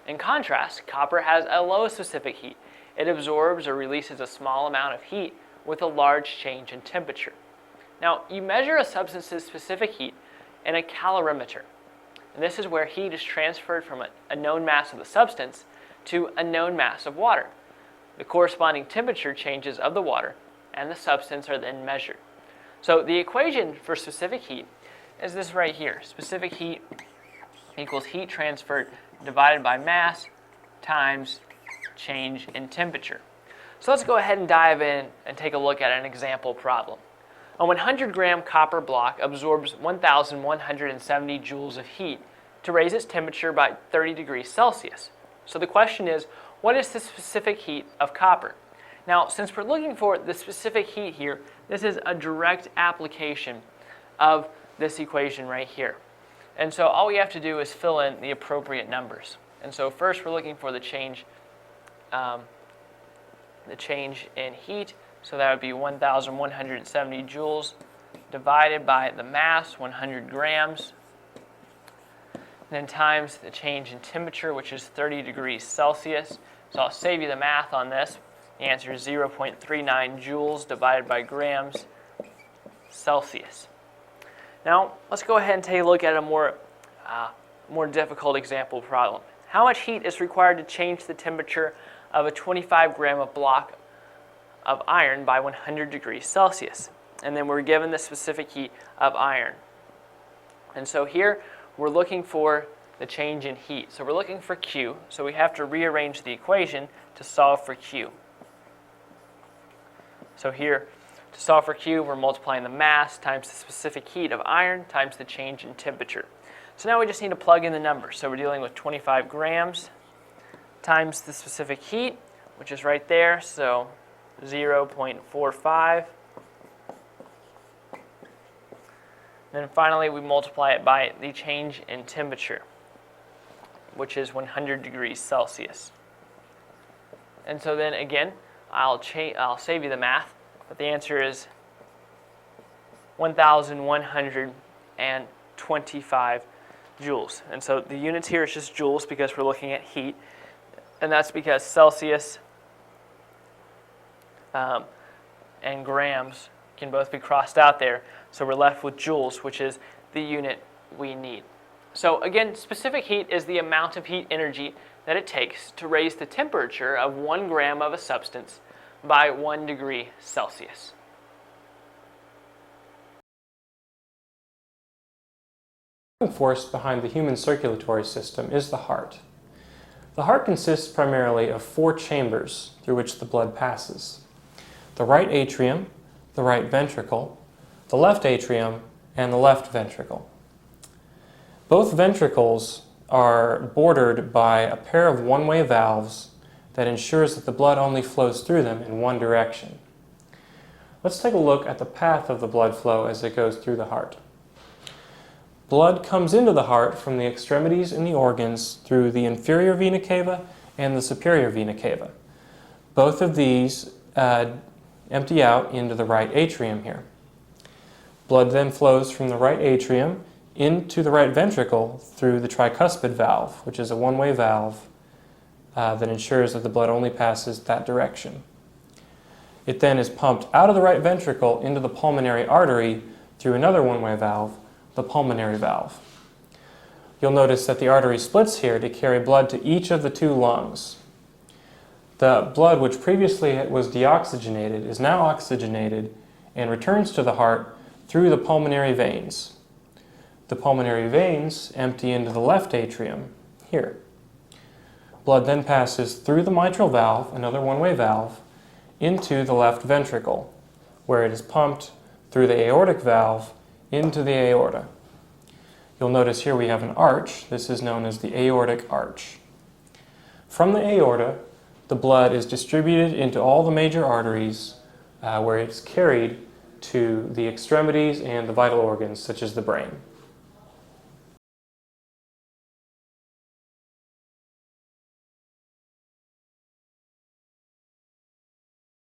In contrast, copper has a low specific heat. It absorbs or releases a small amount of heat with a large change in temperature. Now, you measure a substance's specific heat in a calorimeter. And this is where heat is transferred from a known mass of the substance to a known mass of water. The corresponding temperature changes of the water and the substance are then measured. So the equation for specific heat is this right here. Specific heat equals heat transferred divided by mass times change in temperature. So let's go ahead and dive in and take a look at an example problem. A 100-gram copper block absorbs 1,170 joules of heat to raise its temperature by 30 degrees Celsius. So the question is, what is the specific heat of copper? Now, since we're looking for the specific heat here, this is a direct application of this equation right here. And so all we have to do is fill in the appropriate numbers. And so first we're looking for the change in heat. So that would be 1,170 joules divided by the mass, 100 grams, then times the change in temperature, which is 30 degrees Celsius. So I'll save you the math on this. The answer is 0.39 joules divided by grams Celsius. Now, let's go ahead and take a look at a more difficult example problem. How much heat is required to change the temperature of a 25-gram block of iron by 100 degrees Celsius? And then we're given the specific heat of iron. And so here, we're looking for the change in heat. So we're looking for Q, so we have to rearrange the equation to solve for Q. So here, to solve for Q, we're multiplying the mass times the specific heat of iron times the change in temperature. So now we just need to plug in the numbers. So we're dealing with 25 grams times the specific heat, which is right there, so 0.45. Then finally, we multiply it by the change in temperature, which is 100 degrees Celsius. And so then again, I'll save you the math, but the answer is 1,125 joules. And so the units here is just joules because we're looking at heat, and that's because Celsius and grams can both be crossed out there, so we're left with joules, which is the unit we need. So again, specific heat is the amount of heat energy that it takes to raise the temperature of 1 gram of a substance by 1 degree Celsius. The driving force behind the human circulatory system is the heart. The heart consists primarily of 4 chambers through which the blood passes: the right atrium, the right ventricle, the left atrium, and the left ventricle. Both ventricles are bordered by a pair of one-way valves that ensures that the blood only flows through them in one direction. Let's take a look at the path of the blood flow as it goes through the heart. Blood comes into the heart from the extremities and the organs through the inferior vena cava and the superior vena cava. Both of these empty out into the right atrium here. Blood then flows from the right atrium into the right ventricle through the tricuspid valve, which is a one-way valve that ensures that the blood only passes that direction. It then is pumped out of the right ventricle into the pulmonary artery through another one-way valve, the pulmonary valve. You'll notice that the artery splits here to carry blood to each of the 2 lungs. The blood, which previously was deoxygenated, is now oxygenated and returns to the heart through the pulmonary veins. The pulmonary veins empty into the left atrium here. Blood then passes through the mitral valve, another one-way valve, into the left ventricle, where it is pumped through the aortic valve into the aorta. You'll notice here we have an arch. This is known as the aortic arch. From the aorta, the blood is distributed into all the major arteries where it's carried to the extremities and the vital organs, such as the brain.